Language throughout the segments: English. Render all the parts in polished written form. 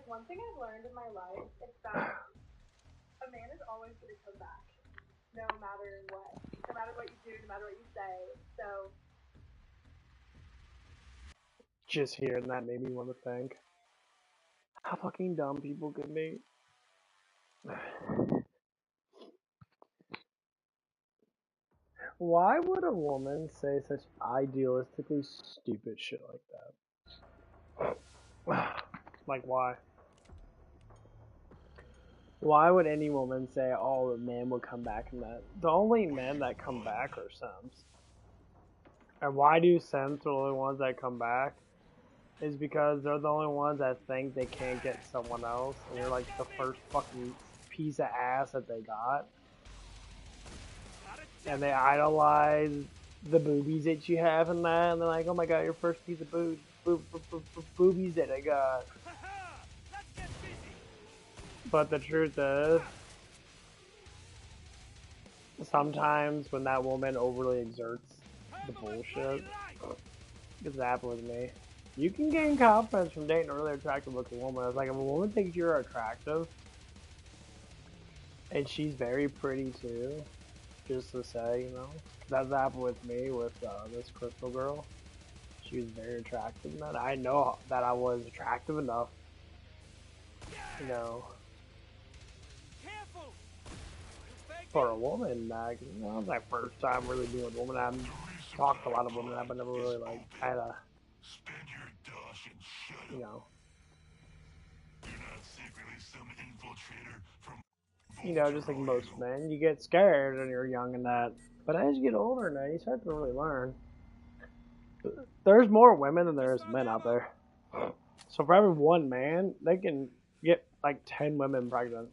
one thing I've learned in my life is that a man is always going to come back, no matter what. No matter what you do, no matter what you say. So, Just hearing that made me want to think how fucking dumb people can be. Why would a woman say such idealistically stupid shit like that? Like, why? Why would any woman say, oh, a man would come back from that? The only men that come back are simps. And why do simps are the only ones that come back? Is because they're the only ones that think they can't get someone else. And you're like the first fucking piece of ass that they got. And they idolize the boobies that you have in that. And they're like, oh my god, your first piece of boobies that I got. But the truth is, sometimes when that woman overly exerts the bullshit, it's happened with me. You can gain confidence from dating a really attractive looking woman. It's like if a woman thinks you're attractive, and she's very pretty too, just to say, you know, that's happened with me with this Crystal girl. She was very attractive, man. I know that I was attractive enough, you know, for a woman. You know, it was my first time really being with a woman. I've talked to a lot of women, but never really like had a, you know. You know, just like most men, you get scared when you're young and that. But as you get older now, you start to really learn. There's more women than there is men out there. So for every one man, they can get like 10 women pregnant.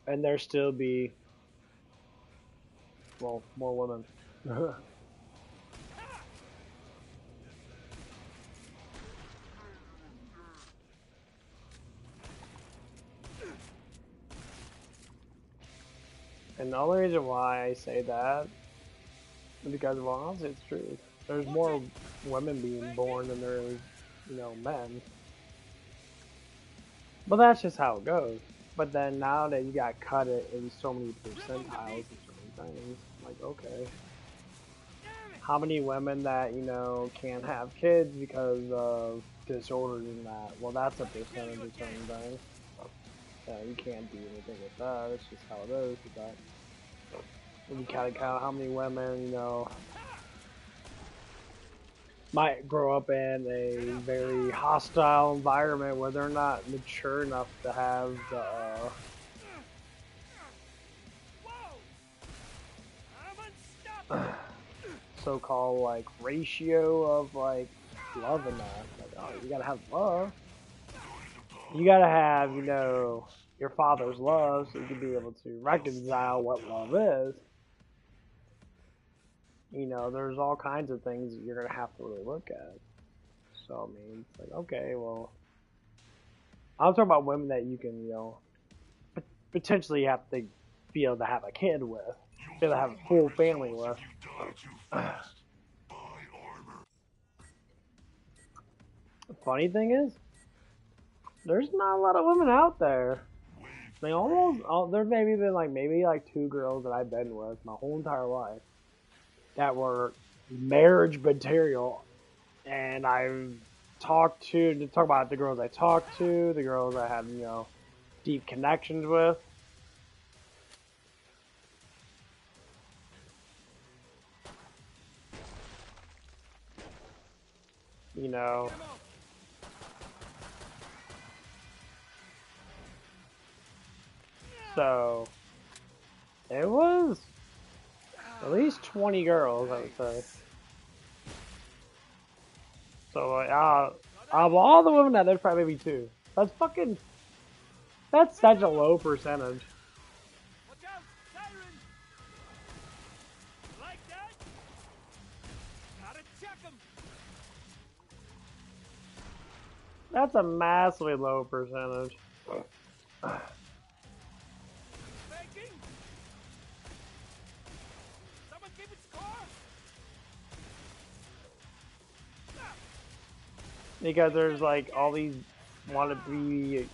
And there still be, well, more women. And the only reason why I say that is because, well, honestly, it's true. There's more women being born than there is, you know, men. But that's just how it goes. But then now that you got cut it in so many percentiles and certain things, like, okay. How many women that, you know, can't have kids because of disorders and that? Well, that's a percentage of certain things. You can't do anything with that. It's just how it is with that. When you kind of count how many women, you know, might grow up in a very hostile environment where they're not mature enough to have the so-called like ratio of like love in that. Like, oh, you gotta have love. You gotta have, you know, your father's love so you can be able to reconcile what love is. You know, there's all kinds of things that you're gonna have to really look at. So I mean, it's like, okay, well, I'm talking about women that you can, you know, potentially have to be able to have a kid with, be able to have a full family with. The funny thing is, there's not a lot of women out there. They almost, there's maybe like 2 girls that I've been with my whole entire life that were marriage material, and I've talk about the girls I talked to, the girls I had, you know, deep connections with. You know, so it was at least 20 girls, I would say. So out of all the women that there's probably maybe 2. That's such a low percentage. That's a massively low percentage. Because there's like all these want to be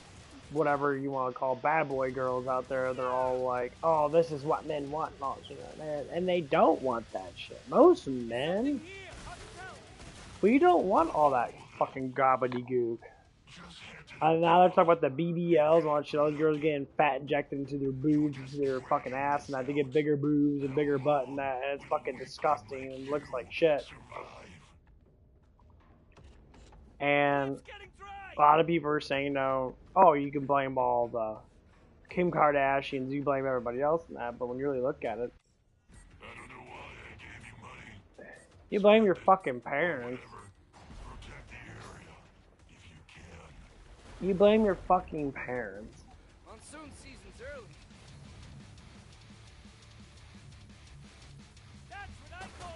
whatever you want to call bad boy girls out there. They're all like, oh, this is what men want, and all shit, and they don't want that shit. Most men, we don't want all that fucking gobbledygook. And now they're talking about the BBLs and all that shit. All those girls getting fat injected into their boobs, into their fucking ass, and that they get bigger boobs and bigger butt, and that, and it's fucking disgusting and looks like shit. And a lot of people are saying, oh, you can blame all the Kim Kardashians, you blame everybody else in that, but when you really look at it, you blame your fucking parents. You blame your fucking parents. Monsoon season's early. That's what I call.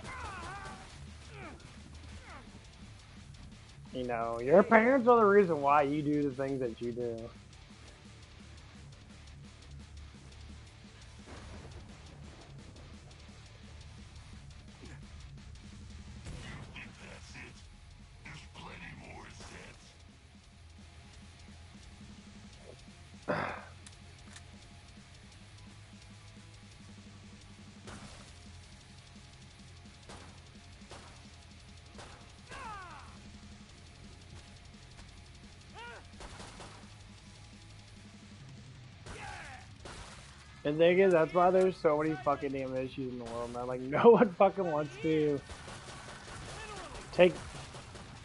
You know, your parents are the reason why you do the things that you do. The thing is, that's why there's so many fucking damn issues in the world, man. Like, no one fucking wants to take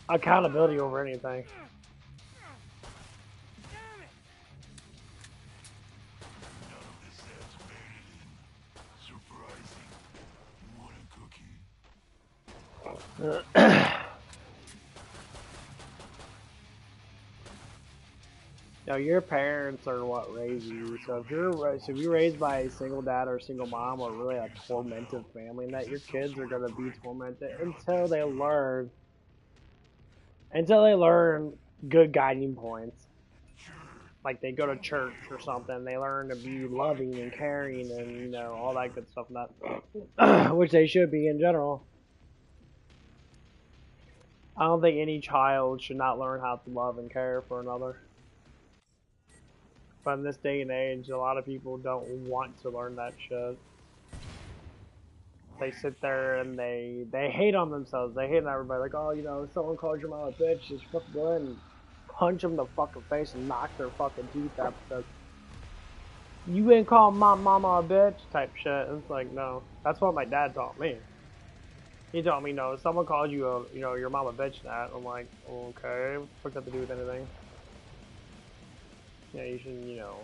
accountability over anything. Now, your parents are what raised you. So if you're raised by a single dad or a single mom, or really a tormented family, and that your kids are gonna be tormented until they learn good guiding points. Like they go to church or something, they learn to be loving and caring and, you know, all that good stuff, and that which they should be in general. I don't think any child should not learn how to love and care for another. But in this day and age, a lot of people don't want to learn that shit. They sit there and they hate on themselves. They hate on everybody. Like, oh, you know, if someone calls your mom a bitch, just fucking go ahead and punch them in the fucking face and knock their fucking teeth out because you ain't call my mama a bitch type shit. And it's like, no. That's what my dad taught me. He taught me, no, if someone calls you your mama a bitch that, I'm like, okay, what's that to do with anything? Yeah, you should, you know,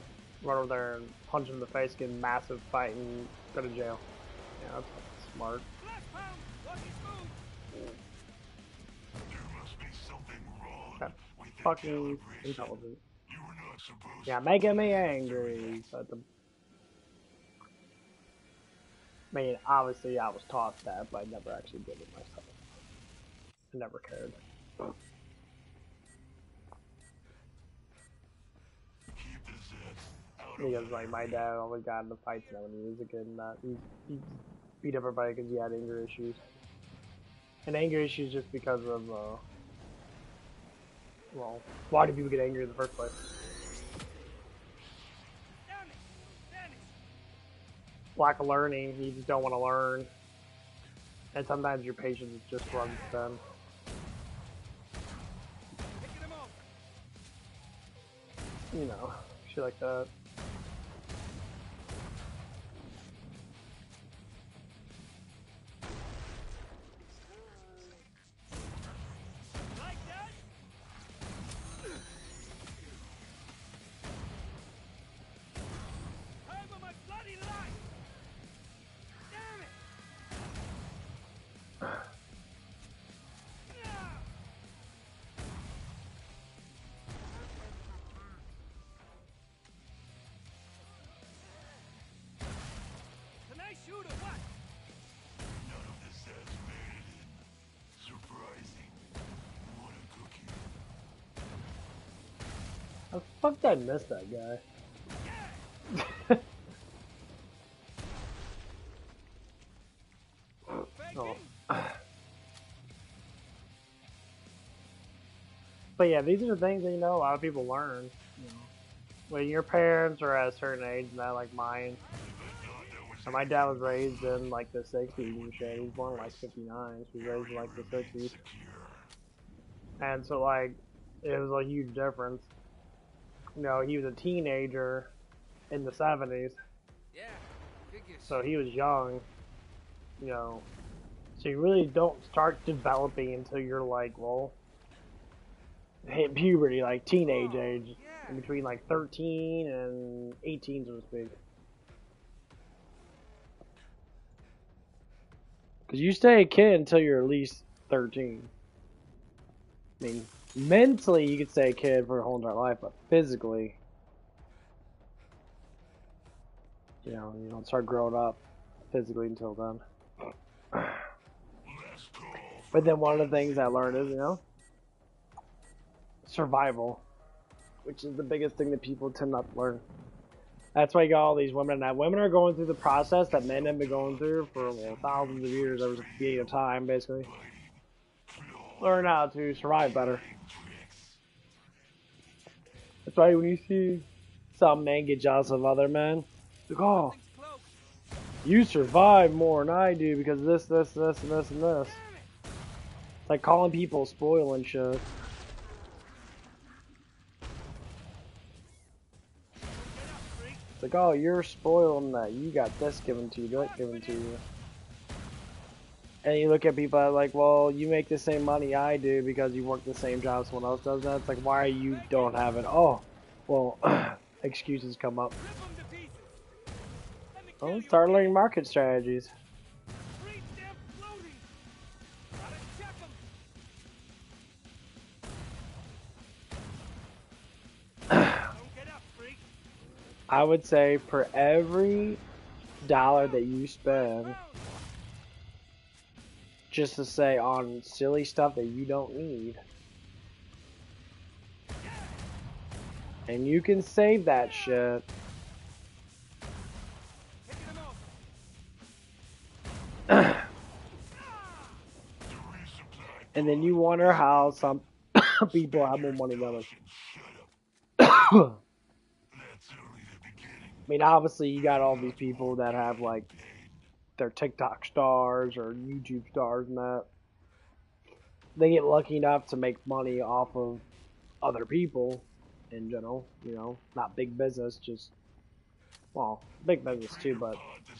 run over there and punch him in the face, get a massive fight, and go to jail. Yeah, that's smart. That's fucking intelligent. Yeah, making me angry. But I mean, obviously I was taught that, but I never actually did it myself. I never cared. Because like my dad always got into fights when he was a kid, and that he beat everybody because he had anger issues. And anger issues just because of well, why do people get angry in the first place? Lack of learning. You just don't want to learn, and sometimes your patience just runs thin. You know, shit like that. How the fuck did I miss that guy? Oh. But yeah, these are the things that, you know, a lot of people learn. You know, when your parents are at a certain age, not like mine. And my dad was raised in like the 60s and shit. He was born in like 59, so he was raised in like the 60s. And so like, it was a huge difference. You know, he was a teenager in the 70s, Yeah, figures. so he was young. You know, so you really don't start developing until you're like, well, hit puberty, like teenage age, Yeah. in between like 13 and 18, so to speak. Because you stay a kid until you're at least 13. I mean, mentally you could stay a kid for a whole entire life, but physically, you know, you don't start growing up physically until then. But then one of the things I learned is, you know, survival, which is the biggest thing that people tend not to learn. That's why you got all these women. Now, women are going through the process that men have been going through for, well, thousands of years. There was a beginning of time, basically. Learn how to survive better. That's why when you see some men get jealous of other men, like, oh, Something's close. you survive more than I do because this, this, this, and this, and this. Damn it! It's like calling people spoiling shit. Get up, freak. It's like, oh, you're spoiling that. You got this given to you, that given to you. And you look at people like, well, you make the same money I do because you work the same job someone else does that. It's like, why you don't have it? Oh, well, excuses come up. Rip 'em to pieces. Let me kill Well, you start again. learning market strategies. Freeze them floating. Gotta check 'em. Don't get up, freak. I would say for every dollar that you spend just to say on silly stuff that you don't need, and you can save that shit, Picking 'em off. and then you wonder how some people have more money than others. I mean, obviously, you got all these people that have like their TikTok stars or YouTube stars and that. They get lucky enough to make money off of other people in general, you know, not big business, just, well, big business too, but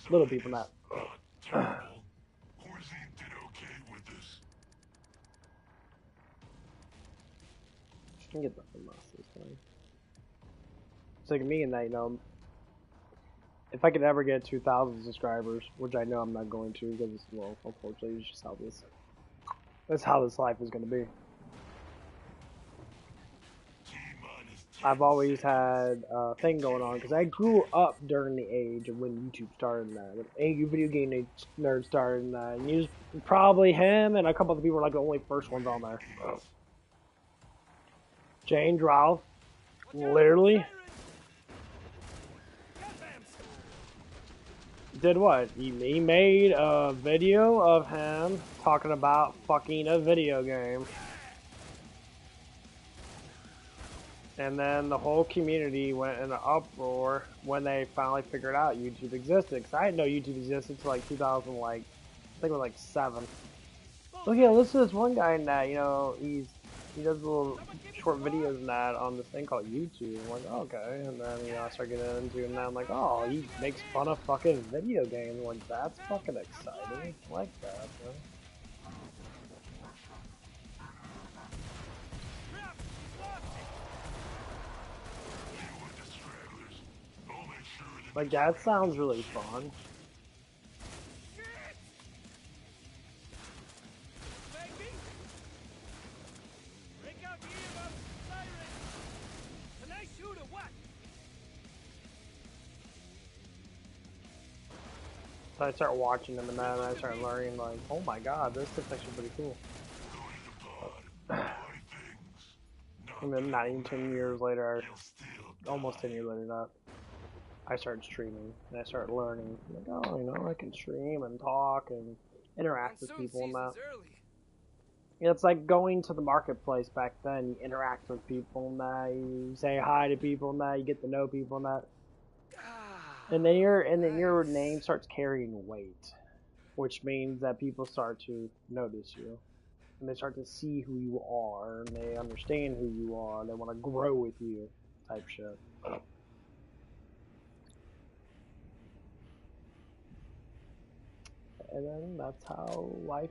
little people not. Just can get the most this time. It's like me in that, you know, if I could ever get 2,000 subscribers, which I know I'm not going to because, well, unfortunately, it's just how that's how this life is going to be. I've always had a thing going on because I grew up during the age of when YouTube started and that. When video game nerd started and that. And probably him and a couple other people were like the only first ones on there. James Ralph, literally, did what? He made a video of him talking about fucking a video game. And then the whole community went in an uproar when they finally figured out YouTube existed. Because I didn't know YouTube existed until like 2000, like, I think it was like 7. Look, yeah, listen to this one guy in that, you know, he does little short videos and that on this thing called YouTube. I'm like, oh, okay. And then, you know, I start getting into it and now I'm like, oh, he makes fun of fucking video games. I'm like, that's fucking exciting. I like that, man. Like, that sounds really fun. So I start watching them and then I start learning, like, oh my god, this is actually pretty cool. And then not even 10 years later, almost 10 years later, that I started streaming and I started learning. I'm like, oh, you know, I can stream and talk and interact with people and that. It's like going to the marketplace back then. You interact with people, and that you say hi to people, and that you get to know people, and that, and then your name starts carrying weight, which means that people start to notice you, and they start to see who you are, and they understand who you are. They want to grow with you, type shit. And then that's how life.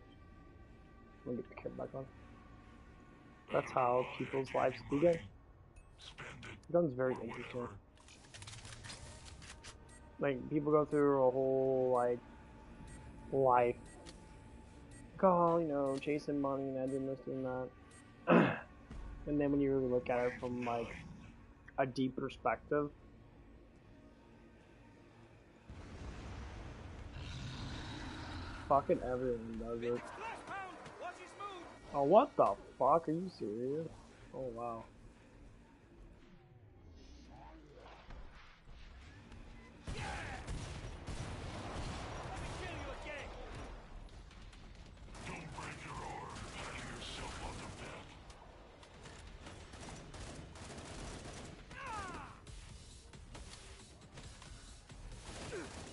Let me get the camera back on. That's how people's lives begin. It becomes very interesting. Like, people go through a whole, like, life. Like, oh, you know, chasing money and I did this and that. And then when you really look at it from, like, a deep perspective, fucking everyone does it. Oh, what the fuck? Are you serious? Oh, wow.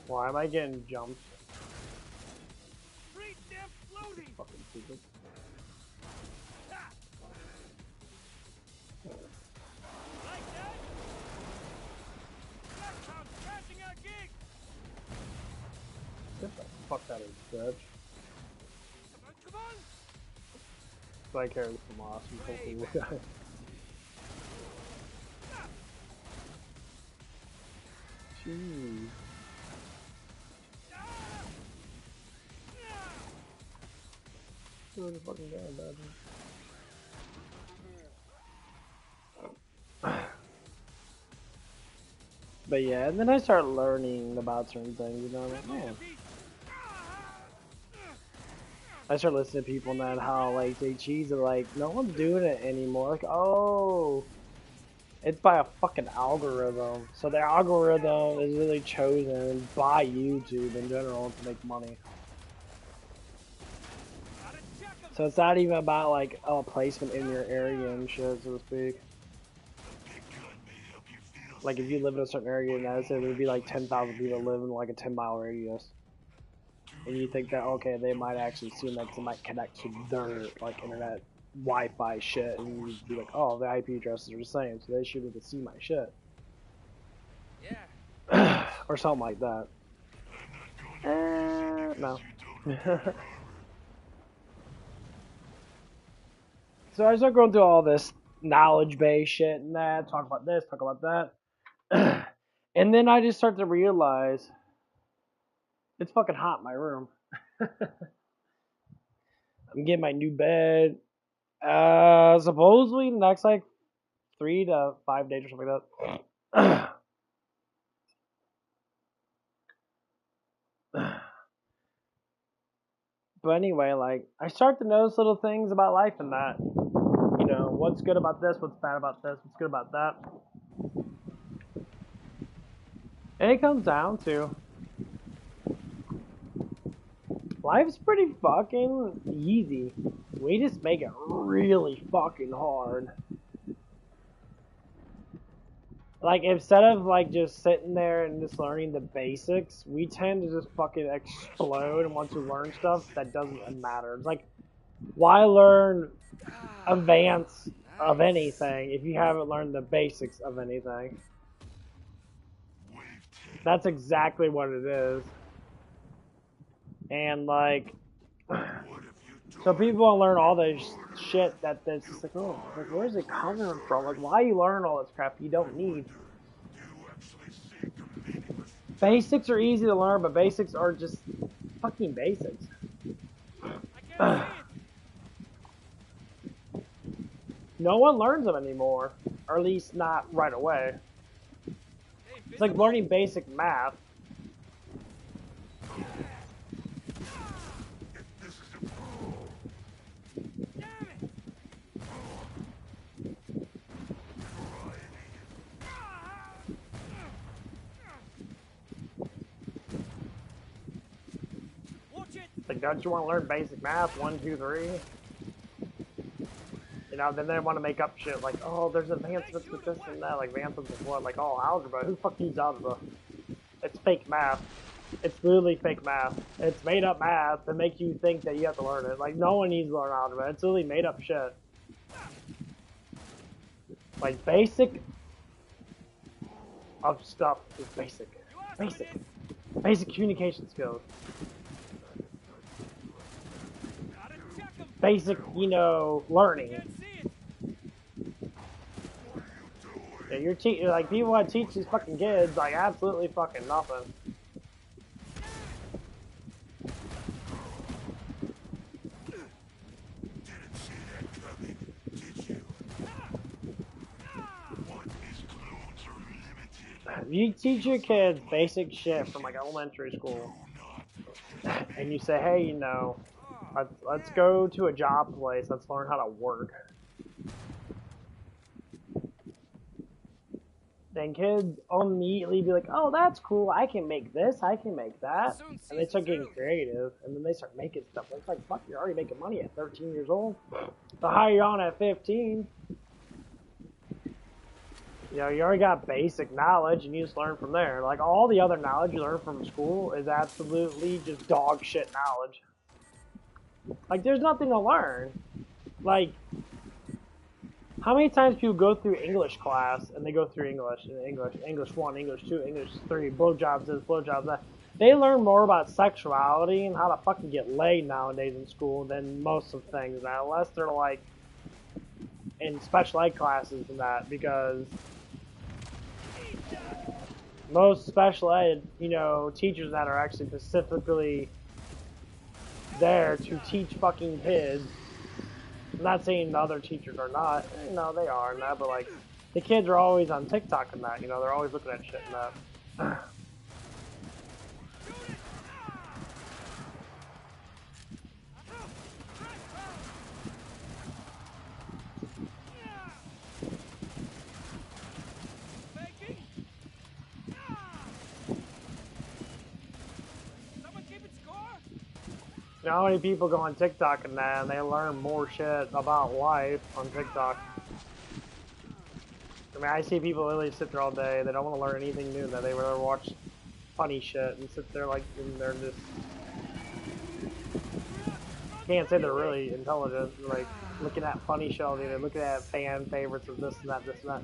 Why am I getting jumped? Fucking stupid. Get the fuck out of this bitch. Come on! So I carry some awesome cool guy. Jeez. Who the fucking guy, imagine? But yeah, and then I start learning about certain things, you know, like, man. I start listening to people and that how, like, they cheese it, like, no one's doing it anymore. Like, oh, it's by a fucking algorithm. So the algorithm is really chosen by YouTube in general to make money. So it's not even about, like, a placement in your area and shit, so to speak. Like, if you live in a certain area, and I said there would be like 10,000 people live in like a 10-mile radius, and you think that, okay, they might actually see that they might connect to their like internet Wi-Fi shit, and you'd be like, oh, the IP addresses are the same, so they should be able to see my shit. Yeah. Or something like that. No. So I start going through all this knowledge-based shit and that, talk about this, talk about that. And then I just start to realize it's fucking hot in my room. I'm getting my new bed. Supposedly next like 3 to 5 days or something like that. But anyway, like, I start to notice little things about life and that. You know, what's good about this, what's bad about this, what's good about that. And it comes down to life's pretty fucking easy. We just make it really fucking hard. Like, instead of, like, just sitting there and just learning the basics, we tend to just fucking explode and want to learn stuff that doesn't matter. It's like, why learn advance of anything if you haven't learned the basics of anything? That's exactly what it is. And, like, so people want to learn all this shit that's just like, oh, like, where's it coming from? Like, why you learn all this crap you don't need? Basics are easy to learn, but basics are just fucking basics. No one learns them anymore, or at least not right away. It's like learning basic math. Like, don't you want to learn basic math? 1, 2, 3. You know, then they want to make up shit like, oh, there's advancements with this and that, like advancements with what? Like, oh, algebra. Who the fuck uses algebra? It's fake math. It's literally fake math. It's made up math to make you think that you have to learn it. Like, no one needs to learn algebra. It's literally made up shit. Like, basic of stuff is basic. Basic. Basic communication skills. Basic, you know, learning. Yeah, you're like, people want to teach these fucking kids, like, absolutely fucking nothing. You teach your kids basic shit from like elementary school, and you say, hey, you know, let's go to a job place, let's learn how to work. Then kids immediately be like, oh, that's cool, I can make this, I can make that. And they start getting creative, and then they start making stuff. It's like, fuck, you're already making money at 13 years old. So how are you on at 15? You know, you already got basic knowledge, and you just learn from there. Like, all the other knowledge you learn from school is absolutely just dog shit knowledge. Like, there's nothing to learn. Like, how many times people go through English class, and they go through English 1, English 2, English 3, blowjobs this, blowjobs that. They learn more about sexuality and how to fucking get laid nowadays in school than most of things now, unless they're, like, in special ed classes and that, because most special ed, you know, teachers that are actually specifically there to teach fucking kids. I'm not saying the other teachers are not. No, they are and that, but like, the kids are always on TikTok and that, you know, they're always looking at shit and that. You know how many people go on TikTok and that, and they learn more shit about life on TikTok. I mean, I see people literally sit there all day, they don't want to learn anything new, that they rather watch funny shit and sit there like, and they're just... Can't say they're really intelligent, like, looking at funny shows, they're looking at fan favorites of this and that, this and that.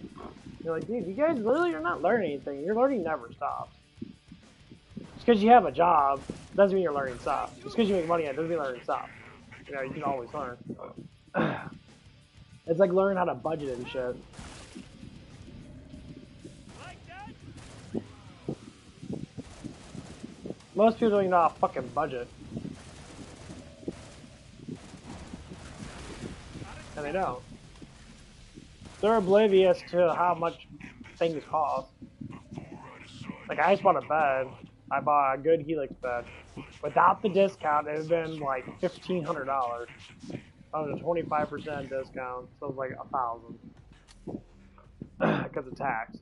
You're like, dude, you guys literally are not learning anything, your learning never stops. Just because you have a job doesn't mean your learning stops. Just because you make money, it doesn't mean your learning stops. You know, you can always learn. It's like learning how to budget and shit. Most people don't even know how to fucking budget. And they don't. They're oblivious to how much things cost. Like, I just bought a bed. I bought a good Helix bed. Without the discount, it would have been like $1,500. That was a 25% discount, so it was like $1,000 because of tax.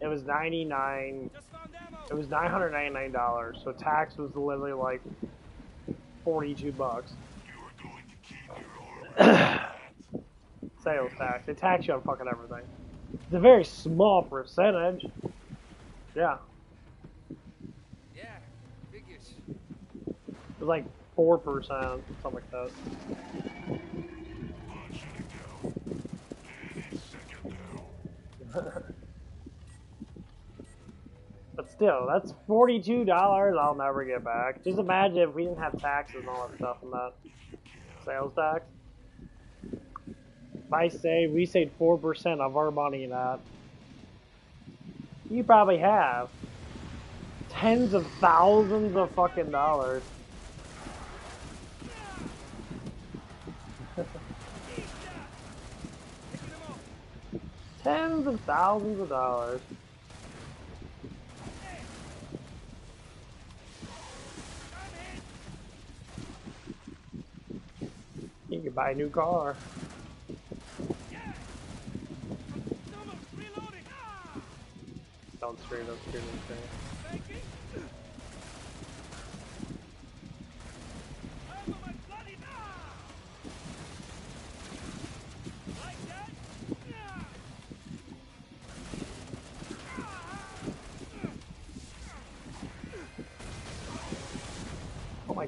It was $99. It was $999. So tax was literally like $42. Sales tax. They tax you on fucking everything. It's a very small percentage. Yeah. Yeah, figures. It was like 4%, something like that. But still, that's $42 I'll never get back. Just imagine if we didn't have taxes and all that stuff and that. Sales tax. If we saved 4% of our money in that, you probably have tens of thousands of fucking dollars. Tens of thousands of dollars. You could buy a new car. Don't scream, don't scream, don't scream.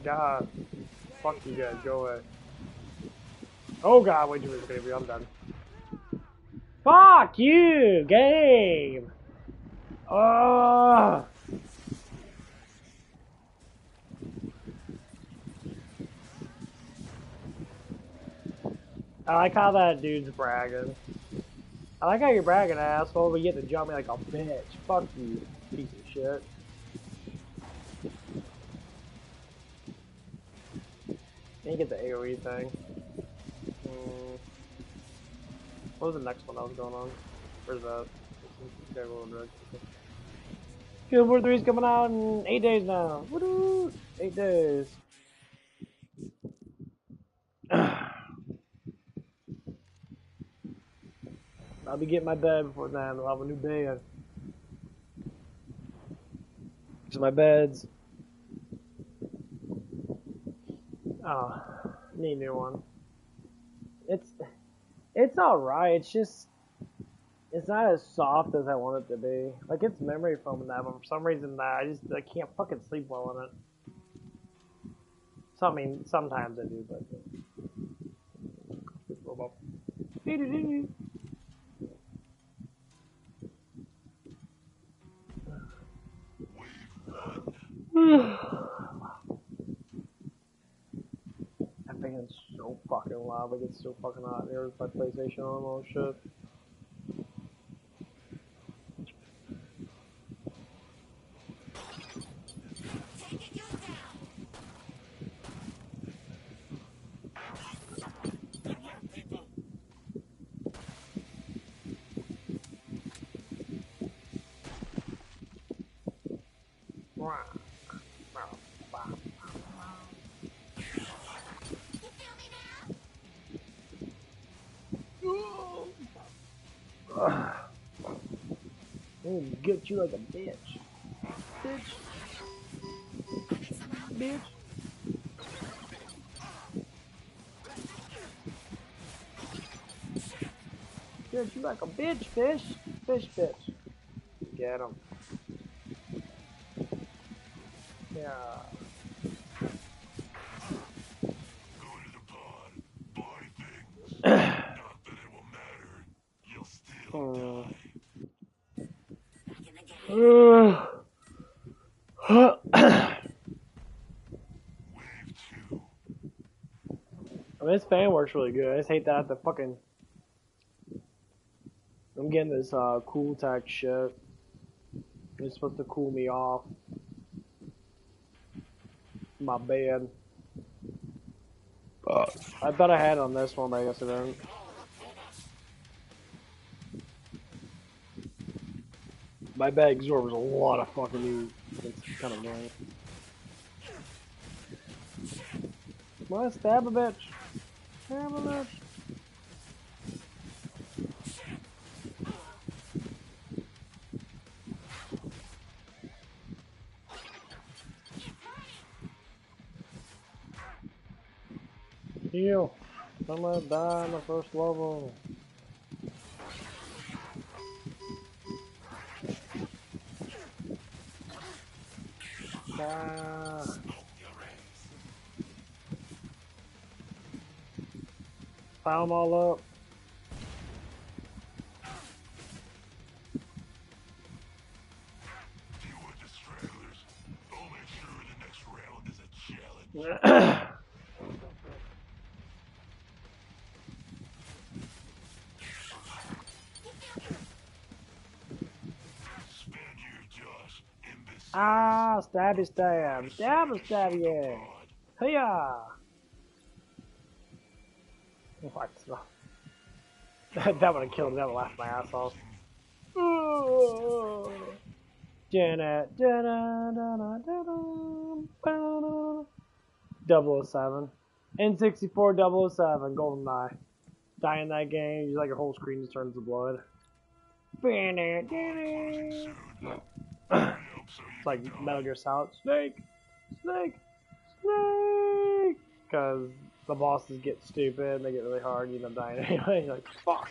god. Fuck you guys, go away. Oh god, wait till this baby, I'm done. Fuck you, game! Oh! I like how that dude's bragging. I like how you're bragging, asshole, but you get to jump me like a bitch. Fuck you, piece of shit. And you get the AoE thing. What was the next one that was going on? Where's that? KillingFloor 3 is coming out in 8 days now. Woo! 8 days. I'll be getting my bed before then. I'll have a new bed. So my bed's. Oh, need a new one. It's alright. It's just. It's not as soft as I want it to be. Like, it's memory foam in that, but for some reason I can't fucking sleep well in it. So, I mean, sometimes I do, but... That thing is so fucking loud, like it's so fucking hot. There's my PlayStation on all shit. Get you like a bitch. Bitch. Bitch. Get you like a bitch, fish. Fish, bitch. Get him. Yeah. Go to the pod, buy things. Not that it will matter. You'll still die. Wave 2. I mean, this fan works really good. I just hate that the fucking. I'm getting this cool tech shit. It's supposed to cool me off. My bed. I bet I had it on this one, but I guess I didn't. My bed absorbs a lot of fucking heat. It's kind of annoying. What? Stab a bitch. Stab a bitch. Heal. I'm gonna die in the first level. Ah. Pile them all up. You want the stragglers? I'll make sure the next round is a challenge. Spend your Josh, imbecile. Ah, stabby stab. Stabby stabby, yeah. Hiya! What? That would have killed me. That would have laughed my ass off. Oh. 007. N64 007, GoldenEye. Die in that game, you like your whole screen just turns to blood. It's like Metal Gear Solid. Snake! Snake! Snake! Because the bosses get stupid and they get really hard, you end up dying anyway. You're like, fuck!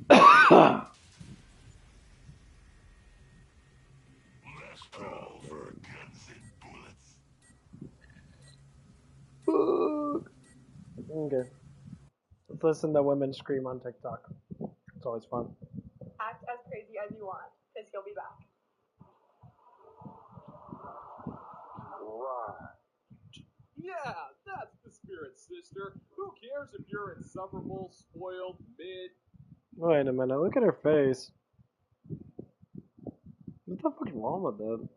Last call for Okay. Let's listen to women scream on TikTok. It's always fun. Act as crazy as you want, because he'll be back. Right. Yeah, that's the spirit, sister. Who cares if you're insufferable, spoiled, mid? Wait a minute, look at her face. What the fuck's wrong with that?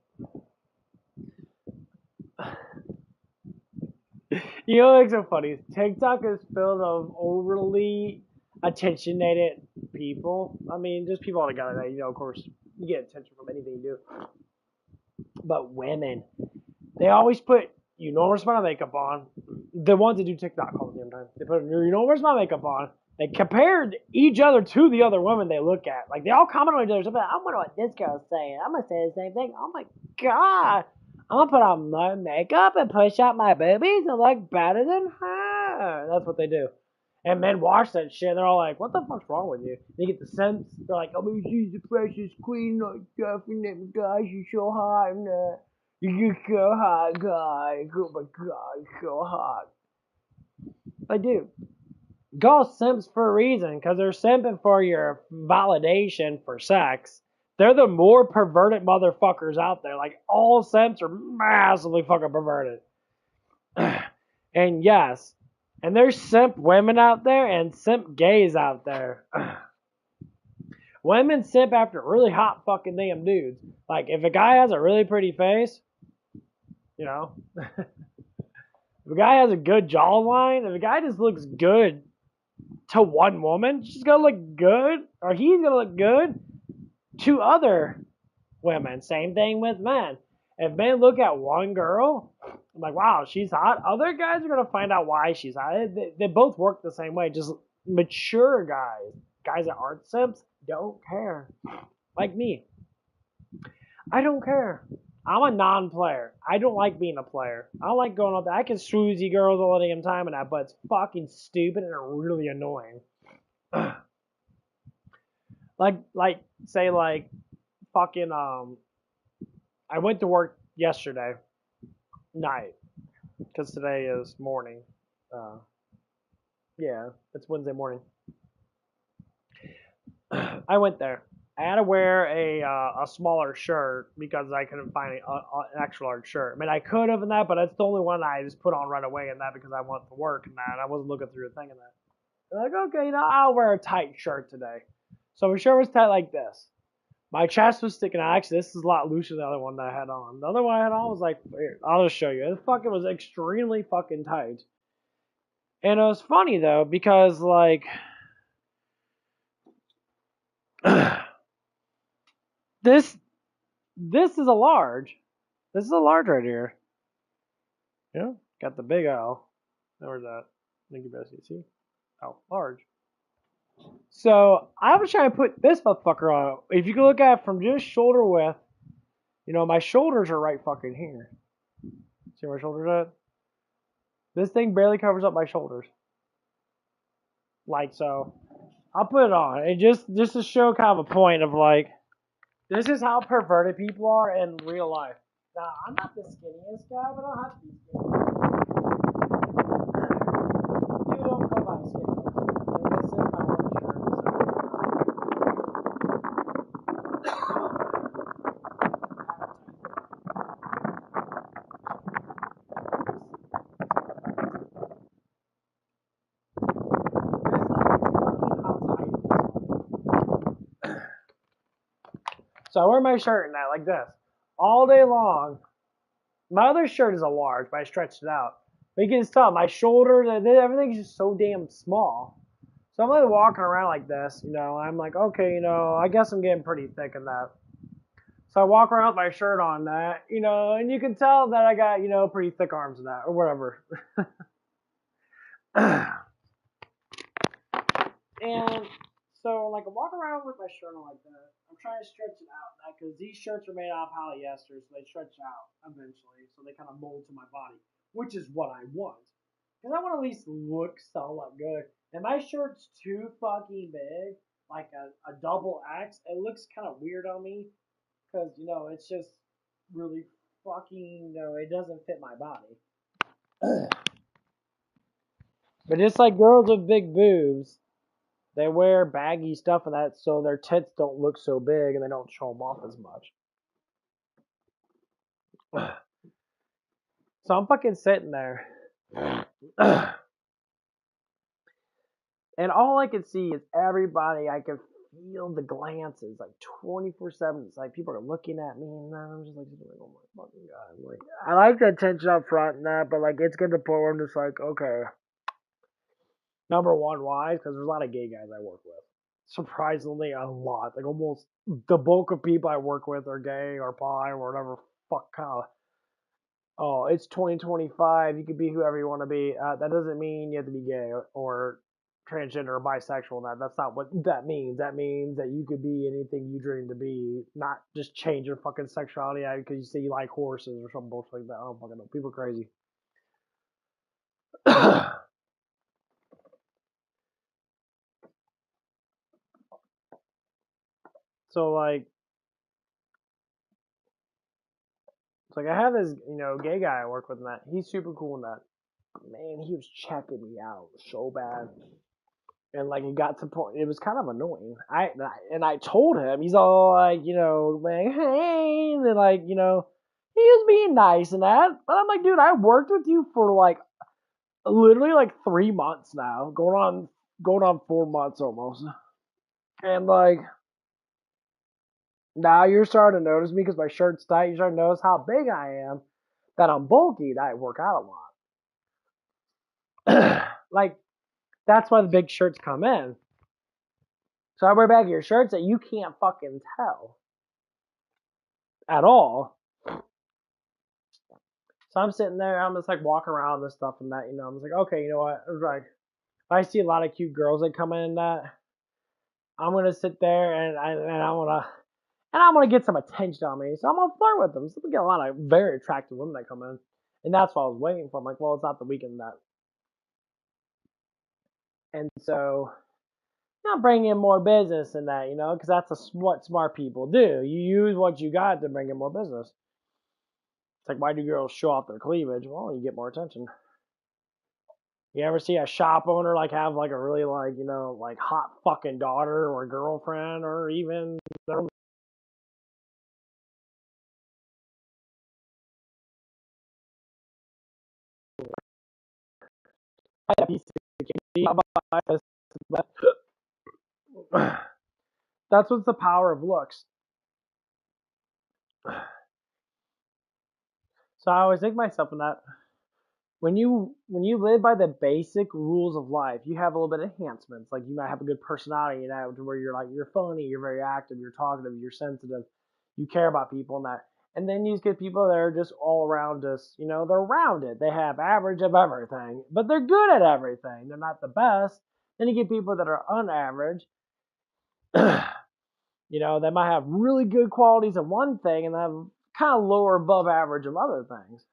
You know what's so funny? TikTok is filled of overly attentionated people. I mean, just people altogether that, of course, you get attention from anything you do. But women, they always put enormous amount of makeup on. The ones that do TikTok all the damn time. They put enormous amount of makeup on. They compared each other to the other women they look at. Like, they all comment on each other. Something like, I wonder what this girl's saying. I'm going to say the same thing. Oh my God. I'm going to put on my makeup and push out my boobies and look better than her. That's what they do. And men watch that shit and they're all like, what the fuck's wrong with you? They get the sense. They're like, oh, she's the precious queen. Like, definitely, guys, she's so hot. You're so hot, guys. Oh my God, you're so hot. I do. Call simps for a reason, because they're simping for your validation for sex. They're the more perverted motherfuckers out there. Like, all simps are massively fucking perverted. And yes, and there's simp women out there and simp gays out there. Women simp after really hot fucking damn dudes. Like, if a guy has a really pretty face, if a guy has a good jawline, if a guy just looks good to one woman, she's gonna look good, or he's gonna look good to other women. Same thing with men. If men look at one girl, I'm like, wow, she's hot. Other guys are gonna find out why she's hot. They both work the same way. Just mature guys that aren't simps, don't care. Like me, I don't care. I'm a non-player. I don't like being a player. I don't like going out there. I can swoozy girls all the damn time and that, but it's fucking stupid and really annoying. Say fucking I went to work yesterday night because today is morning. Yeah, it's Wednesday morning. I went there. I had to wear a smaller shirt because I couldn't find an extra large shirt. I mean, I could have in that, but it's the only one I just put on right away in that because I went to work and that. I wasn't looking through the thing in that. I'm like, okay, I'll wear a tight shirt today. So my shirt was tight like this. My chest was sticking out. Actually, this is a lot looser than the other one that I had on. The other one I had on was like, here, I'll just show you. It fucking was extremely fucking tight. And it was funny though because like this is a large. This is a large right here. Yeah, got the big L. Where's that? I think you better see. Oh, large. So I was trying to put this motherfucker on. If you can look at it from just shoulder width, my shoulders are right fucking here. See where my shoulders at? This thing barely covers up my shoulders. Like so. I'll put it on. And just to show kind of a point of like, this is how perverted people are in real life. Now, I'm not the skinniest guy, but I don't have to be skinny. You don't go by skinny. This is my work shirt. So I wear my shirt in that like this all day long. My other shirt is a large, but I stretched it out. But you can just tell my shoulders, everything's just so damn small. So I'm like walking around like this, I'm like, okay, I guess I'm getting pretty thick in that. So I walk around with my shirt on that, and you can tell that I got, pretty thick arms in that, or whatever. And so, like, I walk around with my shirt on like that. I'm trying to stretch it out, because these shirts are made out of polyester, so they stretch out eventually, so they kind of mold to my body, which is what I want. Because I want to at least look somewhat good. And my shirt's too fucking big, like a double X. It looks kind of weird on me, because, it's just really fucking, it doesn't fit my body. But just like girls with big boobs, they wear baggy stuff and that so their tits don't look so big and they don't show them off as much. So I'm fucking sitting there. And all I can see is everybody. I can feel the glances like 24/7. It's like people are looking at me, and I'm just like, oh my fucking god! Like, I like the attention up front and that, but like, it's getting to the point where I'm just like, okay. Number one, why? Because there's a lot of gay guys I work with. Surprisingly, a lot. Like almost the bulk of people I work with are gay or bi or whatever fuck kind of. Oh, it's 2025. You can be whoever you want to be. That doesn't mean you have to be gay or transgender or bisexual. That's not what that means. That means that you could be anything you dream to be, not just change your fucking sexuality because you say you like horses or some bullshit like that. I don't fucking know. People are crazy. So like, it's like I have this, gay guy I work with, and that he's super cool in that. Man, he was checking me out so bad. And like it got to the point, it was kind of annoying. I told him, he's all like, like hey, and then like, he was being nice and that. But I'm like, dude, I worked with you for like literally like 3 months now, going on 4 months almost. And like now you're starting to notice me because my shirt's tight. You're starting to notice how big I am, that I'm bulky, that I work out a lot. Like that's why the big shirts come in. So I wear baggier shirts that you can't fucking tell at all. So I'm sitting there, I'm just like walking around this stuff and that, I'm just like, okay, you know what? I was like, if I see a lot of cute girls that come in and that, I'm gonna sit there and I'm gonna get some attention on me. So I'm gonna flirt with them. So we get a lot of very attractive women that come in, and that's what I was waiting for. I'm like, well, it's not the weekend that, and so I'm bringing in more business in that, because that's what smart people do. You use what you got to bring in more business. It's like, why do girls show off their cleavage? Well, you get more attention. You ever see a shop owner like have like a really like like hot fucking daughter or girlfriend or even their that's what's the power of looks. So I always think myself in that when you live by the basic rules of life, you have a little bit of enhancements. Like you might have a good personality, where you're funny, you're very active, you're talkative, you're sensitive, you care about people and that. And then you get people that are just all around us, they're rounded. They have average of everything, but they're good at everything. They're not the best. Then you get people that are unaverage. They might have really good qualities in one thing and have kind of lower above average of other things.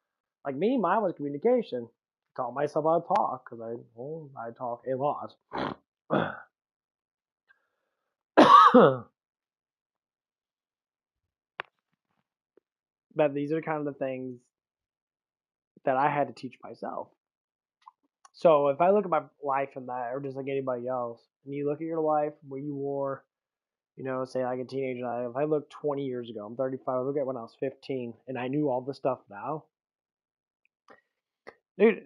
Like me, mine was communication. I taught myself how to talk because I talk a lot. But these are kind of the things that I had to teach myself. So if I look at my life and that, or just like anybody else, and you look at your life where you were, say like a teenager, if I look 20 years ago, I'm 35, I look at when I was 15, and I knew all this stuff now. Dude,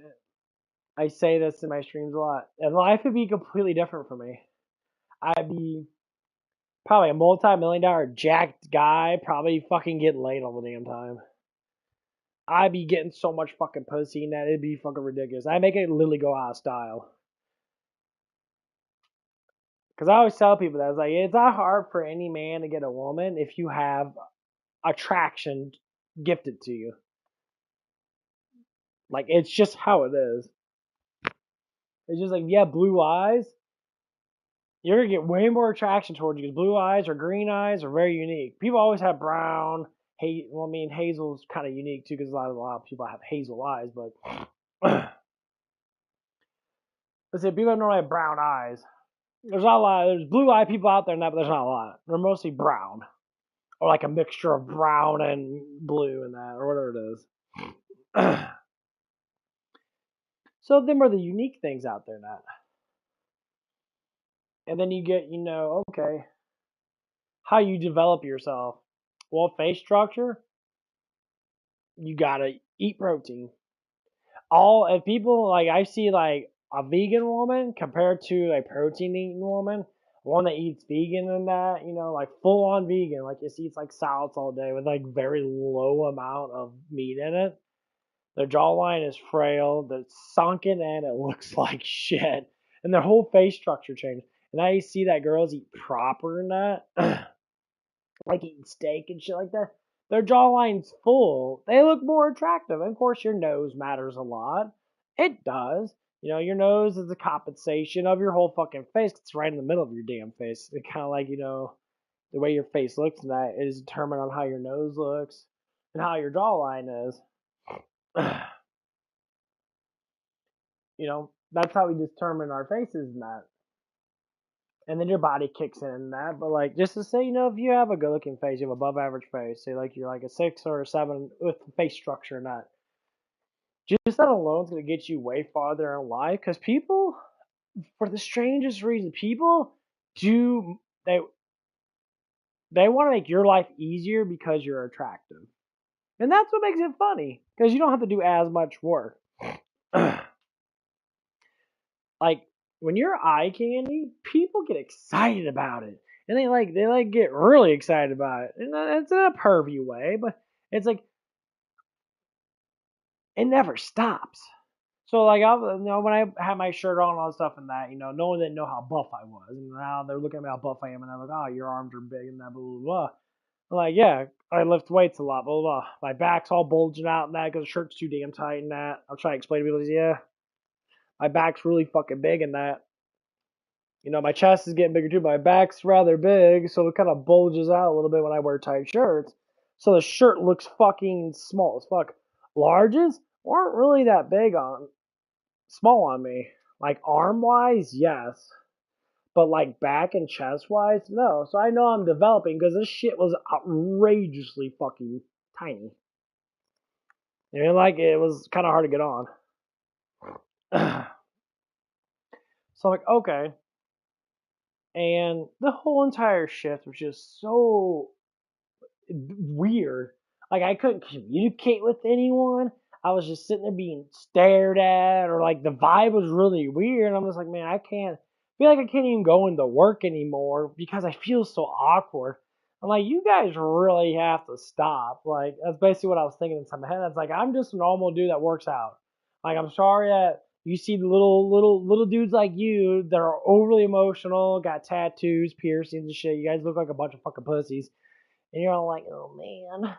I say this in my streams a lot, and life would be completely different for me. I'd be probably a multi-million-dollar jacked guy, probably fucking getting laid all the damn time. I'd be getting so much fucking pussy and that it'd be fucking ridiculous. I make it literally go out of style. Because I always tell people that, it's like, it's not hard for any man to get a woman if you have attraction gifted to you. Like, it's just how it is. It's just like, if you have blue eyes, you're going to get way more attraction towards you because blue eyes or green eyes are very unique. People always have brown, hazel's kind of unique too because a lot of people have hazel eyes, but let's say people normally have brown eyes. There's not a lot. There's blue-eyed people out there, but there's not a lot. They're mostly brown, or like a mixture of brown and blue and that, or whatever it is. So them are the unique things out there now. And then you get, okay, how you develop yourself. Well, face structure, you gotta eat protein. If people like I see like a vegan woman compared to a protein eating woman, one that eats vegan and that, like full on vegan, like just eats like salads all day with like very low amount of meat in it. Their jawline is frail, they're sunken in, it looks like shit. And their whole face structure changed. And now you see that girls eat proper and that, like eating steak and shit like that. Their jawline's full. They look more attractive. And of course, your nose matters a lot. It does. Your nose is a compensation of your whole fucking face. It's right in the middle of your damn face. It's kind of like, the way your face looks and that is determined on how your nose looks and how your jawline is. That's how we determine our faces and that. And then your body kicks in and that. But like, just to say, if you have a good looking face, you have above average face, say like you're like a 6 or a 7 with face structure and that, just that alone is going to get you way farther in life. Because people, for the strangest reason, people do, they want to make your life easier because you're attractive. And that's what makes it funny. Because you don't have to do as much work. Like, when you're eye candy, people get excited about it. And they get really excited about it. And it's in a pervy way, but it's like, it never stops. So like, when I had my shirt on and all that stuff and that, no one didn't know how buff I was. And now they're looking at me how buff I am and they're like, oh, your arms are big and that, blah, blah, blah. I'm like, yeah, I lift weights a lot, blah, blah, blah. My back's all bulging out and that because the shirt's too damn tight and that. I'll try to explain to people, yeah, my back's really fucking big and that. My chest is getting bigger too. My back's rather big, so it kind of bulges out a little bit when I wear tight shirts. So the shirt looks fucking small as fuck. Larges aren't really that small on me. Like arm wise, yes. But like back and chest wise, no. So I know I'm developing because this shit was outrageously fucking tiny. Like it was kind of hard to get on. So I'm like, okay. And the whole entire shift was just so weird. Like I couldn't communicate with anyone. I was just sitting there being stared at, or like the vibe was really weird. I'm just like, man, I feel like I can't even go into work anymore because I feel so awkward. I'm like, you guys really have to stop. Like that's basically what I was thinking inside my head. It's like I'm just a normal dude that works out. Like I'm sorry that you see the little dudes like you that are overly emotional, got tattoos, piercings and shit. You guys look like a bunch of fucking pussies. And you're all like, oh man.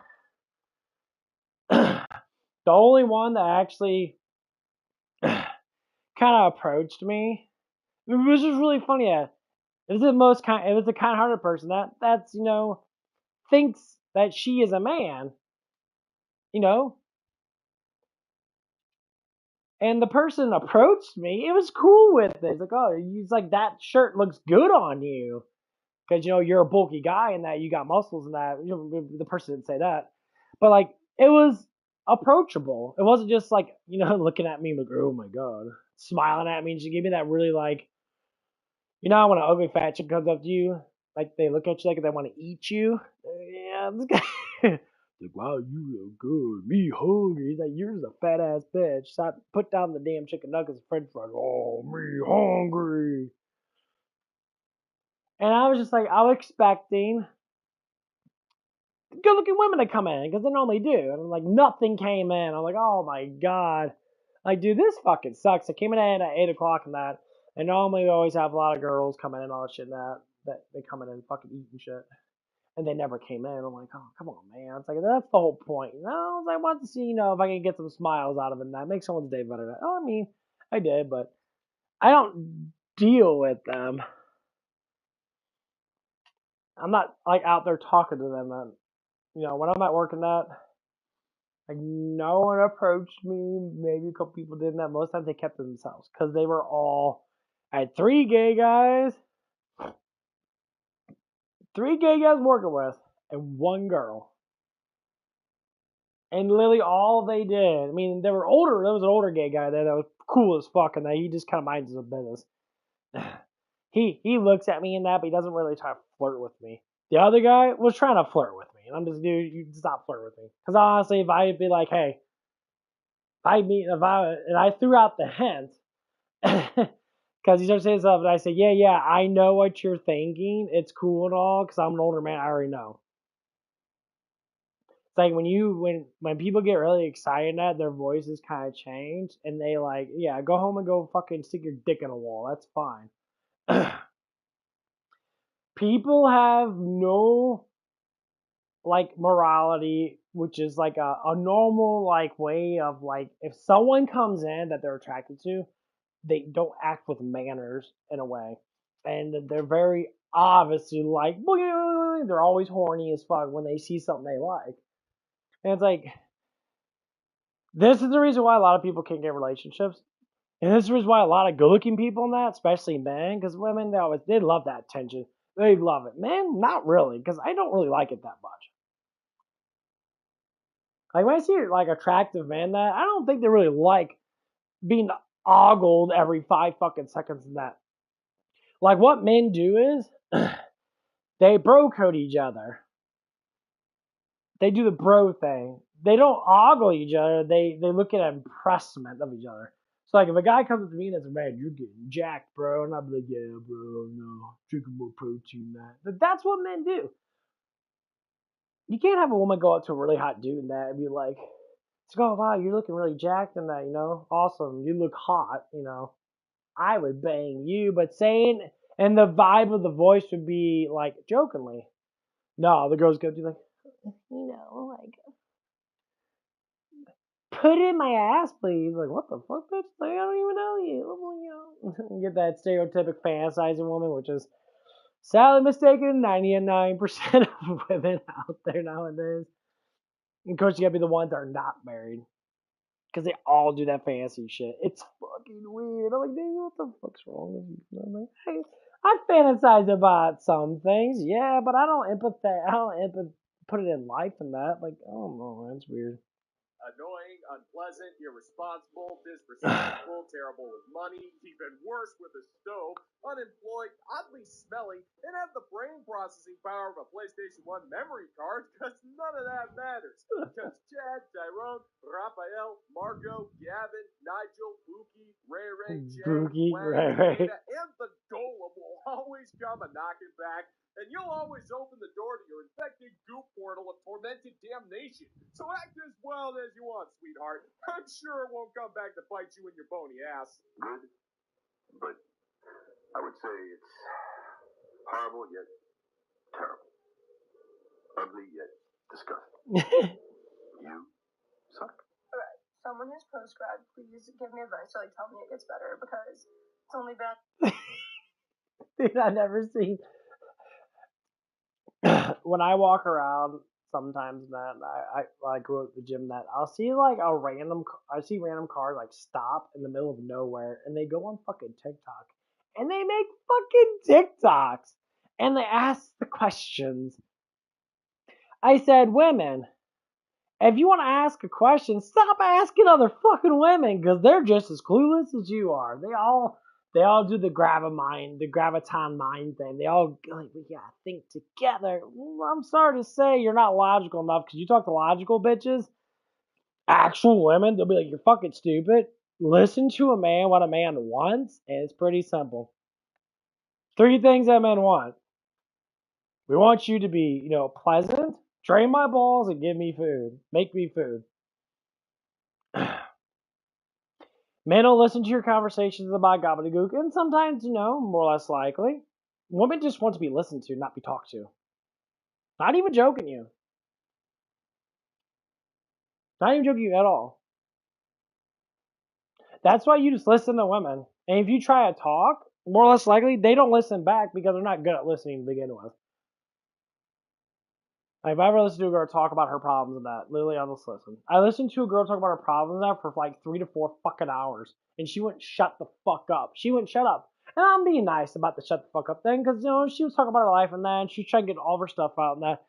The only one that actually kind of approached me, which was really funny. Yeah, it was the kind-hearted person that's thinks that she is a man, you know. And the person approached me. It was cool with it. It's like, oh, he's like, that shirt looks good on you because you're a bulky guy and that you got muscles and that. The person didn't say that, but like it was approachable. It wasn't just like looking at me like, oh my god, smiling at me. And she gave me that really like, when an ugly fat chick comes up to you, like they look at you like they want to eat you. Yeah, this guy. Like, wow, you look good. Me hungry. He's like, you're just a fat ass bitch. Stop, put down the damn chicken nuggets and french fries. Oh, me hungry. And I was just like, I was expecting good looking women to come in because they normally do. And I'm like, nothing came in. I'm like, oh my god. Like, dude, this fucking sucks. I came in at 8 o'clock and that. And normally we always have a lot of girls coming in and all that shit and that they come in and fucking eat and shit. And they never came in. I'm like, oh, come on, man. It's like, that's the whole point. I want to see, if I can get some smiles out of it and that. Make someone's day better. Oh, I mean, I did, but I don't deal with them. I'm not, like, out there talking to them. When I'm at work and that, like, no one approached me. Maybe a couple people did that. Most times they kept to themselves because they were all, I had 3 gay guys working with, and 1 girl. And literally all they did, I mean, they were older. There was an older gay guy there that was cool as fuck, and that he just kind of minds his own business. He looks at me and that, but he doesn't really try to flirt with me. The other guy was trying to flirt with me, and I'm just, dude, you stop flirting with me. Because honestly, if I'd be like, hey, and I threw out the hint, because he started saying stuff, and I said, yeah, I know what you're thinking. It's cool and all, because I'm an older man. I already know. It's like when people get really excited at their voices kind of change, and they like, yeah, go home and go fucking stick your dick in a wall. That's fine. People have no like morality, which is like a normal like way of like if someone comes in that they're attracted to, they don't act with manners in a way, and they're very obviously like they're always horny as fuck when they see something they like, and it's like this is the reason why a lot of people can't get relationships, and this is the reason why a lot of good-looking people in that, especially men, because women they love that attention, they love it. Men, not really, because I don't really like it that much. Like when I see like attractive men that I don't think they really like being ogled every 5 fucking seconds in that. Like what men do is they bro code each other. They do the bro thing. They don't ogle each other. They look at impressment of each other. So like if a guy comes up to me and says, "Man, you're getting jacked, bro," and I'm like, "Yeah, bro, no, drinking more protein than that." That's what men do. You can't have a woman go up to a really hot dude and that and be like, "Oh wow, you're looking really jacked and that, awesome. You look hot, I would bang you," but saying, and the vibe of the voice would be like jokingly. No, the girl's gonna be like, like, put it in my ass, please. Like, what the fuck, bitch? Like, I don't even know you. Get that stereotypic fantasizing woman, which is sadly mistaken 99% of women out there nowadays. Of course, you gotta be the ones that are not married. Because they all do that fantasy shit. It's fucking weird. I'm like, dude, what the fuck's wrong with you? I'm like, hey, I fantasize about some things, yeah, but I don't put it in life and that. Like, I don't know, man, it's weird. Annoying, unpleasant, irresponsible, disrespectful, terrible with money, even worse with a stove, unemployed, oddly smelly, and have the brain processing power of a PlayStation 1 memory card, because none of that matters. Because Chad, Tyrone, Raphael, Margot, Gavin, Nigel, Buki, Ray, Jay, Buki, Wang, Ray. and the Golem will always come a knocking back, and you'll always open the door to your infected goop portal of tormented damnation. So act as wild as you want, sweetheart. I'm sure it won't come back to bite you in your bony ass. Good, but I would say it's horrible yet terrible. Ugly yet disgusting. You suck. Alright, someone who's post-grad, please give me advice to tell me it gets better, because it's only been... Dude, I've never seen... When I walk around, sometimes, man, I go to the gym, that I'll see I see random cars stop in the middle of nowhere, and they go on fucking TikTok, and they make fucking TikToks, and they ask the questions. I said, women, if you want to ask a question, stop asking other fucking women, because they're just as clueless as you are. They all do the graviton mind thing. They all we gotta think together. Well, I'm sorry to say, you're not logical enough, because you talk to logical bitches, actual women, they'll be like, you're fucking stupid. Listen to a man, what a man wants, and it's pretty simple. 3 things that men want. We want you to be, pleasant, drain my balls, and give me food. Make me food. Men will listen to your conversations about gobbledygook, and sometimes, more or less likely, women just want to be listened to, not be talked to. Not even joking you. Not even joking you at all. That's why you just listen to women. And if you try to talk, more or less likely, they don't listen back because they're not good at listening to begin with. Like, if I ever listen to a girl talk about her problems and that, literally, I'll just listen. I listened to a girl talk about her problems now for 3 to 4 fucking hours, and she wouldn't shut the fuck up. She wouldn't shut up. And I'm being nice about the shut the fuck up thing, because, she was talking about her life and that, and she was trying to get all of her stuff out and that.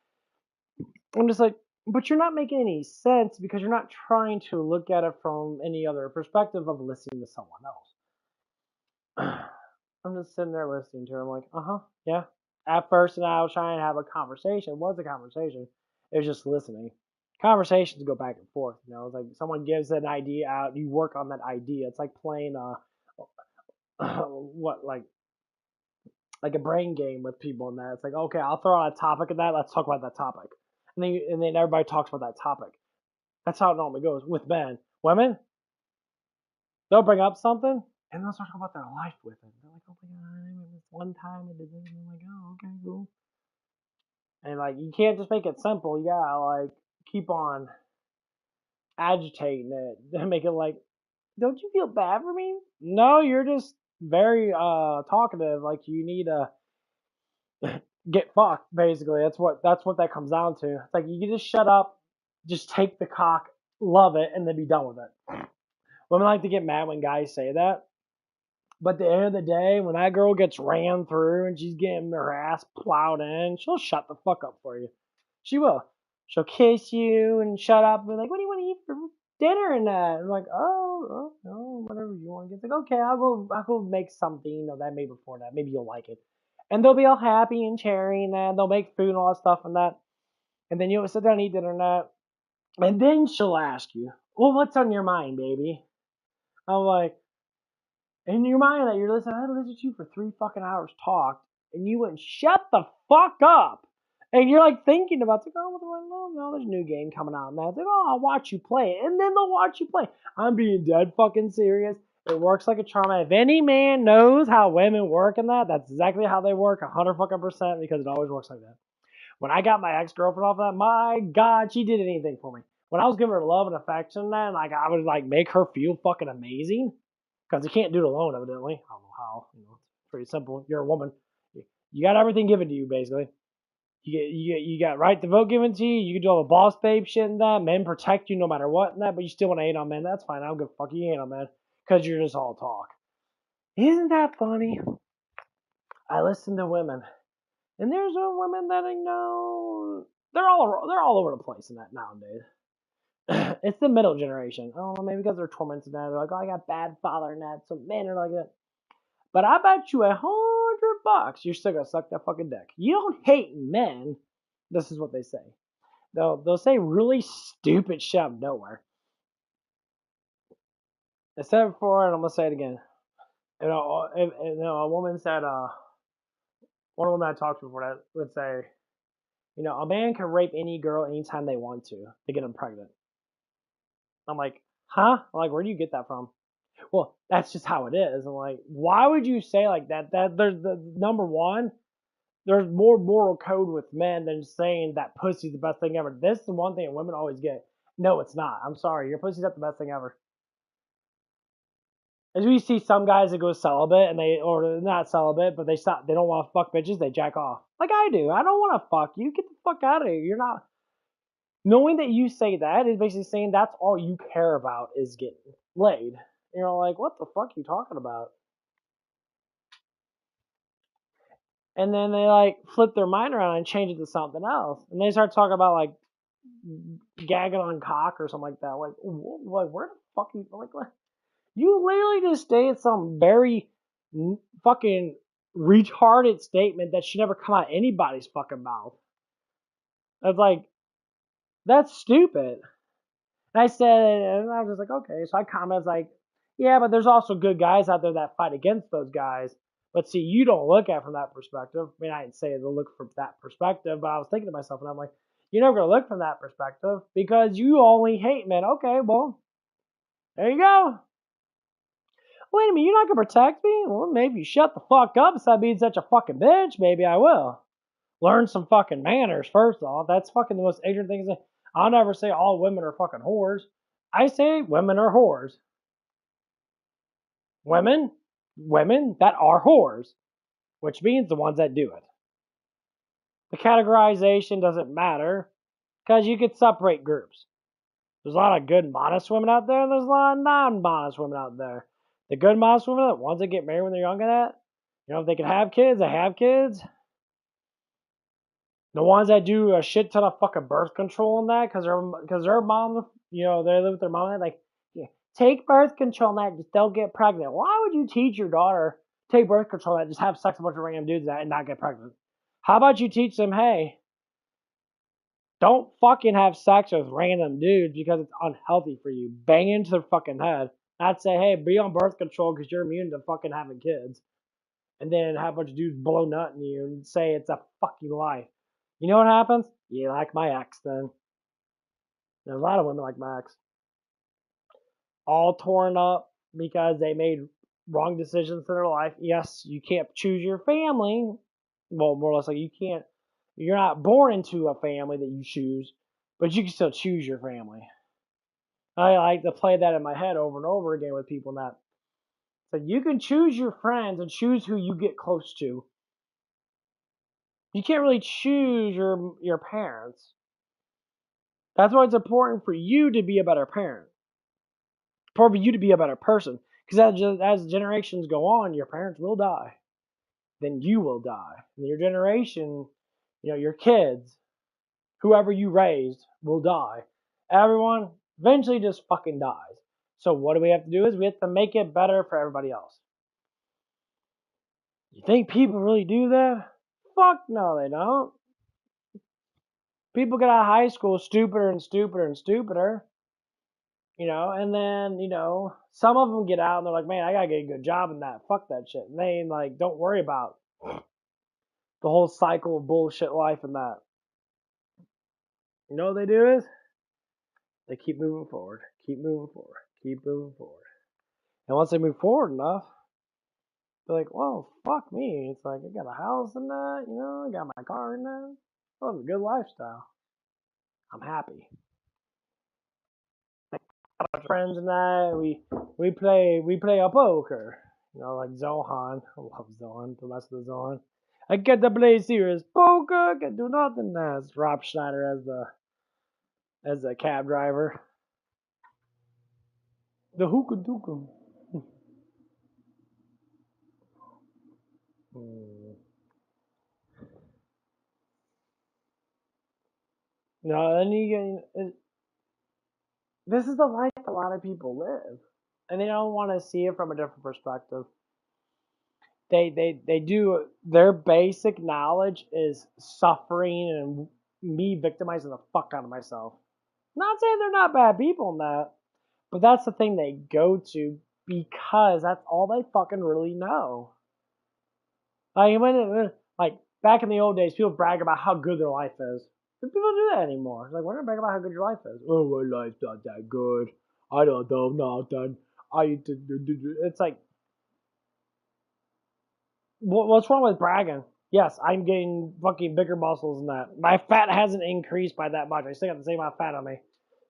I'm just like, But you're not making any sense because you're not trying to look at it from any other perspective of listening to someone else. I'm just sitting there listening to her. I'm like, yeah. At first, and I was trying to have a conversation. It was a conversation. It was just listening. Conversations go back and forth. You know, it's like someone gives an idea out, you work on that idea. It's like playing like a brain game with people in that. It's like, okay, I'll throw out a topic of that. Let's talk about that topic, and then everybody talks about that topic. That's how it normally goes with men. Women, they'll bring up something and they'll start talking about their life with it. They're like, oh my god, I remember this one time I did this. And I'm like, oh, okay, cool. And like, you can't just make it simple. You gotta like keep on agitating it and make it like, don't you feel bad for me? No, you're just very talkative. Like you need to get fucked. Basically, that's what that comes down to. It's like you can just shut up, just take the cock, love it, and then be done with it. Women like to get mad when guys say that. But at the end of the day, when that girl gets ran through and she's getting her ass plowed in, she'll shut the fuck up for you. She will. She'll kiss you and shut up and be like, what do you want to eat for dinner and that? And like, oh, whatever you want to get. It's like, okay, I'll go make something that I made before that. Maybe you'll like it. And they'll be all happy and cheering and they'll make food and all that stuff and that. And then you'll sit down and eat dinner and that. And then she'll ask you, well, what's on your mind, baby? I'm like, in your mind that you're listening, I had to listen to you for 3 fucking hours talk, and you wouldn't shut the fuck up. And you're like thinking about, it's like, oh, what do I know? No, there's a new game coming out now. It's like, oh, I'll watch you play it. And then they'll watch you play. I'm being dead fucking serious. It works like a charm. If any man knows how women work in that, that's exactly how they work 100% because it always works like that. When I got my ex-girlfriend off that, my God, she did anything for me. When I was giving her love and affection, man, like I would like make her feel fucking amazing. Because you can't do it alone, evidently. I don't know how. You know, it's pretty simple. You're a woman. You got everything given to you, basically. You got right to vote given to you. You can do all the boss babe shit and that. Men protect you no matter what and that, but you still want to hate on men. That's fine. I don't give a fuck. You hate on men because you're just all talk. Isn't that funny? I listen to women, and there's women that I know. They're all over the place in that nowadays. It's the middle generation. Oh, maybe because they're tormented now. They're like, oh, I got bad father and that. So men are like that. But I bet you $100 you're still gonna suck that fucking dick. You don't hate men. This is what they say. They'll say really stupid shit out of nowhere. I said it before, and I'm gonna say it again. You know, if a woman said, one woman I talked to before that would say, you know, a man can rape any girl anytime they want to get them pregnant. I'm like, huh? I'm like, where do you get that from? Well, that's just how it is. I'm like, why would you say like that? That there's the number one. There's more moral code with men than saying that pussy's the best thing ever. This is the one thing women always get. No, it's not. I'm sorry. Your pussy's not the best thing ever. As we see some guys that go celibate and or not celibate, but they don't want to fuck bitches, they jack off. Like I do. I don't want to fuck you. Get the fuck out of here. You're not. Knowing that you say that is basically saying that's all you care about is getting laid. And you're like, what the fuck are you talking about? And then they like flip their mind around and change it to something else. And they start talking about like gagging on cock or something like that. Like where the fuck you like? What? You literally just stated some very fucking retarded statement that should never come out of anybody's fucking mouth. It's like that's stupid. And I said, and I was just like, okay. So I commented like, yeah, but there's also good guys out there that fight against those guys. But see, you don't look at it from that perspective. I mean, I didn't say to look from that perspective, but I was thinking to myself, and I'm like, you're never going to look from that perspective because you only hate men. Okay, well, there you go. Wait a minute, you're not going to protect me? Well, maybe you shut the fuck up instead of being such a fucking bitch. Maybe I will. Learn some fucking manners, first off. That's fucking the most ignorant thing. I'll never say all women are fucking whores. I say women are whores. Women that are whores, which means the ones that do it. The categorization doesn't matter because you could separate groups. There's a lot of good modest women out there, and there's a lot of non-modest women out there. The good modest women, the ones that get married when they're young and that, you know, if they can have kids, they have kids. The ones that do a shit ton of fucking birth control and that, because their mom, you know, they live with their mom, and like, yeah, take birth control and that, just don't get pregnant. Why would you teach your daughter take birth control and that, just have sex with a bunch of random dudes and not get pregnant? How about you teach them, hey, don't fucking have sex with random dudes because it's unhealthy for you. Bang into their fucking head. Not say, hey, be on birth control because you're immune to fucking having kids. And then have a bunch of dudes blow nut in you and say it's a fucking lie. You know what happens? You like my ex then. There's a lot of women like my ex. All torn up because they made wrong decisions in their life. Yes, you can't choose your family. Well, more or less like you're not born into a family that you choose, but you can still choose your family. I like to play that in my head over and over again with people that. So you can choose your friends and choose who you get close to. You can't really choose your parents. That's why it's important for you to be a better parent. Important for you to be a better person. Because as generations go on, your parents will die. Then you will die. And your generation, you know, your kids, whoever you raised, will die. Everyone eventually just fucking dies. So what do we have to do is we have to make it better for everybody else. You think people really do that? Fuck no, they don't. People get out of high school stupider and stupider and stupider. You know, and then, you know, some of them get out and they're like, man, I gotta get a good job in that. Fuck that shit. And they, like, don't worry about the whole cycle of bullshit life and that. You know what they do is? They keep moving forward. Keep moving forward. Keep moving forward. And once they move forward enough, they're like, well, fuck me. It's like, I got a house and that, you know, I got my car and that. I live a good lifestyle. I'm happy. Friends and I, we play a poker. You know, like Zohan. I love Zohan, the rest of the Zohan. I get to play serious poker, I can do nothing. That's Rob Schneider as the cab driver. The hookah dookum. No, then you get, this is the life a lot of people live, and they don't want to see it from a different perspective. They do, their basic knowledge is suffering and me victimizing the fuck out of myself. Not saying they're not bad people in that, but that's the thing they go to because that's all they fucking really know. Like back in the old days, people brag about how good their life is. But people do that anymore. Like, we're not bragging about how good your life is. Oh, my life's not that good. I don't know nothing. It's like, what's wrong with bragging? Yes, I'm getting fucking bigger muscles than that. My fat hasn't increased by that much. I still got the same amount of fat on me.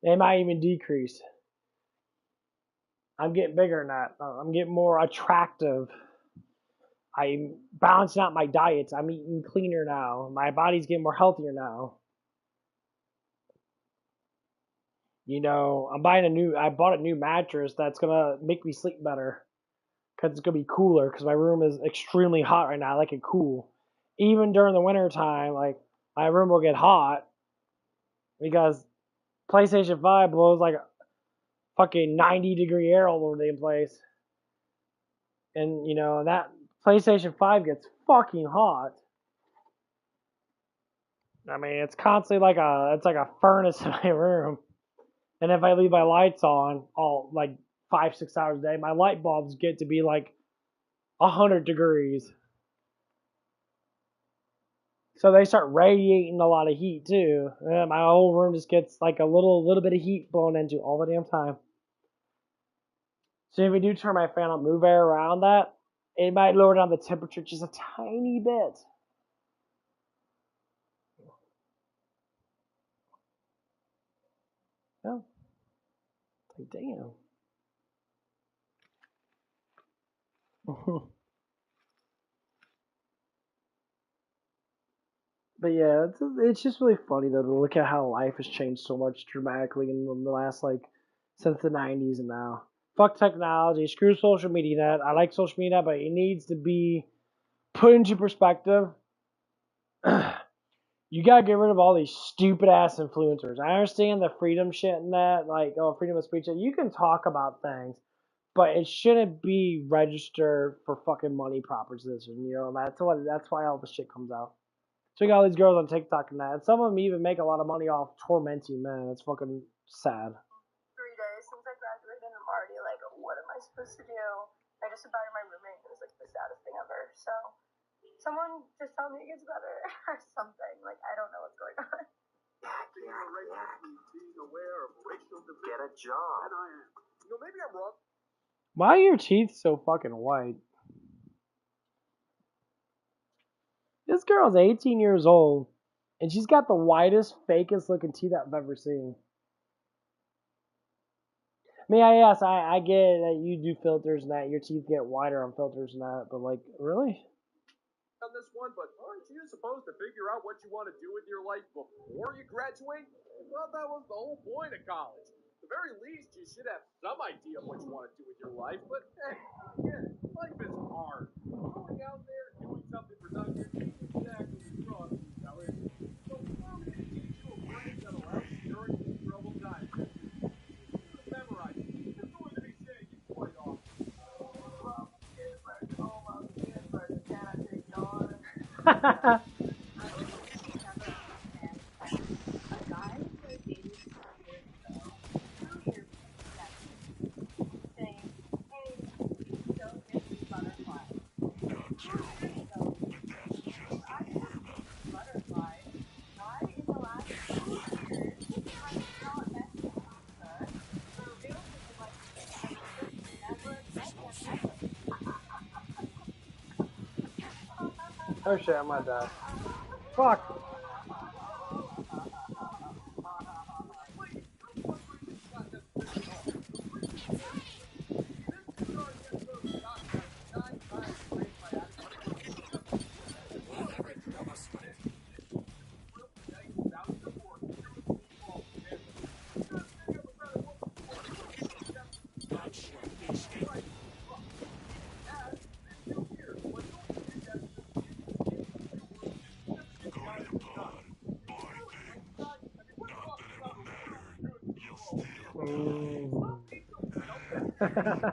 It might even decrease. I'm getting bigger than that. I'm getting more attractive. I'm balancing out my diets. I'm eating cleaner now. My body's getting more healthier now. You know, I bought a new mattress that's gonna make me sleep better. Cause it's gonna be cooler, cause my room is extremely hot right now. I like it cool. Even during the winter time, like, my room will get hot because PlayStation 5 blows like fucking 90-degree air all over the place. And, you know, that PlayStation 5 gets fucking hot. I mean, it's constantly it's like a furnace in my room. And if I leave my lights on all like 5-6 hours a day, my light bulbs get to be like 100 degrees. So they start radiating a lot of heat too. And my whole room just gets like a little bit of heat blown into all the damn time. So if we do turn my fan on, move air around that, it might lower down the temperature just a tiny bit. Yeah. It's like, damn. But yeah, it's just really funny though to look at how life has changed so much dramatically in the last, like, since the 90s and now. Fuck technology, screw social media. I like social media, but it needs to be put into perspective. You gotta get rid of all these stupid ass influencers. I understand the freedom shit and that, like, oh, freedom of speech. You can talk about things, but it shouldn't be registered for fucking money proposition. You know, that's why all the shit comes out. So you got all these girls on TikTok and that, and some of them even make a lot of money off tormenting men. It's fucking sad. 3 days since I graduated, and I'm already like, what am I supposed to do? I just invited my roommate. It was like the saddest thing ever. So, someone just tell me it gets better or something. Like, I don't know what's going on. Being aware of racial division. Get a job. And I am. You know, maybe I'm wrong. Why are your teeth so fucking white? This girl's 18 years old, and she's got the whitest, fakest looking teeth I've ever seen. I mean, yes, I get that you do filters and that your teeth get whiter on filters and that, but like, really? On this one, but aren't you supposed to figure out what you want to do with your life before you graduate? I thought that was the whole point of college. At the very least, you should have some idea of what you want to do with your life, but again, life is hard. Going out there doing something productive isn't exactly the strong suit, now is it? So allow me to teach you a phrase that allows you during these troubled times. Memorize it. You're going to be saying it quite often. Oh shit, I might die. Fuck.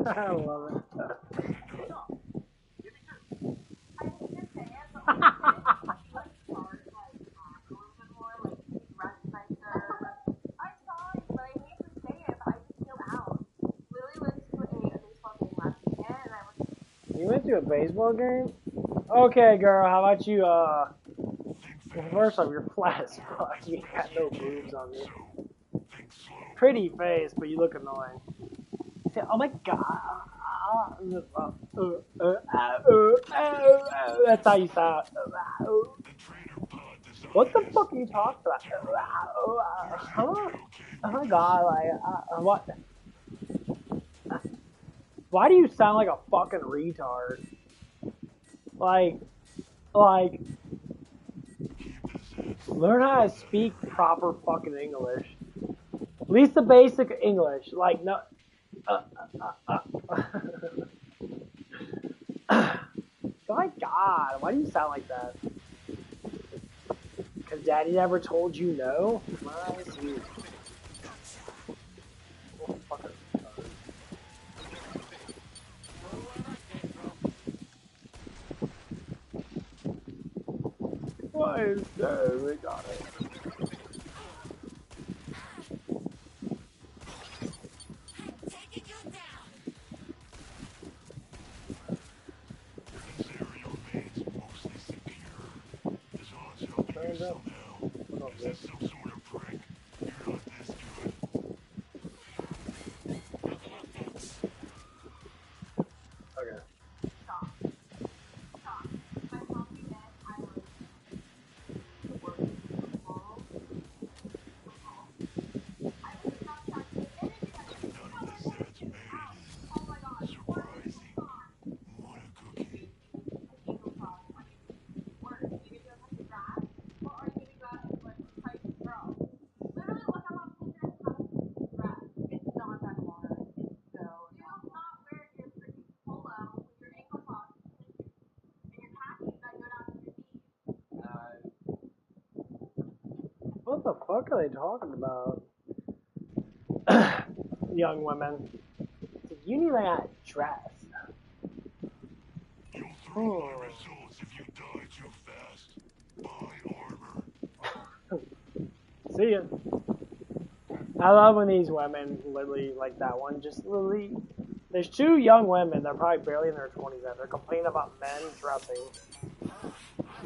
I love it. You went to a baseball game? Okay, girl, how about you, well, first off, you're flat as fuck. You got no boobs on you. Pretty face, but you look annoying. Oh my god. That's how you sound. What the fuck are you talking about? Huh? Oh my god, like, what? Why do you sound like a fucking retard? Like, learn how to speak proper fucking English. At least the basic English. Like, no. My god, why do you sound like that? Because daddy never told you no? My sweet. Oh, fucker. Why is that? We got it. Is this some sort of prank? You're not this good. Okay. what the fuck are they talking about? Young women. You need to dress. You'll throw my results if you die too fast. Buy armor. See ya. I love when these women literally, like that one, just literally. There's two young women, they're probably barely in their 20s, that they're complaining about men dressing.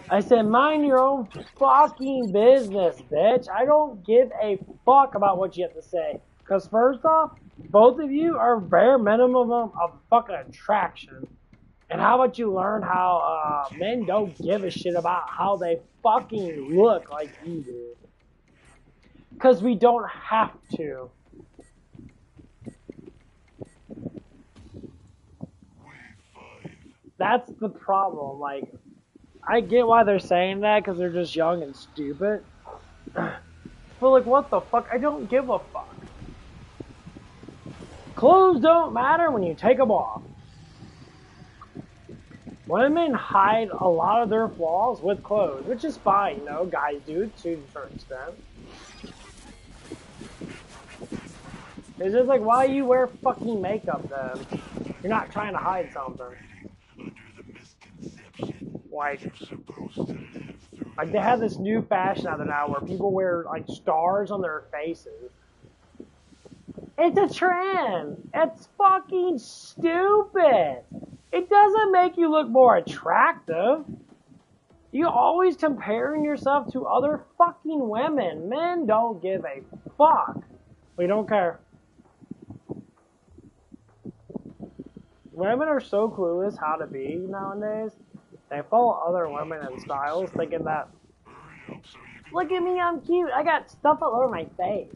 I said, mind your own fucking business, bitch. I don't give a fuck about what you have to say. Because first off, both of you are bare minimum of fucking attraction. And how about you learn how men don't give a shit about how they fucking look like you do? Because we don't have to. That's the problem. Like, I get why they're saying that because they're just young and stupid. But like, what the fuck? I don't give a fuck. Clothes don't matter when you take them off. Women hide a lot of their flaws with clothes, which is fine, you know, guys do to a certain extent. It's just like, why you wear fucking makeup then? You're not trying to hide something. Like they have this new fashion out there now where people wear like stars on their faces. It's a trend. It's fucking stupid. It doesn't make you look more attractive. You're always comparing yourself to other fucking women. Men don't give a fuck. We don't care. Women are so clueless how to be nowadays. They follow other women and styles thinking that, look at me, I'm cute. I got stuff all over my face.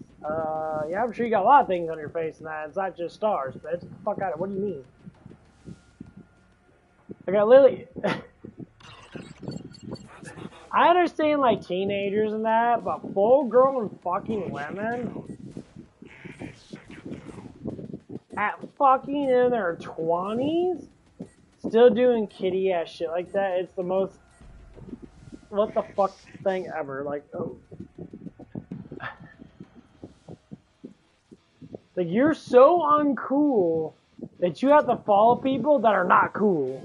Yeah, I'm sure you got a lot of things on your face and that. It's not just stars, bitch. Get the fuck out of it. What do you mean? I got Lily. I understand like teenagers and that, but full grown fucking women at fucking in their 20s still doing kitty ass shit like that. It's the most what the fuck thing ever. Like, oh. Like, you're so uncool that you have to follow people that are not cool.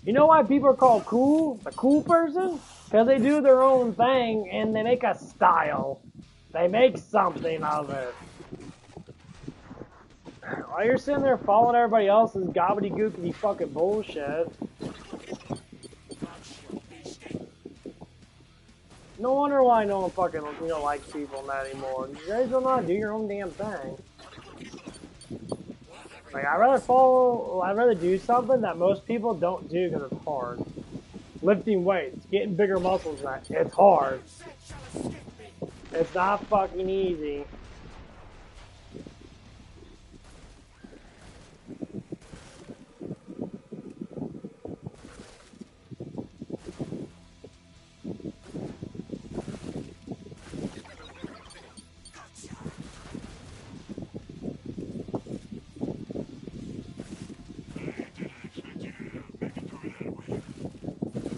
You know why people are called cool? The cool person? Because they do their own thing and they make a style. They make something out of it. While you're sitting there following everybody else's gobbledygookity fucking bullshit. No wonder why no one fucking, you know, likes people in that anymore. You guys don't know how to do your own damn thing. Like, I'd rather do something that most people don't do because it's hard. Lifting weights, getting bigger muscles, it's hard. It's not fucking easy.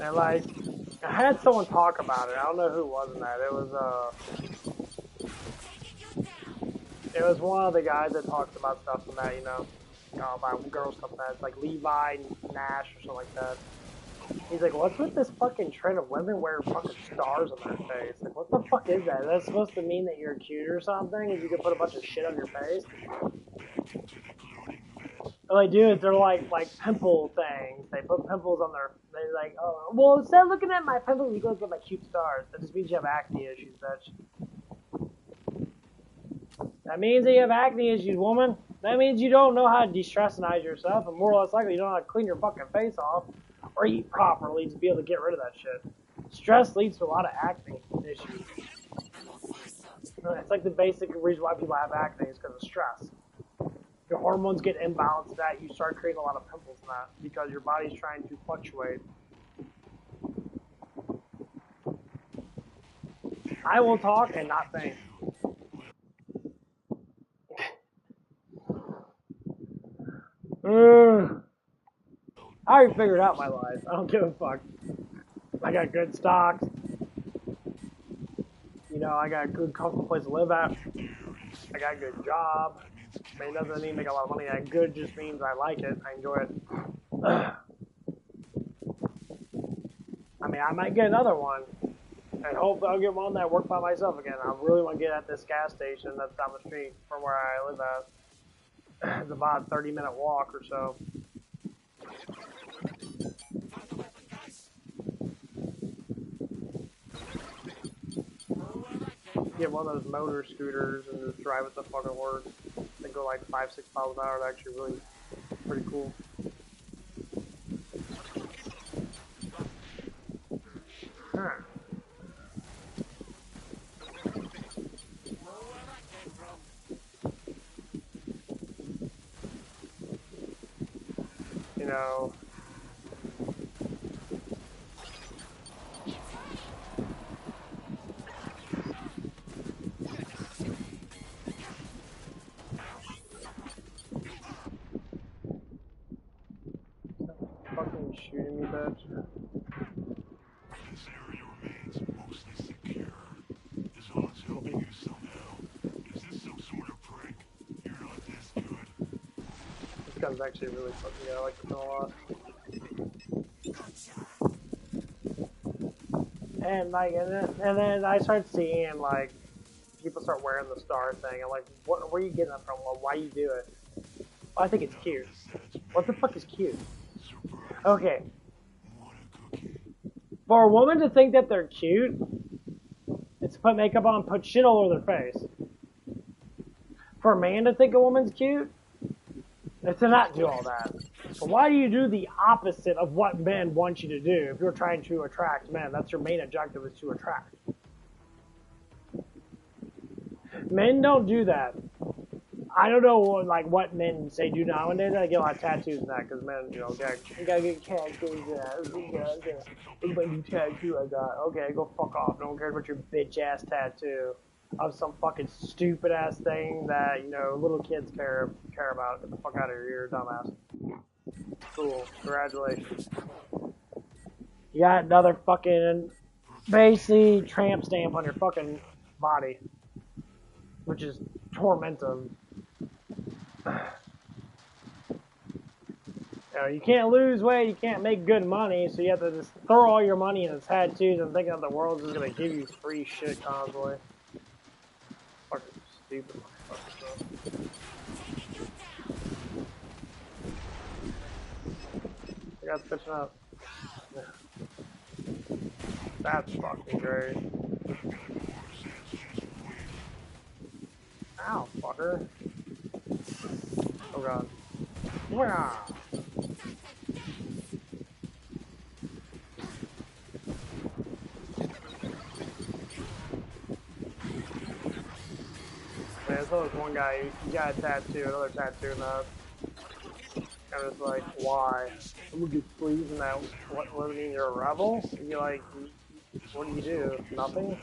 And like, I had someone talk about it. I don't know who was in that. It was one of the guys that talks about stuff in that, you know, about girl stuff that. It's like Levi Nash or something like that. He's like, what's with this fucking trend of women wearing fucking stars on their face? Like, what the fuck is that? Is that supposed to mean that you're cute or something? If you can put a bunch of shit on your face? What they do is they're like pimple things. They put pimples on their. They're like, oh, well, instead of looking at my pimples, you go look at my cute stars. That just means you have acne issues, bitch. That means that you have acne issues, woman. That means you don't know how to de-stressinize yourself, and more or less likely you don't know how to clean your fucking face off or eat properly to be able to get rid of that shit. Stress leads to a lot of acne issues. It's like the basic reason why people have acne is because of stress. Your hormones get imbalanced, that you start creating a lot of pimples and that because your body's trying to fluctuate. I will talk and not think. I already figured out my life. I don't give a fuck. I got good stocks. you know, I got a good, comfortable place to live at. I got a good job. I mean, it doesn't mean make a lot of money. That good just means I like it. I enjoy it. I mean, I might get another one. And hopefully I'll get one that work by myself again. I really want to get at this gas station that's down the street from where I live at. It's about a 30-minute walk or so. Get one of those motor scooters and just drive it to fucking work. They go like 5-6 miles an hour. It's actually really pretty cool. Huh. You know, fucking shooting me, bitch. This area remains mostly secure. This odds helping you somehow. Is this some sort of prank? You're not this good. This gun's actually really fucking good. I like this one a lot. And like, and then I start seeing like people start wearing the star thing. I'm like, where are you getting that from? Well, why you do it? Well, I think it's cute. What the fuck is cute? Okay. For a woman to think that they're cute, it's to put makeup on, put shit all over their face. For a man to think a woman's cute, it's to not do all that. But why do you do the opposite of what men want you to do if you're trying to attract men? That's your main objective, is to attract. Men don't do that. I don't know what men say do nowadays. I get a lot of tattoos and that because men, you know, gotta get tattoos. Everybody do tattoo I got. Okay, go fuck off. No one cares about your bitch ass tattoo of some fucking stupid ass thing that, you know, little kids care about. Get the fuck out of here, you're a dumbass. Cool. Congratulations. You got another fucking basically tramp stamp on your fucking body, which is tormentum. You know, you can't lose weight, you can't make good money, so you have to just throw all your money in tattoos and think that the world's just gonna give you free shit constantly. Fucking stupid motherfucker stuff. I got switching up. That's fucking great. Ow, fucker. Oh god. Wow. Man, I saw this one guy, he got a tattoo, another tattoo, and I was like, why? I'm gonna get sleeves and that. What do you mean, you're a rebel? You like, what do you do? Nothing?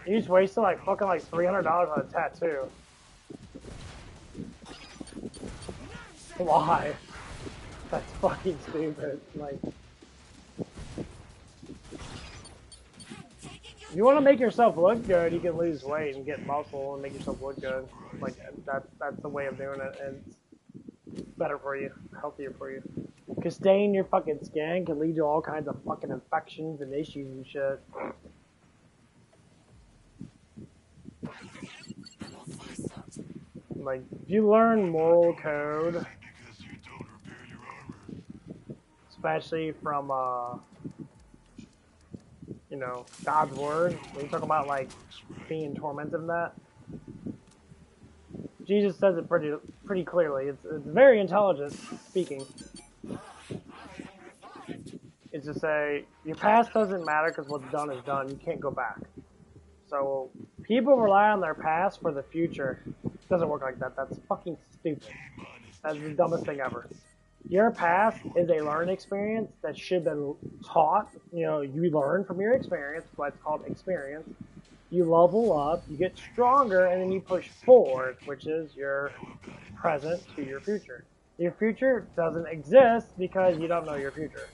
You just wasted like fucking like $300 on a tattoo. Why? That's fucking stupid. Like, if you want to make yourself look good, you can lose weight and get muscle and make yourself look good. Like, that's the way of doing it, and it's better for you, healthier for you. Because staining your fucking skin can lead to all kinds of fucking infections and issues and shit. Like, if you learn moral code, especially from, you know, God's word, when you talk about, like, being tormented in that, Jesus says it pretty clearly. It's very intelligent speaking. It's to say, your past doesn't matter because what's done is done. You can't go back. So, people rely on their past for the future. It doesn't work like that. That's fucking stupid. That's the dumbest thing ever. Your past is a learned experience that should have been taught. You know, you learn from your experience, what's called experience. You level up, you get stronger, and then you push forward, which is your present to your future. Your future doesn't exist because you don't know your future.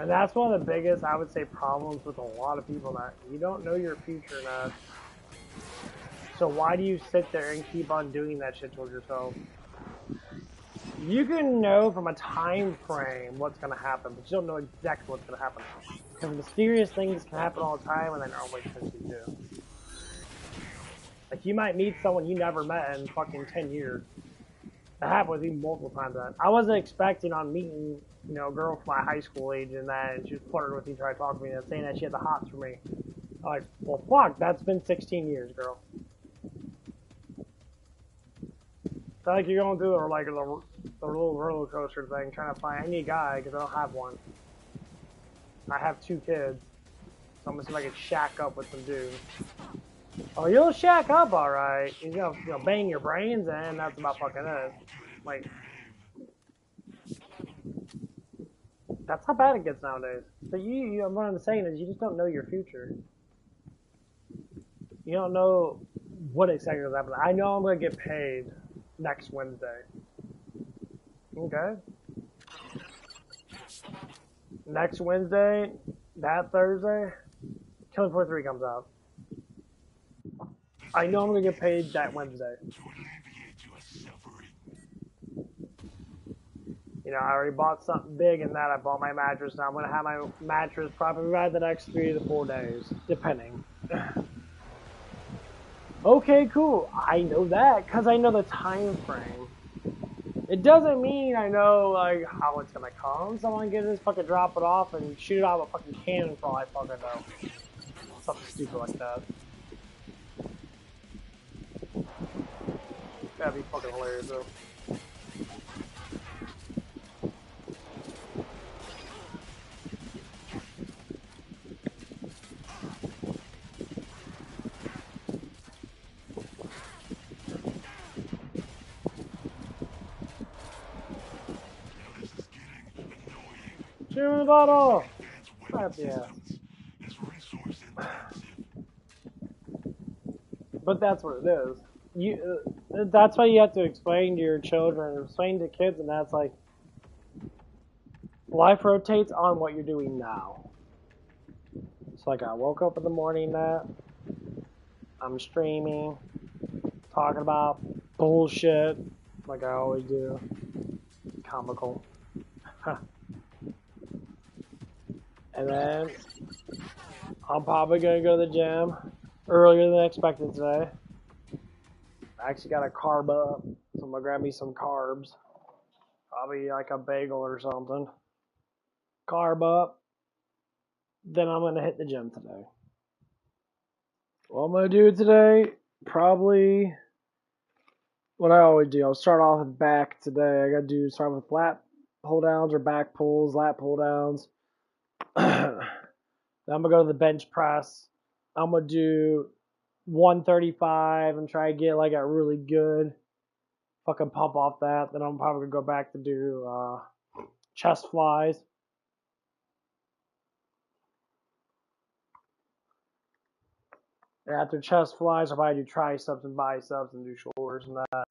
And that's one of the biggest, I would say, problems with a lot of people, that you don't know your future, Ned. So why do you sit there and keep on doing that shit towards yourself? You can know from a time frame what's going to happen, but you don't know exactly what's going to happen. Because mysterious things can happen all the time, and they normally potentially do. Like, you might meet someone you never met in fucking 10 years. That happened with me multiple times. I wasn't expecting on meeting, you know, a girl from my high school age, and then she was flirting with me, trying to talk to me, and saying that she had the hots for me. I'm like, well, fuck, that's been 16 years, girl. It's like you're going through like a little roller coaster thing, trying to find any guy, because I don't have one. I have 2 kids, so I'm gonna see if I can shack up with some dudes. Oh, you'll shack up, alright. You're gonna, bang your brains in, that's about fucking it. Like, that's how bad it gets nowadays. So what I'm saying is, you just don't know your future. You don't know what exactly is happening. I know I'm gonna get paid next Wednesday. Okay? Next Wednesday, that Thursday, KillingFloor 3 comes out. I know I'm gonna get paid that Wednesday. You know, I already bought something big in that. I bought my mattress. Now I'm gonna have my mattress probably by the next 3 to 4 days, depending. Okay, cool. I know that because I know the time frame. It doesn't mean I know like how it's gonna come. Someone can just fucking drop it off and shoot it out of a fucking cannon for all I fucking know. Something stupid like that. That'd be fucking hilarious though. Shoot in the bottle! Crap, yeah. But that's what it is. That's why you have to explain to your children, explain to kids, and that's like, life rotates on what you're doing now. It's like I woke up in the morning, I'm streaming, talking about bullshit, like I always do. Comical. And then I'm probably gonna go to the gym earlier than expected today. I actually got a carb up, so I'm gonna grab me some carbs. Probably like a bagel or something. Carb up. Then I'm gonna hit the gym today. What I'm gonna do today, probably what I always do. I'll start off with back today. I gotta start with lat pull downs or back pulls, lat pull downs. Then I'm gonna go to the bench press. I'm gonna do 135 and try to get like a really good fucking pump off that. Then I'm probably gonna go back to do chest flies. And after chest flies, I'll probably do triceps and biceps and do shoulders and that.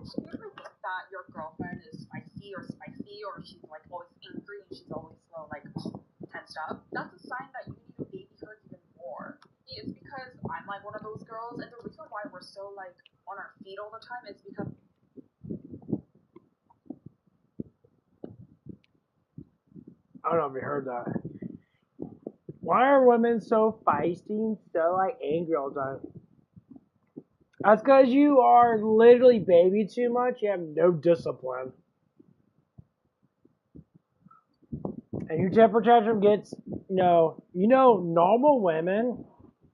Do you ever think that your girlfriend is spicy, or she's like always angry and she's always so like tensed up? That's a sign that you need to baby her even more. It's because I'm like one of those girls, and the reason why we're so like on our feet all the time is because I don't know if you heard that. Why are women so feisty and so like angry all the time? That's because you are literally baby too much. You have no discipline. And your temper tantrum gets, normal women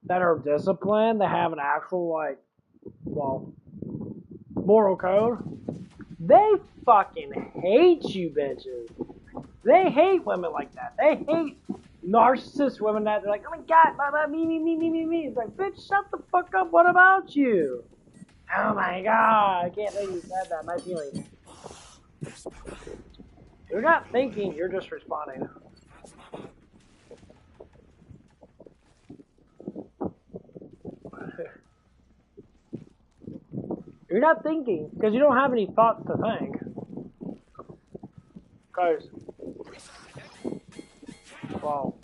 that are disciplined, that have an actual, moral code, they fucking hate you bitches. They hate women like that. They hate narcissist women that they're like, oh my god, blah, blah, me. It's like, bitch, shut the fuck up. What about you? Oh my god, I can't believe you said that. My feelings. You're not thinking, you're just responding. You're not thinking, because you don't have any thoughts to think. Because, well,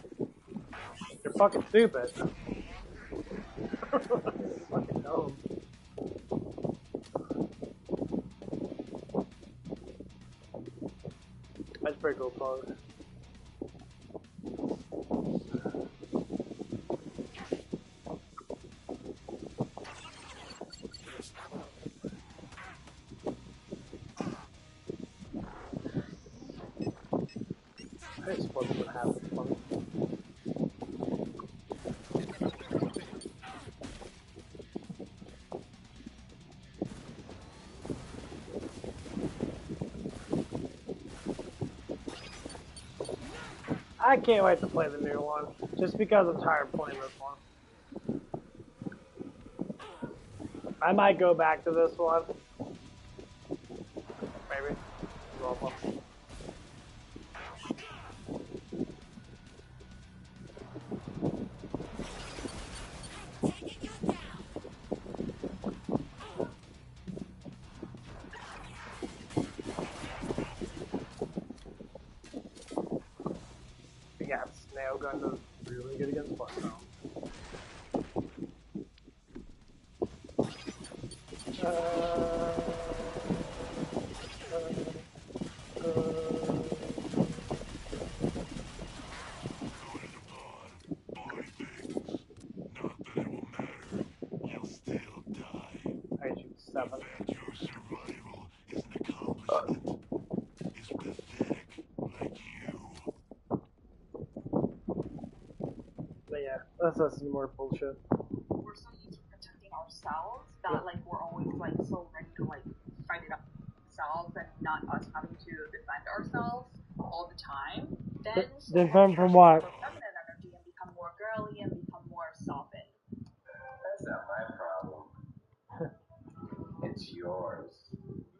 you're fucking stupid. You're fucking dumb. That's pretty cool pose. I just split it in half. It's funny. I can't wait to play the new one, just because I'm tired of playing this one. I might go back to this one. Maybe. Roll. Yeah, snail gun is really good against buttons. I shoot 7. Your survival is an accomplishment. It's pathetic, like you. But yeah, that's some more bullshit. we're so used to protecting ourselves that like we're always like so ready to like fight it up ourselves and not us having to defend ourselves all the time. Then Defend from what? feminine energy and become more girly and become more softened. That's not my problem. It's yours.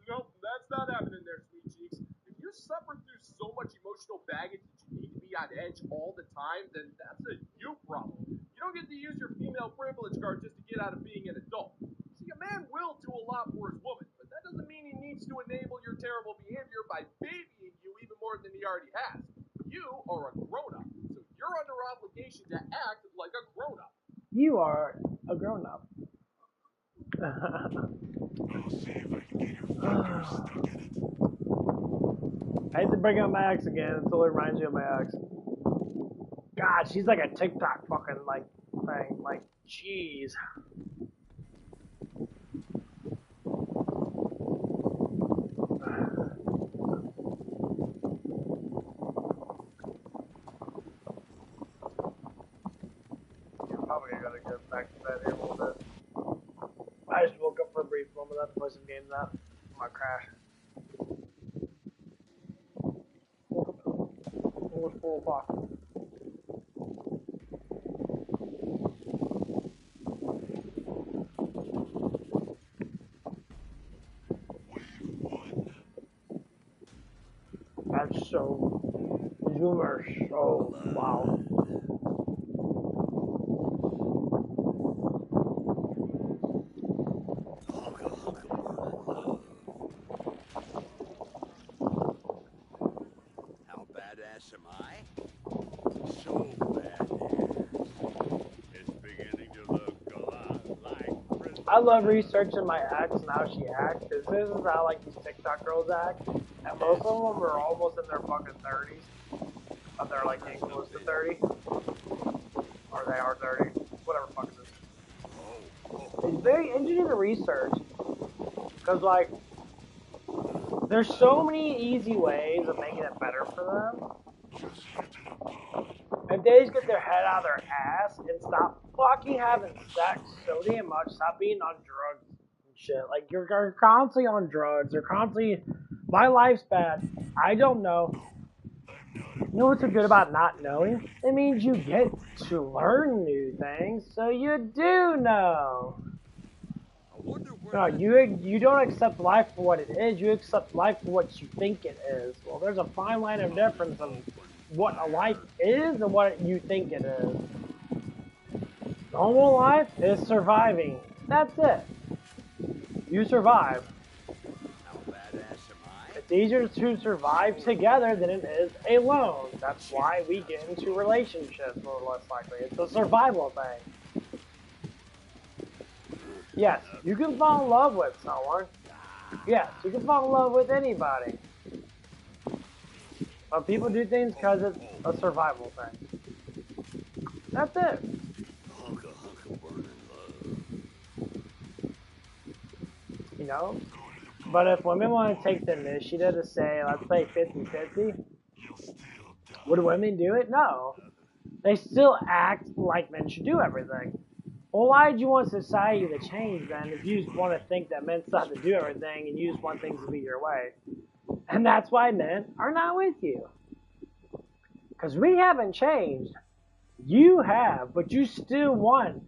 Nope, that's not happening there, sweet cheeks. If you suffer through so much emotional baggage that you need to be on edge all the time, then that's a you problem. You don't get to use your female privilege card just to get out of being an adult. See, a man will do a lot for his woman, but that doesn't mean he needs to enable your terrible behavior by babying you even more than he already has. You are a grown-up, so you're under obligation to act like a grown-up. You are a grown-up. I'll see if I can get your fingers stuck in it. I hate to bring up my ex again until it reminds you of my ex. God, she's like a TikTok fucking like thing. Like, jeez. I'm probably gonna get back to bed here in a little bit. I just woke up for a brief moment. I have to play some games now. I'm gonna crash. Woke up almost 4 o'clock. That's so. Zoomer, so. Wow. I love researching my ex and how she acts, because this is how like these TikTok girls act, and most of them are almost in their fucking 30s, but they're like getting close to 30, or they are 30, whatever the fuck it is. It's very interesting to research, because like, there's so many easy ways of making it better for them. If they just get their head out of their ass and stop fucking having sex so damn much, stop being on drugs and shit. Like, you're constantly on drugs, you're constantly, my life's bad, I don't know. You know what's so good about not knowing? It means you get to learn new things, so you do know. No, you don't accept life for what it is, you accept life for what you think it is. Well, there's a fine line of difference of what a life is and what you think it is. Normal life is surviving. That's it. You survive. It's easier to survive together than it is alone. That's why we get into relationships more or less likely. It's a survival thing. Yes, you can fall in love with someone. Yes, you can fall in love with anybody. But people do things because it's a survival thing. That's it. You know? But if women want to take the initiative to say, let's say 50-50, would women do it? No. They still act like men should do everything. Well, why do you want society to change then if you just want to think that men still have to do everything and you just want things to be your way? And that's why men are not with you. Because we haven't changed. You have, but you still want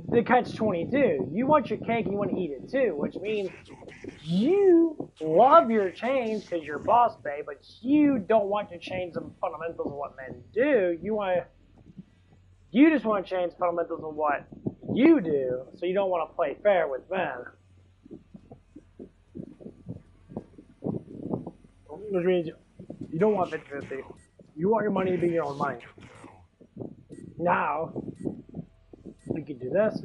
the catch-22. You want your cake and you want to eat it too, which means you love your change because you're boss babe, but you don't want to change the fundamentals of what men do. You just want to change the fundamentals of what you do, so you don't want to play fair with men. Which means you don't want 50-50. You want your money to be your own money. Now, you can do this.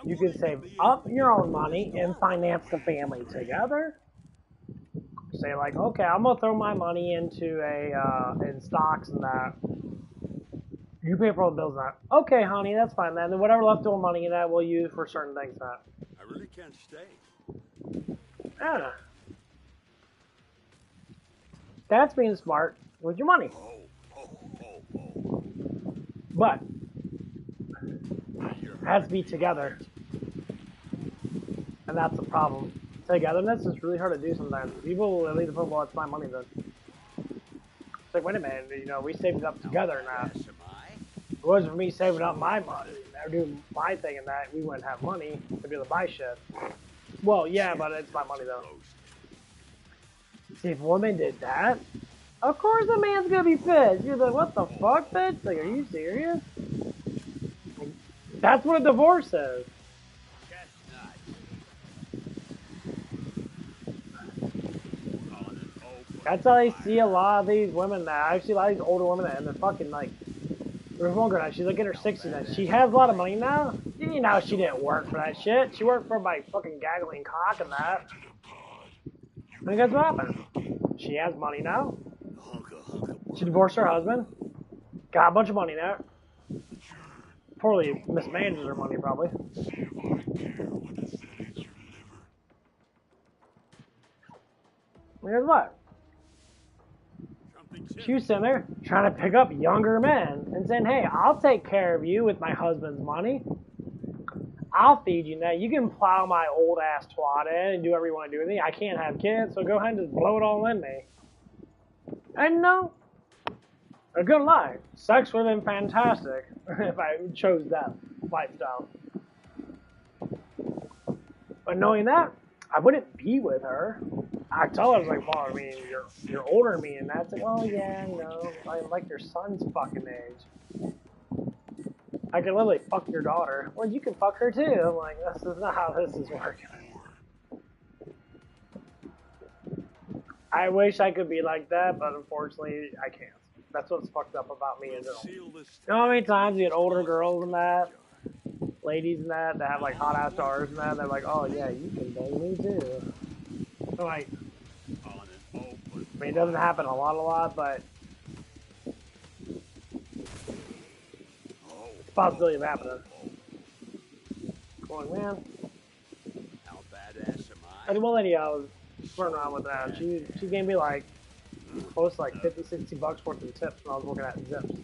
You can save up your own money and finance the family together. Say like, okay, I'm gonna throw my money into in stocks and that. You pay for all the bills and that. Okay, honey, that's fine then. Then whatever leftover money in that we'll use for certain things that. I really can't stay. Yeah. That's being smart with your money. But it has to be together. And that's the problem. Togetherness is really hard to do sometimes. People will leave the put, well, it's my money then. It's like, wait a minute, you know, we saved it up together now. If it wasn't for me saving up my money, or doing my thing and that, we wouldn't have money to be able to buy shit. Well, yeah, but it's my money though. See, if a woman did that, of course a man's gonna be pissed. You're like, what the fuck, bitch? Like, are you serious? Like, that's what a divorce is. That's how I see a lot of these women now. I see a lot of these older women and they're fucking like, there's one girl now, she's like in her 60s now. She has a lot of money now. You know, she didn't work for that shit. She worked for my fucking gaggling cock and that. And guess what happened? She has money now. She divorced her husband. Got a bunch of money now. Poorly mismanages her money probably. And guess what? She was sitting there trying to pick up younger men and saying, hey, I'll take care of you with my husband's money. I'll feed you now. You can plow my old ass twat in and do whatever you want to do with me. I can't have kids, so go ahead and just blow it all in me. And no, I'm gonna lie, sex would have been fantastic if I chose that lifestyle. But knowing that, I wouldn't be with her. I tell her, I was like, well, I mean, you're older than me, and that's like, oh yeah, no, I'm like your son's fucking age. I can literally fuck your daughter. Well, you can fuck her too. I'm like, this is not how this is working. I wish I could be like that, but unfortunately, I can't. That's what's fucked up about me in general. You know how many times you get older girls and that? ladies and that have like hot ass stars and that, they're like, oh yeah, you can bang me too. I'm like, I mean, it doesn't happen a lot, but it's a possibility of happening. Going, man. How badass am I? There's one lady I was running around with that. She gave me like close to like 50, 60 bucks worth of tips when I was working at Zips.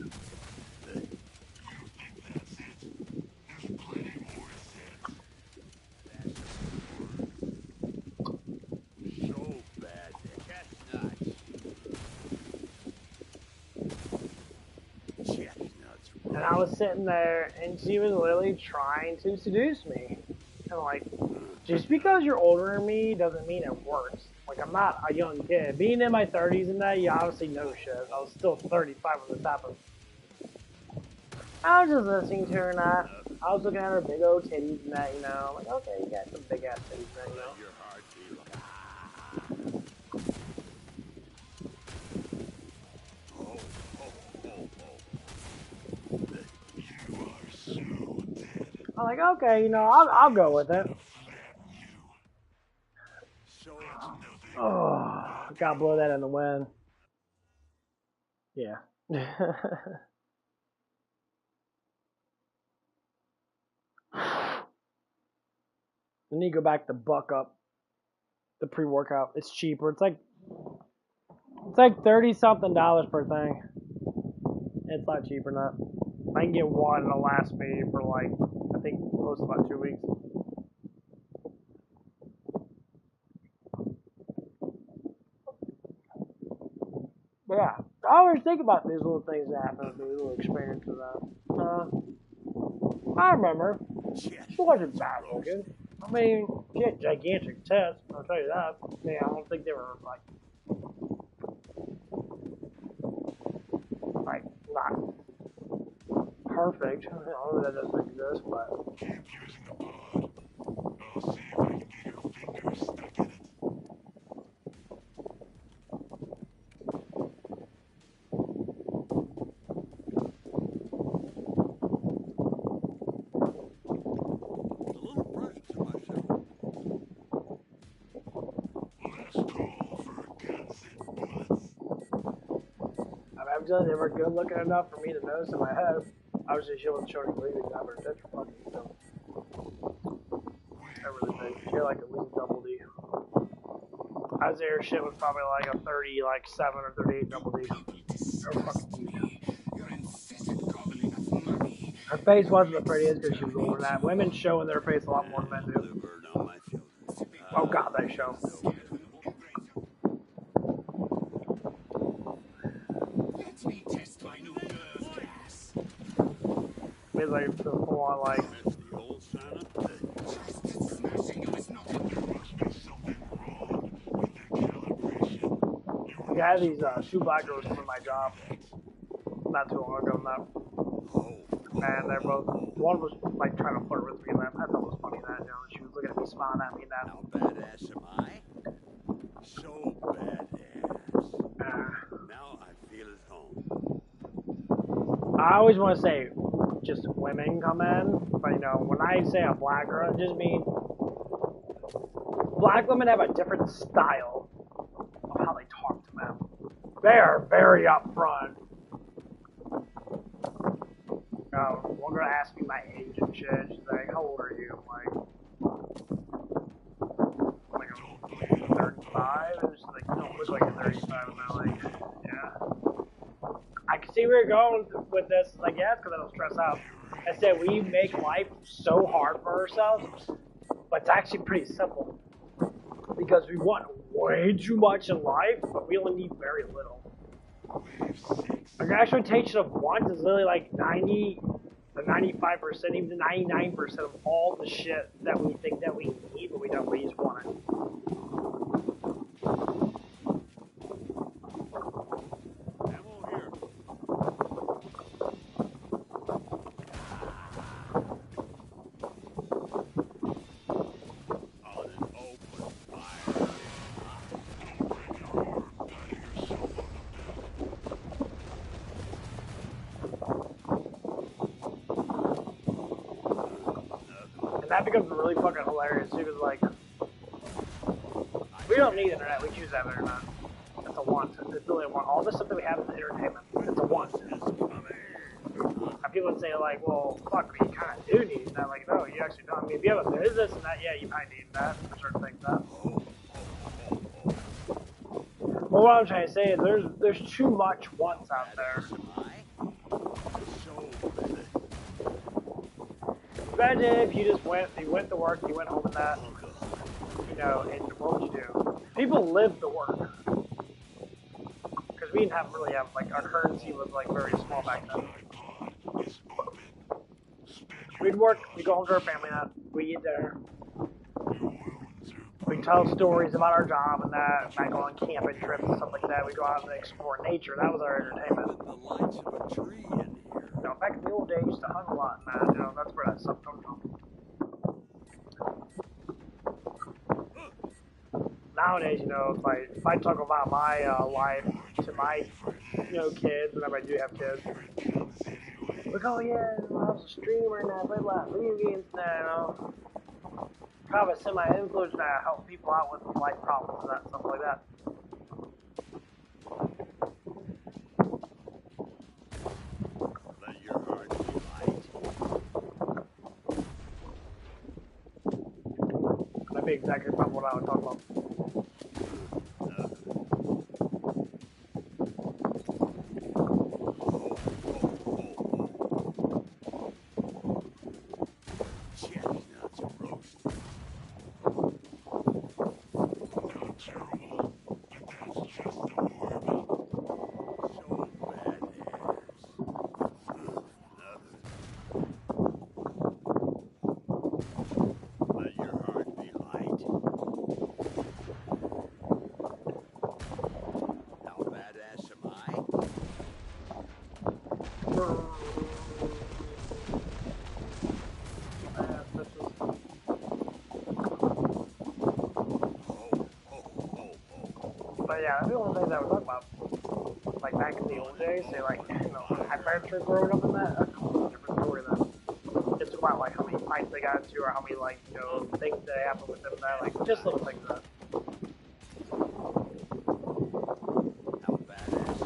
So bad. Chestnuts. Chestnuts. And I was sitting there, and she was literally trying to seduce me. And like, just because you're older than me doesn't mean it works. Like, I'm not a young kid. Being in my 30s and that, you obviously know shit. I was still 35 when this happened. I was just listening to her and that. I was looking at her big old titties and that, you know. I'm like, okay, you got some big ass titties and that, you know. Your heart feel. I'm like, okay, you know, I'll go with it. Oh, gotta blow that in the wind. Yeah. Then you go back to Buck Up, the pre-workout. It's cheaper. It's like $30-something per thing. It's a lot cheaper than that. I can get one that'll last me for like, I think close to about 2 weeks. But yeah, I always think about these little things that happen, these little experiences that. I remember, she wasn't bad looking. I mean, she had gigantic tits, I'll tell you that. I mean, I don't think they were like not perfect. I don't know that doesn't exist, but Keep using the pod. I'll see if I can get your fingers stuck in it. A little brush to myself. Last call for guns and bullets. I'm just never good looking enough for me to notice in my head. Obviously, she wasn't showing cleavage, I her tits for fucking so. I really think she had like at least double D. I'd say her shit was probably like a 37 or 38 double D. Her face wasn't the prettiest because she was older than that. Women show in their face a lot more than men do. Oh god, that show. Let me test my new nerve gas. It's like full on like. The old Santa. Just smashing you is not. There must be something wrong with the calibration. We had these two black girls come in my job not too long ago now. And they're both, one was like trying to flirt with me and I thought it was funny that, you know, she was looking at me smiling at me and that. How badass am I? So badass. Now I feel at home. I always want to say just women come in, but you know, when I say a black girl, it just means black women have a different style of how they talk to men. They are very upfront. One girl asked me my age and shit. She's like, "How old are you?" I'm like 35, and she's like, "You don't look like you're 35." And I'm like, "Yeah." I can see where you're going with this. Like, yeah, it's because I don't stress out. I said we make life so hard for ourselves, but it's actually pretty simple because we want way too much in life, but we only need very little. Our expectation of want is literally like 90 to 95%, even to 99% of all the shit that we think that we need, but we don't. We just want it. Ammo here. On an open fire. Don't break your arm patting yourself on the back. becomes really fucking hilarious. He was like, we don't need internet. We choose to have internet. It's a want. It's really a want. All the stuff that we have is entertainment. It's a want. And people would say like, well, fuck, you kind of do need that. Like, no, you actually don't. I mean, if you have a business and that, yeah, you might need that for certain things. That. Well, what I'm trying to say is there's too much wants out there. Imagine if you just went to work, you went home with that, you know, and what would you do? People live to work. Because we didn't really have, like, our currency was, like, very small back then. We'd work, we'd go home to our family, we'd eat dinner. We'd tell stories about our job and that, might go on camping trips and stuff like that. We'd go out and explore nature. That was our entertainment. The lights of a tree in here. You know, back in the old days, we used to hunt a lot, man. You know, that's where that stuff comes from. Nowadays, you know, if I talk about my life to my, you know, kids, whenever I do have kids, like, oh yeah, I was a streamer and I played a lot of video games and that, you know, kind of a semi-influencer and I help people out with life problems and that stuff like that. Let your heart be light. That'd be exactly what I would talk about. Chestnuts roasted. Let your heart be light. How badass am I? But yeah, that's the only things I would talk about. Like back in the old days, say like, you know, my parents were growing up in that, that's a completely different story then. It's about like how many fights they got into or how many like, you know, things that happened with them and that, like just little things like that. How badass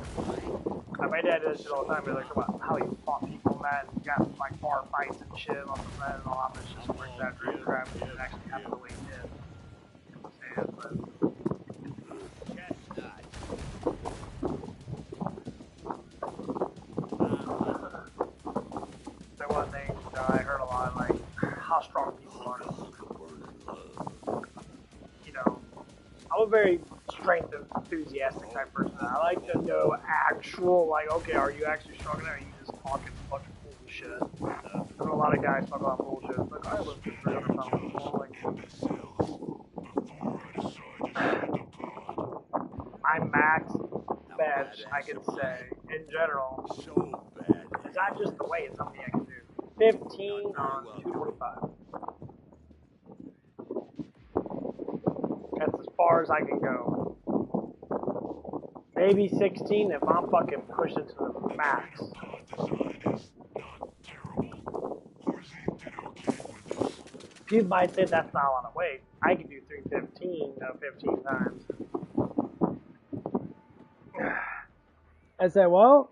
am My dad did this shit all the time, but like about how he fought people and that, and got like bar fights and shit and all of that, and all that, it's just super exaggerated crap. It didn't actually happen the way it did. You know what I'm saying? But there was things that I heard a lot, like how strong people are. You know, I'm a very strength enthusiastic type person. I like to know actual, like, okay, are you actually strong enough? Or are you just talking a bunch of bullshit? I know a lot of guys talk about bullshit. It's like, I live for 300 pounds. Well, like, my max bench, I can say, in general, so bad. it's not just the weight, it's something I can do. 15 on 225. That's as far as I can go. Maybe 16 if I'm fucking pushing to the max. People might say that's not a lot of weight. I can do 315 15 times. I said, well,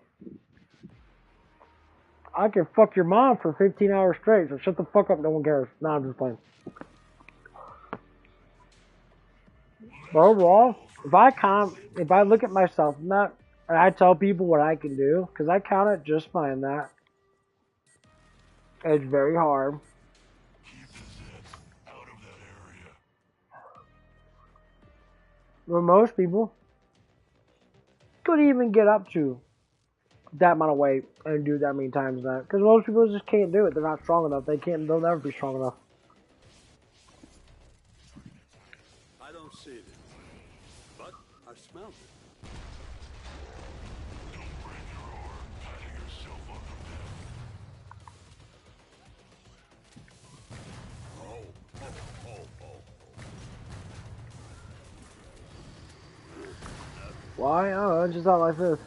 I can fuck your mom for 15 hours straight, so shut the fuck up, no one cares. No, I'm just playing. But overall, if I look at myself and that, and I tell people what I can do, because I count it just fine that, it's very hard. But most people could even get up to that amount of weight and do that many times that. Because most people just can't do it. They're not strong enough. They'll never be strong enough. I don't see it, but I smell it. Don't break your arm patting yourself on the back. Why? Oh, it's just not like this.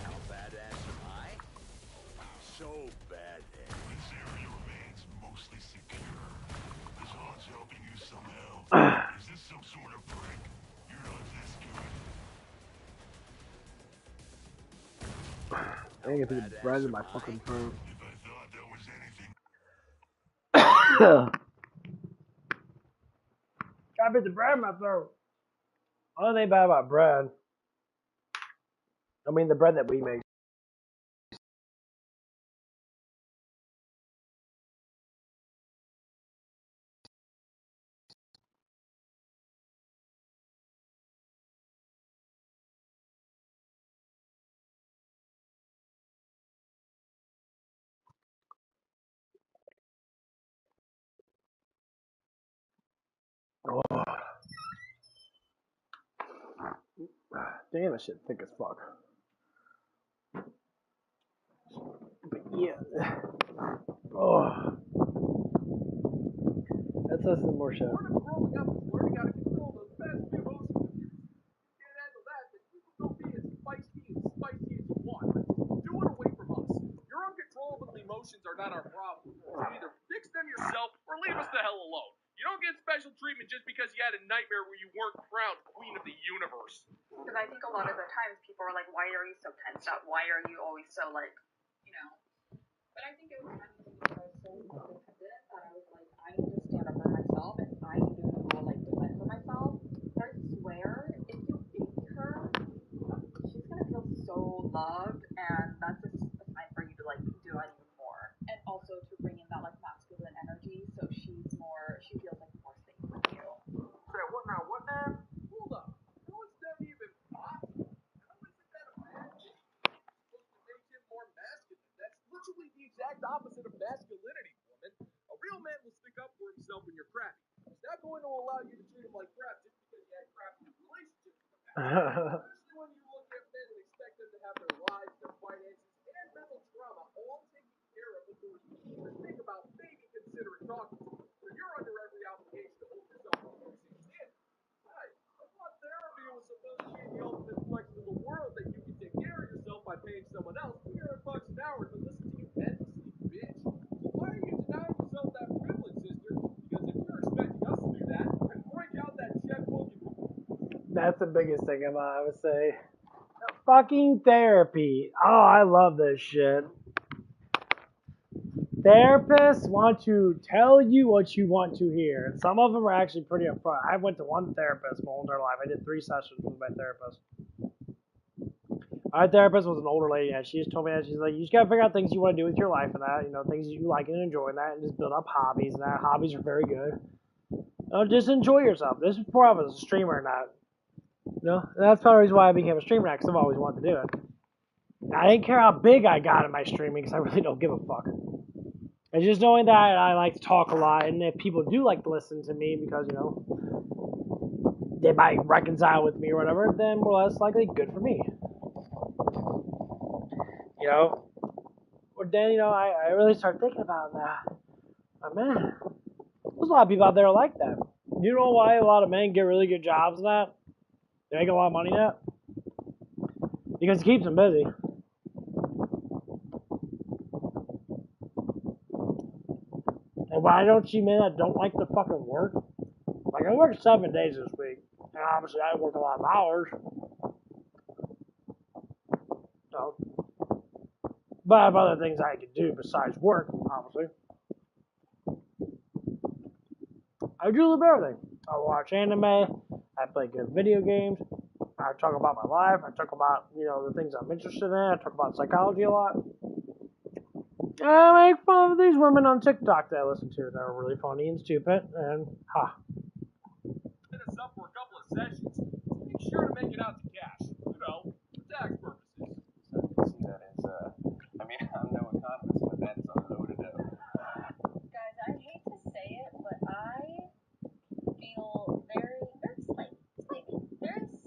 How badass am I? I didn't get to the bread in my fucking throat. If I thought there was anything Got bit the bread in my throat. Only thing bad about bread, I mean the bread that we make. Oh, damn, that shit thick as fuck. But yeah. Oh. Let's listen to more shit. Part of growing up is learning how to control those nasty emotions of yours. If you can't handle that, then you can go be as feisty and spicy as you want. But do it away from us. Your uncontrollable emotions are not our problem. So either fix them yourself or leave us the hell alone. You don't get special treatment just because you had a nightmare where you weren't crowned queen of the universe. Because I think a lot of the times people are like, why are you so tensed up? Why are you always so like, you know? But I think it was kind of because I was so independent that I was like, I need to stand up for myself and I need to know how to like defend for myself. But I swear, if you baby her, she's gonna feel so loved, and that's just a sign for you to like do that even more. And also to bring in that like masculine energy, so she feels like more safe with you. Say what now? What now? Hold up. How is that even possible? How isn't that a bad thing? Supposed to make him more masculine. That's literally the exact opposite of masculinity, woman. A real man will stick up for himself when you're crappy. He's not going to allow you to treat him like crap just because you had crappy relationships in the past. Especially when you look at men and expect them to have their lives, their finances, and mental trauma all taken care of before you even think about maybe considering talking to them. So you're under every obligation to hold yourself to the same standard. Hey, I thought therapy was supposed to be the ultimate flex in the world that you can take care of yourself by paying someone else $300 an hour to listen to you endlessly, bitch. So why are you denying yourself that privilege, sister? Because if you're expecting us to do that, then break out that checkbook and That's the biggest thing about, I would say. Fucking therapy. Oh, I love this shit. Therapists want to tell you what you want to hear. And some of them are actually pretty upfront. I went to one therapist my whole entire life. I did 3 sessions with my therapist. My therapist was an older lady, and she just told me that she's like, you just gotta figure out things you want to do with your life and that, you know, things you like and enjoy and that, and just build up hobbies and that. Hobbies are very good. Just enjoy yourself. This is before I was a streamer and that. You know, and that's part of the reason why I became a streamer now, because I've always wanted to do it. I didn't care how big I got in my streaming, because I really don't give a fuck. It's just knowing that I like to talk a lot, and if people do like to listen to me because, you know, they might reconcile with me or whatever, then more or less likely good for me. You know? But then, you know, I really start thinking about that. Oh, man, there's a lot of people out there like that. You know why a lot of men get really good jobs and that? They make a lot of money in that? Because it keeps them busy. And why don't you men that don't like to fucking work? Like, I worked 7 days this week. And obviously I work a lot of hours. So, but I have other things I can do besides work, obviously. I do live everything. I watch anime. I play good video games. I talk about my life. I talk about, you know, the things I'm interested in. I talk about psychology a lot. I make fun of these women on TikTok that I listen to that are really funny and stupid. And, ha. hit us up for a couple of sessions. Make sure to make it out to cash. You know, for tax purposes. So I can see that as, I mean, I'm no economist, but that is unloaded dough. Guys, I hate to say it, but I feel very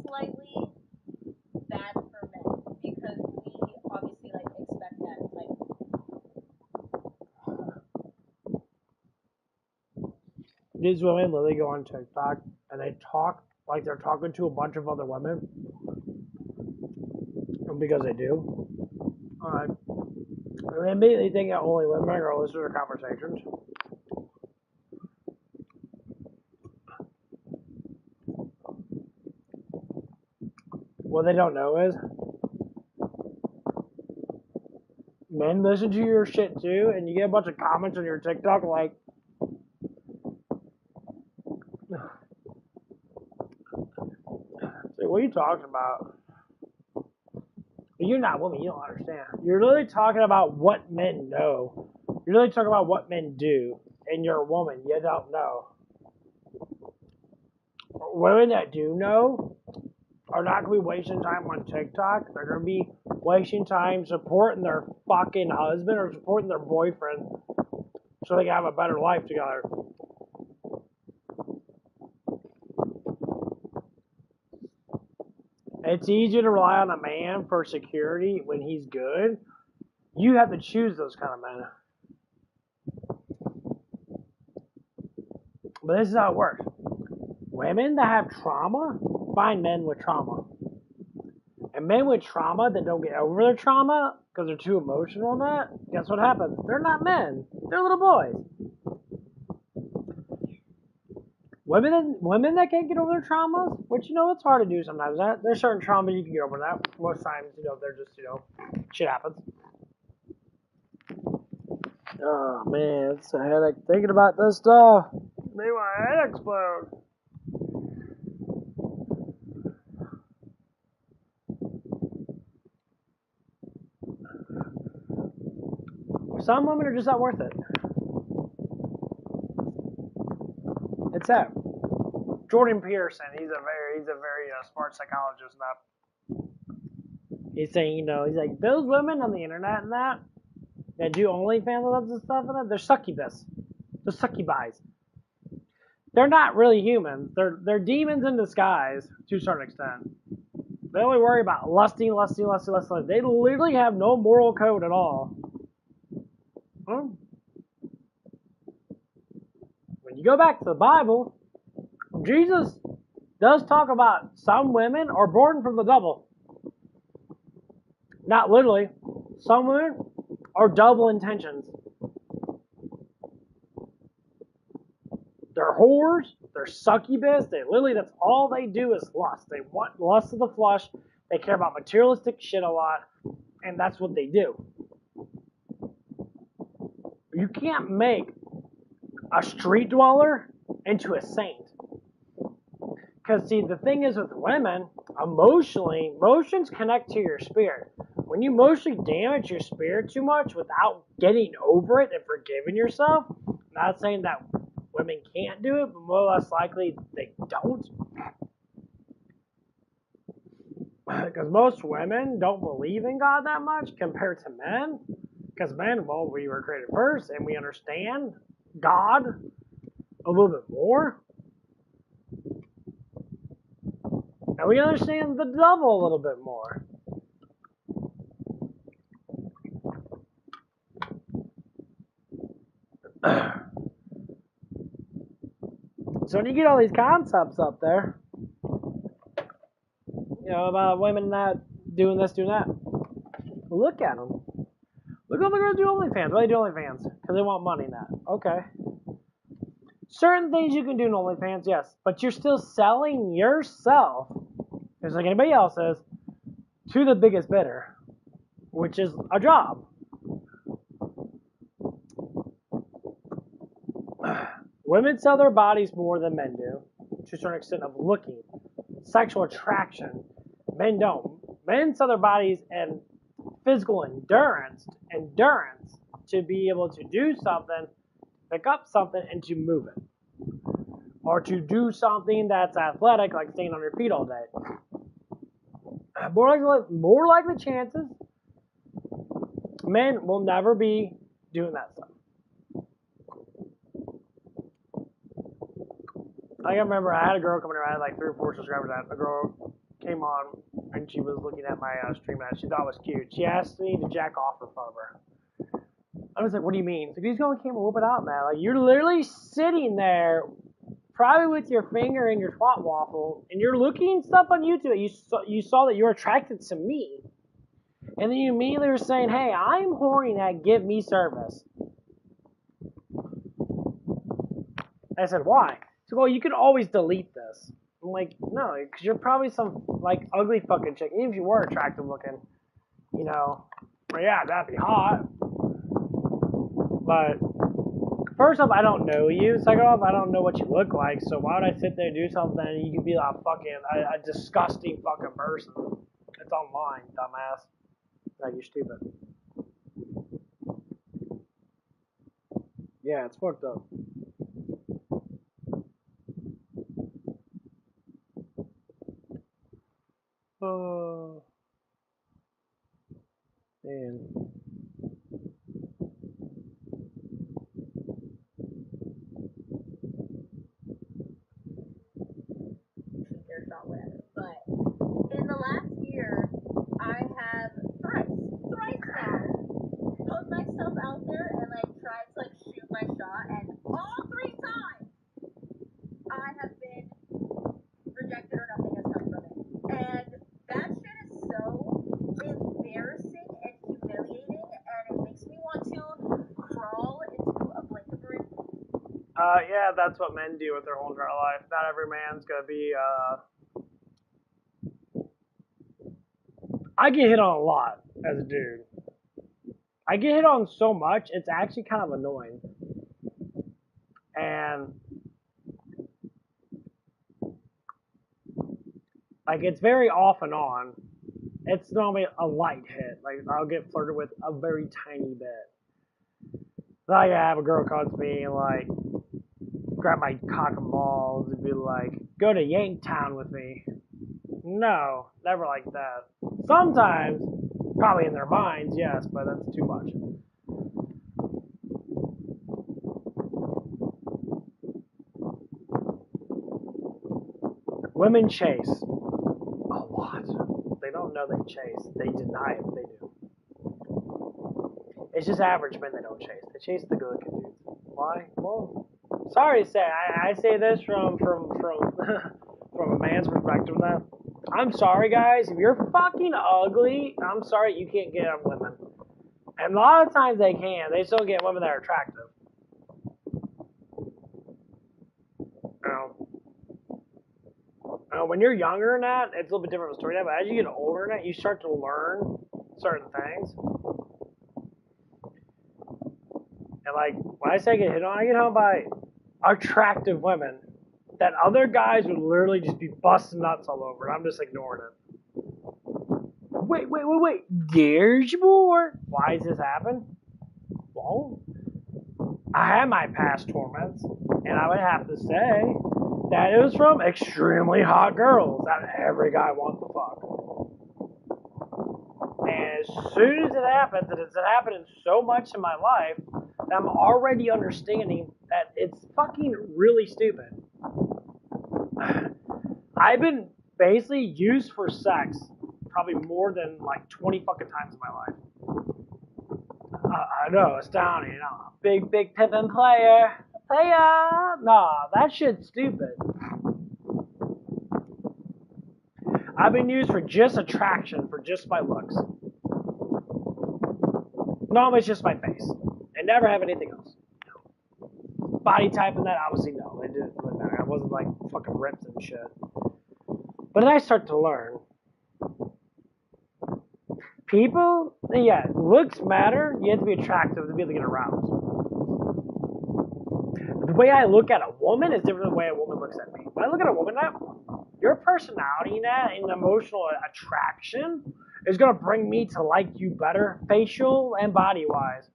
slightly bad for men because we obviously like expect that like These women literally go on TikTok and they talk like they're talking to a bunch of other women. And because they do. They immediately think that only women are listening to their conversations. What they don't know is men listen to your shit too, and you get a bunch of comments on your TikTok like, what are you talking about? You're not women, you don't understand. You're literally talking about what men know. You're literally talking about what men do, and you're a woman, you don't know. Women that do know are not going to be wasting time on TikTok. They're going to be wasting time supporting their fucking husband or supporting their boyfriend so they can have a better life together. It's easy to rely on a man for security when he's good. You have to choose those kind of men. But this is how it works. Women that have trauma find men with trauma. And men with trauma that don't get over their trauma because they're too emotional on that, guess what happens? They're not men. They're little boys. Women that can't get over their traumas, which, it's hard to do sometimes. There's certain traumas you can get over that. Most times, they're just, shit happens. Oh, man, it's a headache thinking about this stuff. Made my head explode. Some women are just not worth it. It's that. Jordan Peterson, he's a very smart psychologist. He's saying, he's like, those women on the internet and that do OnlyFans and stuff and that, they're succubus. They're succubi. They're not really humans. They're demons in disguise to a certain extent. They only worry about lusting. They literally have no moral code at all. When you go back to the Bible, Jesus does talk about some women are born from the devil. Not literally. Some women are double intentions. They're whores, they're succubus, that's all they do is lust. They want lust of the flesh, they care about materialistic shit a lot, and that's what they do. You can't make a street dweller into a saint. Because, see, the thing is with women, emotions connect to your spirit. When you emotionally damage your spirit too much without getting over it and forgiving yourself, I'm not saying that women can't do it, but more or less likely they don't. Because most women don't believe in God that much compared to men. Because men, we were created first, and we understand God a little bit more. And we understand the devil a little bit more. So when you get all these concepts up there, about women not doing this, doing that, look at them. Look at the girls do OnlyFans. Why do they do OnlyFans? Because they want money in that. Okay. Certain things you can do in OnlyFans, yes, but you're still selling yourself, just like anybody else is, to the biggest bidder, which is a job. Women sell their bodies more than men do, to a certain extent of looking. Sexual attraction. Men don't. Men sell their bodies and physical endurance to be able to do something, pick up something, and to move it. Or to do something that's athletic, like staying on your feet all day. More likely chances, men will never be doing that stuff. I remember I had a girl coming around, I had like 3 or 4 subscribers. A girl came on and she was looking at my stream and she thought it was cute. She asked me to jack off in front of her. I was like, what do you mean? She's like, he's going to camera, whoop it out, man. Like, you're literally sitting there, probably with your finger in your twat waffle, and you're looking stuff on YouTube. You saw that you're attracted to me. And then you immediately were saying, hey, I'm horny now, give me service. I said, why? So, well, you could always delete this. I'm like, no, because you're probably some, like, ugly fucking chick. Even if you were attractive looking, Well, yeah, that'd be hot. But first off, I don't know you. Second off, I don't know what you look like. So why would I sit there and do something and you could be like a disgusting fucking person? It's online, dumbass. Like, you're stupid. Yeah, it's fucked up. Oh, man. Their shot, whatever. But in the last year, I have thrice now, put myself out there and like tried to like shoot my shot, and all 3 times I have been rejected or nothing has come from it. And that shit is so embarrassing and humiliating, and it makes me want to crawl into a blanket for it. Yeah, that's what men do with their whole entire life. Not every man's gonna be, I get hit on a lot as a dude. I get hit on so much, it's actually kind of annoying. And, like, it's very off and on. It's normally a light hit. Like, I'll get flirted with a very tiny bit. Like, I have a girl come to me and, like, grab my cock and balls and be like, go to Yanktown with me. No, never like that. Sometimes, probably in their minds, yes, but that's too much. Women chase a lot. They don't know they chase. They deny it, they do. It's just average men that don't chase. They chase the good looking dudes. Why? Well, sorry to say, I say this from from a man's perspective. That I'm sorry, guys. If you're fucking ugly, I'm sorry you can't get on women. And a lot of times they can. They still get women that are attractive. When you're younger than that, it's a little bit different of a story. But as you get older than that, you start to learn certain things. And like when I say get hit on, I get hit on by attractive women that other guys would literally just be busting nuts all over. And I'm just ignoring it. Wait. There's more. Why does this happen? Well, I had my past torments, and I would have to say that it was from extremely hot girls that every guy wants to fuck. And as soon as it happens, and it's happening so much in my life, that I'm already understanding that it's fucking really stupid. I've been basically used for sex probably more than like 20 fucking times in my life. I know, astounding, you know. Big pimpin' player. Nah, that shit's stupid. I've been used for just attraction, for just my looks. Normally it's just my face. I never have anything else. Body type and that, obviously no. It didn't really matter. I wasn't like fucking ripped and shit. But then I start to learn. People, yeah, looks matter. You have to be attractive to be able to get aroused. The way I look at a woman is different than the way a woman looks at me. When I look at a woman, your personality and emotional attraction is going to bring me to like you better, facial and body-wise.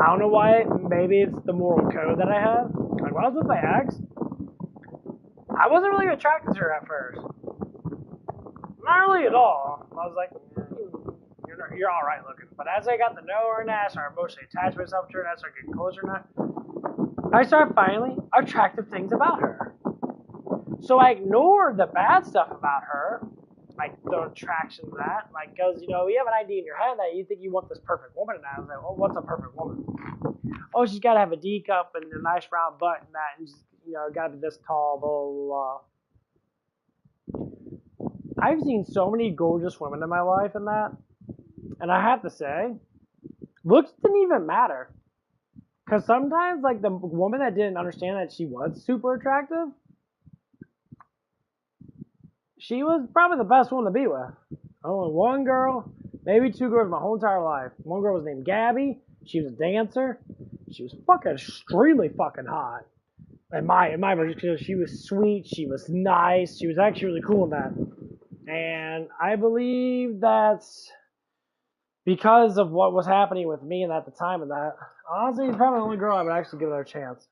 I don't know why. Maybe it's the moral code that I have. Like, when I was with my ex, I wasn't really attracted to her at first. Not really at all. I was like, you're all right looking. But as I got to know her and I started emotionally attached myself to her and I started getting closer to her, I started finding attractive things about her. So I ignored the bad stuff about her, like the attraction to that, like, because, you know, you have an idea in your head that you think you want this perfect woman, and I was like, well, what's a perfect woman? Oh, she's got to have a D cup and a nice round butt and that, and just, you know, got to be this tall, blah, blah, blah. I've seen so many gorgeous women in my life and that, and I have to say, looks didn't even matter. Because sometimes, like, the woman that didn't understand that she was super attractive, she was probably the best one to be with. Only one girl, maybe two girls my whole entire life. One girl was named Gabby. She was a dancer. She was fucking extremely fucking hot. In my version, she was sweet. She was nice. She was actually really cool in that. And I believe that's because of what was happening with me and at the time of that. Honestly, it's probably the only girl I would actually give her a chance.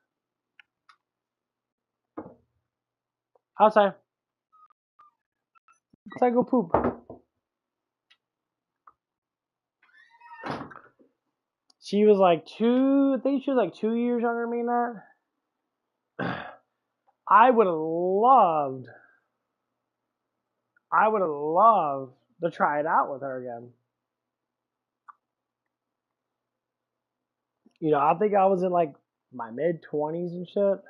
Outside. Outside, go poop. She was like I think she was like 2 years younger than me than that. I would have loved to try it out with her again. You know, I think I was in like my mid-20s and shit.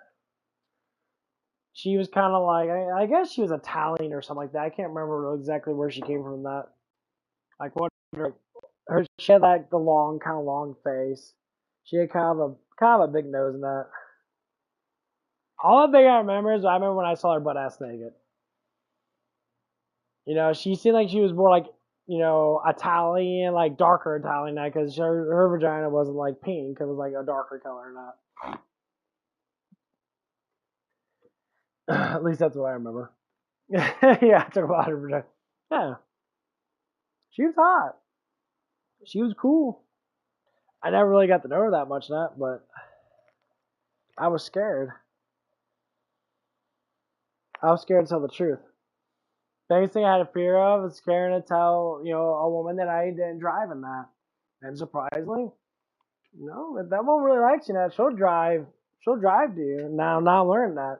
She was kind of like, I guess she was Italian or something like that. I can't remember exactly where she came from that. Like what she had like the kind of long face. She had kind of a big nose in that. All the thing I remember is when I saw her butt ass naked. You know, she seemed like she was more like, you know, Italian, like darker Italian, because her vagina wasn't like pink. It was like a darker color, not. At least that's what I remember. Yeah, I took about her vagina. Yeah. She was hot. She was cool. I never really got to know her that much, but I was scared. I was scared to tell the truth. The biggest thing I had a fear of is scaring to tell, you know, a woman that I didn't drive in that. And surprisingly, no, if that woman really likes you, now she'll drive to you. Now I'm learning that.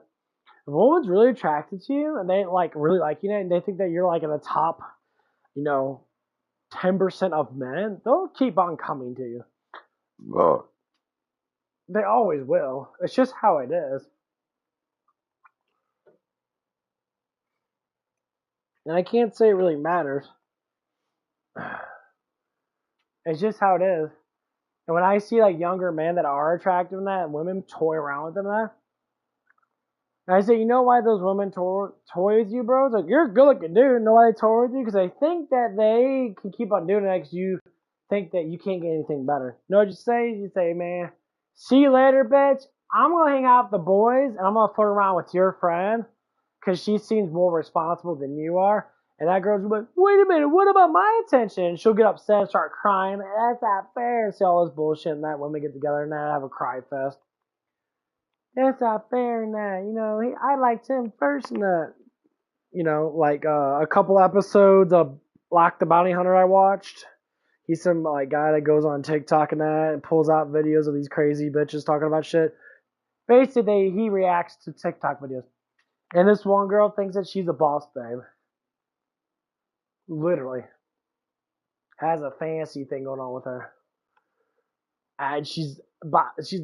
If a woman's really attracted to you and they like really like you and they think that you're like in the top, you know, 10% of men, they'll keep on coming to you. They always will. It's just how it is. And I can't say it really matters. It's just how it is. And when I see like younger men that are attractive in that and women toy around with them that, and I say, you know why those women toy with you, bro? It's like, you're a good looking dude. Know why they toy with you? Because they think that they can keep on doing it because you think that you can't get anything better. No, you say, man, see you later, bitch. I'm going to hang out with the boys and I'm going to flirt around with your friend because she seems more responsible than you are. And that girl's like, wait a minute, what about my attention? And she'll get upset and start crying. That's not fair. And say all this bullshit and that when we get together and have a cry fest. That's not fair and that, you know, I liked him first and that. You know, like a couple episodes of Lock the Bounty Hunter I watched. He's some like guy that goes on TikTok and that and pulls out videos of these crazy bitches talking about shit. Basically, he reacts to TikTok videos. And this one girl thinks that she's a boss babe. Literally. Has a fancy thing going on with her. And she's about as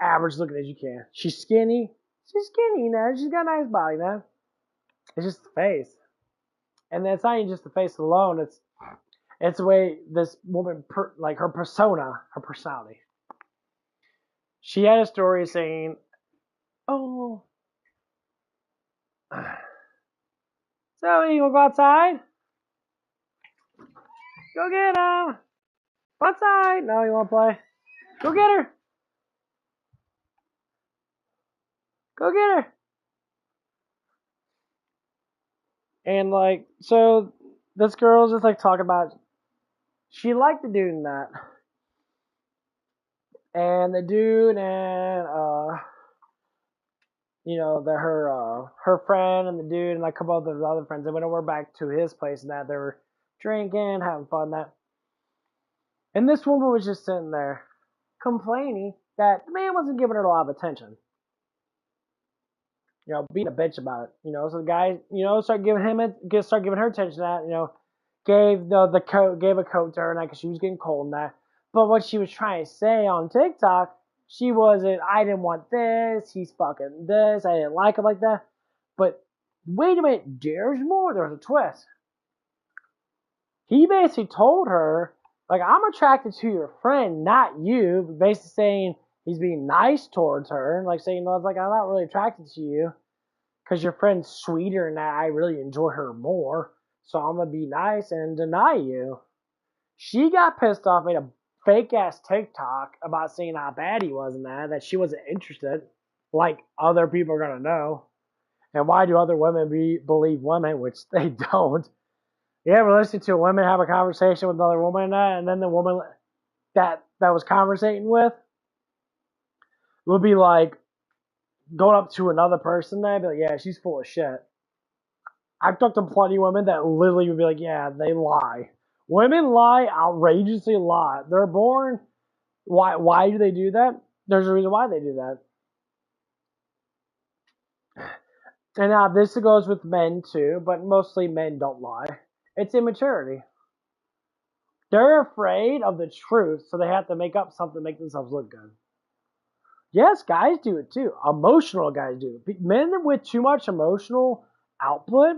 average looking as you can. She's skinny. She's skinny, She's got a nice body, It's just the face. And it's not even just the face alone. It's the way this woman, like her persona, her personality. She had a story saying, oh, so you wanna go outside? Go get him. Outside. No, you wanna play? Go get her. Go get her. And like, so this girl's just like talking about, she liked the dude in that. And the dude and, you know, her friend and the dude and like a couple of the other friends, they went over back to his place and that they were drinking, having fun and that. And this woman was just sitting there complaining that the man wasn't giving her a lot of attention. You know, being a bitch about it. You know, so the guy, you know, start giving her attention to that, you know, gave a coat to her and that because she was getting cold and that. But what she was trying to say on TikTok, she wasn't, I didn't want this, he's fucking this, I didn't like him like that. But wait a minute, there's more, there was a twist. He basically told her, like, I'm attracted to your friend, not you. Basically saying he's being nice towards her. Like saying, no, it's like, I'm not really attracted to you. because your friend's sweeter and I really enjoy her more, so I'm gonna be nice and deny you. She got pissed off, made a fake ass TikTok about saying how bad he was and that she wasn't interested, like other people are gonna know. And why do other women believe women, which they don't? You ever listen to a woman have a conversation with another woman and then the woman that was conversating with would be like going up to another person and be like, yeah, she's full of shit. I've talked to plenty of women that literally would be like, yeah, they lie. Women lie outrageously a lot. They're born. Why do they do that? There's a reason why they do that. And now this goes with men too, but mostly men don't lie. It's immaturity. They're afraid of the truth, so they have to make up something to make themselves look good. Yes, guys do it too. Emotional guys do it. Men with too much emotional output,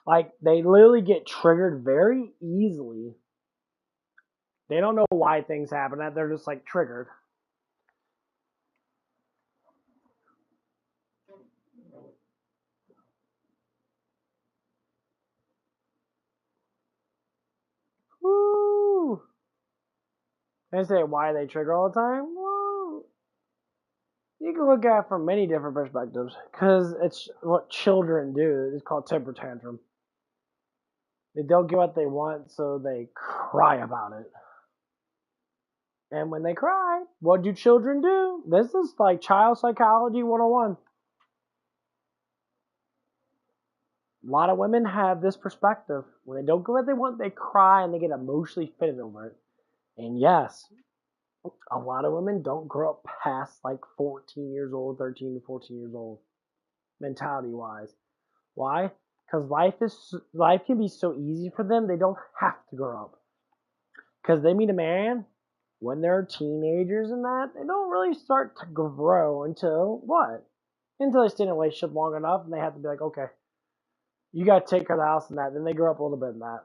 like they literally get triggered very easily. They don't know why things happen. They're just like triggered. Woo! They say why they trigger all the time. Well, you can look at it from many different perspectives because it's what children do. It's called temper tantrum. They don't get what they want, so they cry about it. And when they cry, what do children do? This is like child psychology 101. A lot of women have this perspective. When they don't get what they want, they cry and they get emotionally fitted over it. And yes, a lot of women don't grow up past like 14 years old, 13 to 14 years old, mentality wise. Why? Because life can be so easy for them, they don't have to grow up. Because they meet a man when they're teenagers and that, they don't really start to grow until what? Until they stay in a relationship long enough and they have to be like, okay, you got to take care of the house and that. Then they grow up a little bit in that.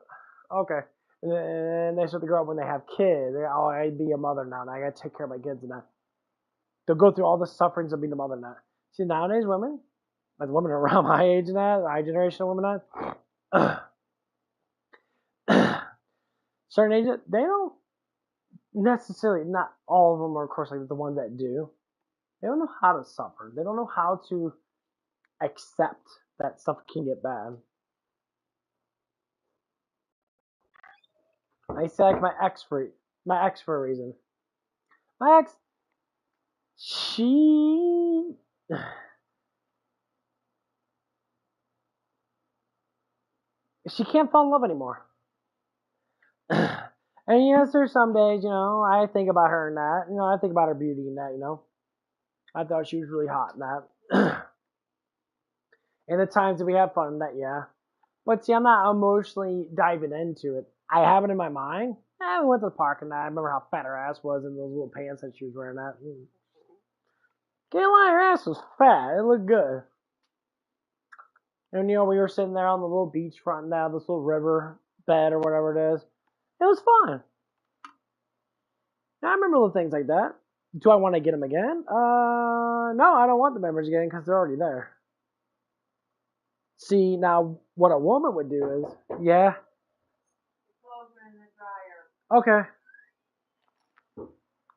Okay. And then they start to grow up when they have kids. Oh, I'd be a mother now and I got to take care of my kids and that. They'll go through all the sufferings of being a mother and that. See, nowadays women, like women around my age and that, my generation of women that, certain ages, they don't necessarily, not all of them are, of course, like the ones that do. They don't know how to suffer. They don't know how to accept that stuff can get bad. I say like my ex for a reason. My ex, she can't fall in love anymore. And yes, there's some days, I think about her and that. I think about her beauty and that. I thought she was really hot and that. And the times that we have fun and that, yeah. But see, I'm not emotionally diving into it. I have it in my mind. We went to the park and that. I remember how fat her ass was in those little pants that she was wearing that. Can't lie, her ass was fat. It looked good. And we were sitting there on the little beach front now, this little river bed or whatever it is. It was fun. I remember little things like that. Do I want to get them again? No, I don't want the memories again because they're already there. See, now what a woman would do is, yeah. Okay.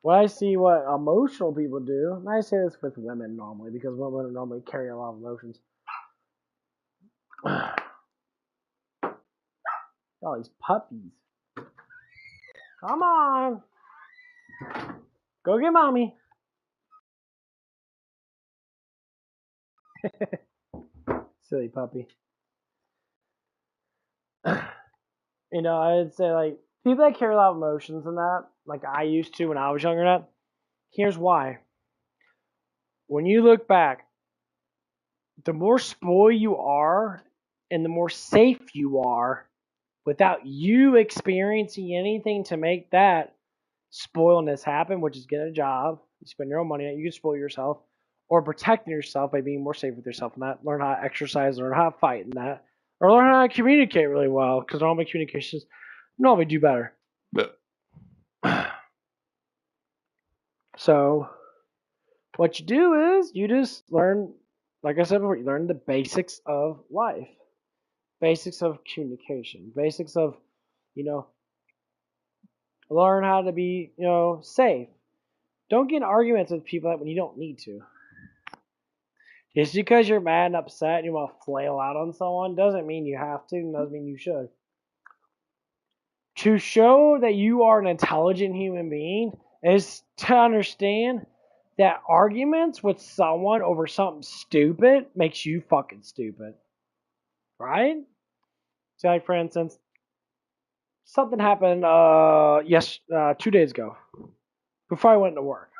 Well, I see what emotional people do, and I say this with women normally because women normally carry a lot of emotions. All these puppies. Come on. Go get mommy. Silly puppy. I'd say like people that carry a lot of emotions and that, like I used to when I was younger than that, here's why. When you look back, the more spoiled you are and the more safe you are without you experiencing anything to make that spoiledness happen, which is get a job, you spend your own money, you can spoil yourself, or protecting yourself by being more safe with yourself and that, learn how to exercise, learn how to fight in that, or learn how to communicate really well, because normally communications normally do better. So, What you do is you just learn, like I said before, you learn the basics of life, basics of communication, basics of, learn how to be, safe. Don't get in arguments with people when you don't need to. Just because you're mad and upset and you want to flail out on someone doesn't mean you have to, and doesn't mean you should. To show that you are an intelligent human being is to understand that arguments with someone over something stupid makes you fucking stupid. Right? So, like, for instance, something happened 2 days ago before I went to work.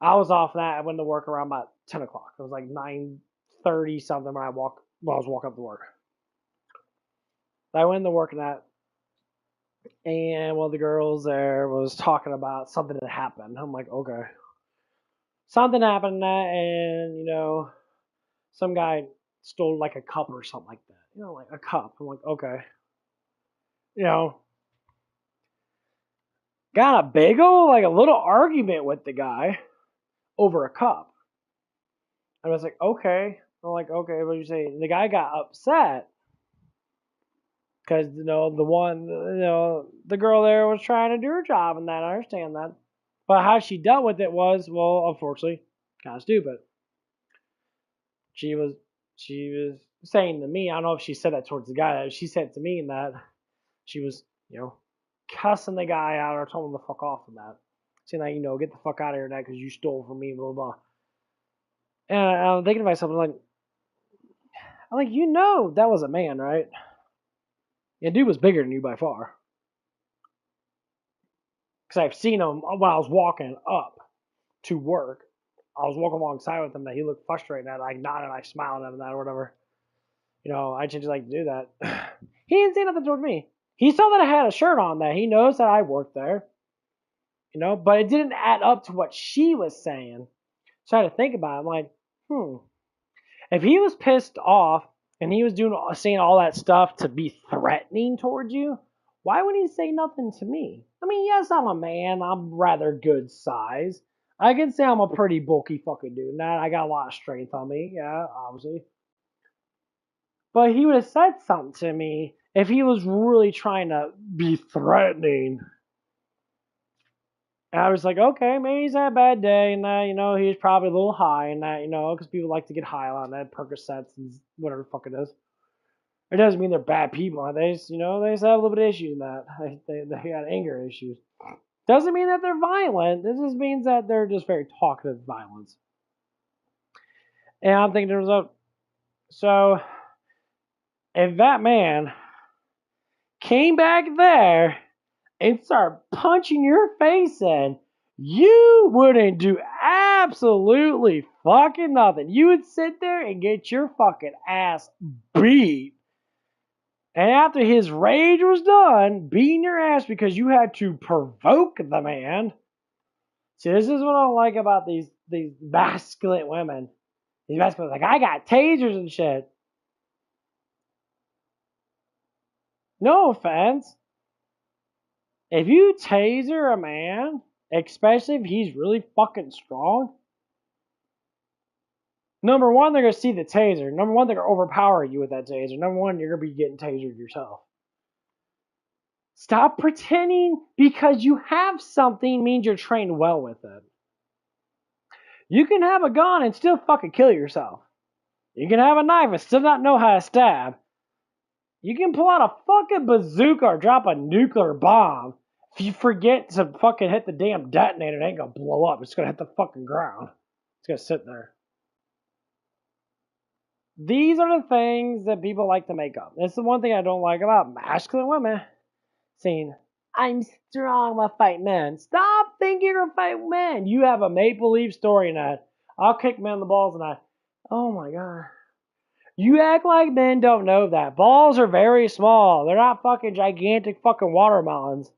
I was off that. I went to work around about 10 o'clock. It was like 9:30 something when I was walking up to work. I went to work that, and one of the girls there was talking about something that happened. I'm like, okay. Something happened and, some guy stole like a cup or something like that. Like a cup. I'm like, okay. Got a big old, like a little argument with the guy over a cup. I was like, okay. I'm like, okay, what do you say? And the guy got upset because, the girl there was trying to do her job and that. I understand that. But how she dealt with it was, well, unfortunately, kind of stupid. She was saying to me, I don't know if she said that towards the guy, she said to me that she was, cussing the guy out or told him to fuck off and that. Saying that, get the fuck out of here, that because you stole from me, blah, blah. And I'm thinking to myself, I'm like, that was a man, right? And dude was bigger than you by far. Because I've seen him when I was walking up to work. I was walking alongside with him that he looked frustrated and I nodded, I smiled at him that or whatever. I just like to do that. He didn't say nothing towards me. He saw that I had a shirt on that. He knows that I worked there. But it didn't add up to what she was saying. So I had to think about it. I'm like, if he was pissed off and he was saying all that stuff to be threatening towards you, why would he say nothing to me? I mean, yes, I'm a man. I'm rather good size. I can say I'm a pretty bulky fucking dude. Now I got a lot of strength on me. Yeah, obviously. But he would have said something to me if he was really trying to be threatening. And I was like, okay, maybe he's had a bad day, and that, he's probably a little high, and that, because people like to get high on that, Percocets and whatever the fuck it is. It doesn't mean they're bad people. They just, they just have a little bit of issues in that. They got anger issues. Doesn't mean that they're violent. This just means that they're just very talkative violence. And I'm thinking to myself, so if that man came back there and started punching your face in, you wouldn't do absolutely fucking nothing. You would sit there and get your fucking ass beat. And after his rage was done, beating your ass because you had to provoke the man. See, this is what I don't like about these masculine women. These masculine, like, I got tasers and shit. No offense. If you taser a man, especially if he's really fucking strong, number one, they're going to see the taser. Number one, they're going to overpower you with that taser. Number one, you're going to be getting tasered yourself. Stop pretending because you have something means you're trained well with it. You can have a gun and still fucking kill yourself. You can have a knife and still not know how to stab. You can pull out a fucking bazooka or drop a nuclear bomb. If you forget to fucking hit the damn detonator, it ain't gonna blow up. It's gonna hit the fucking ground. It's gonna sit there. These are the things that people like to make up. That's the one thing I don't like about masculine women. Saying, I'm strong, I'll fight men. Stop thinking you're gonna fight men. You have a make-believe story in that. I'll kick men in the balls and oh my god. You act like men don't know that. Balls are very small. They're not fucking gigantic fucking watermelons.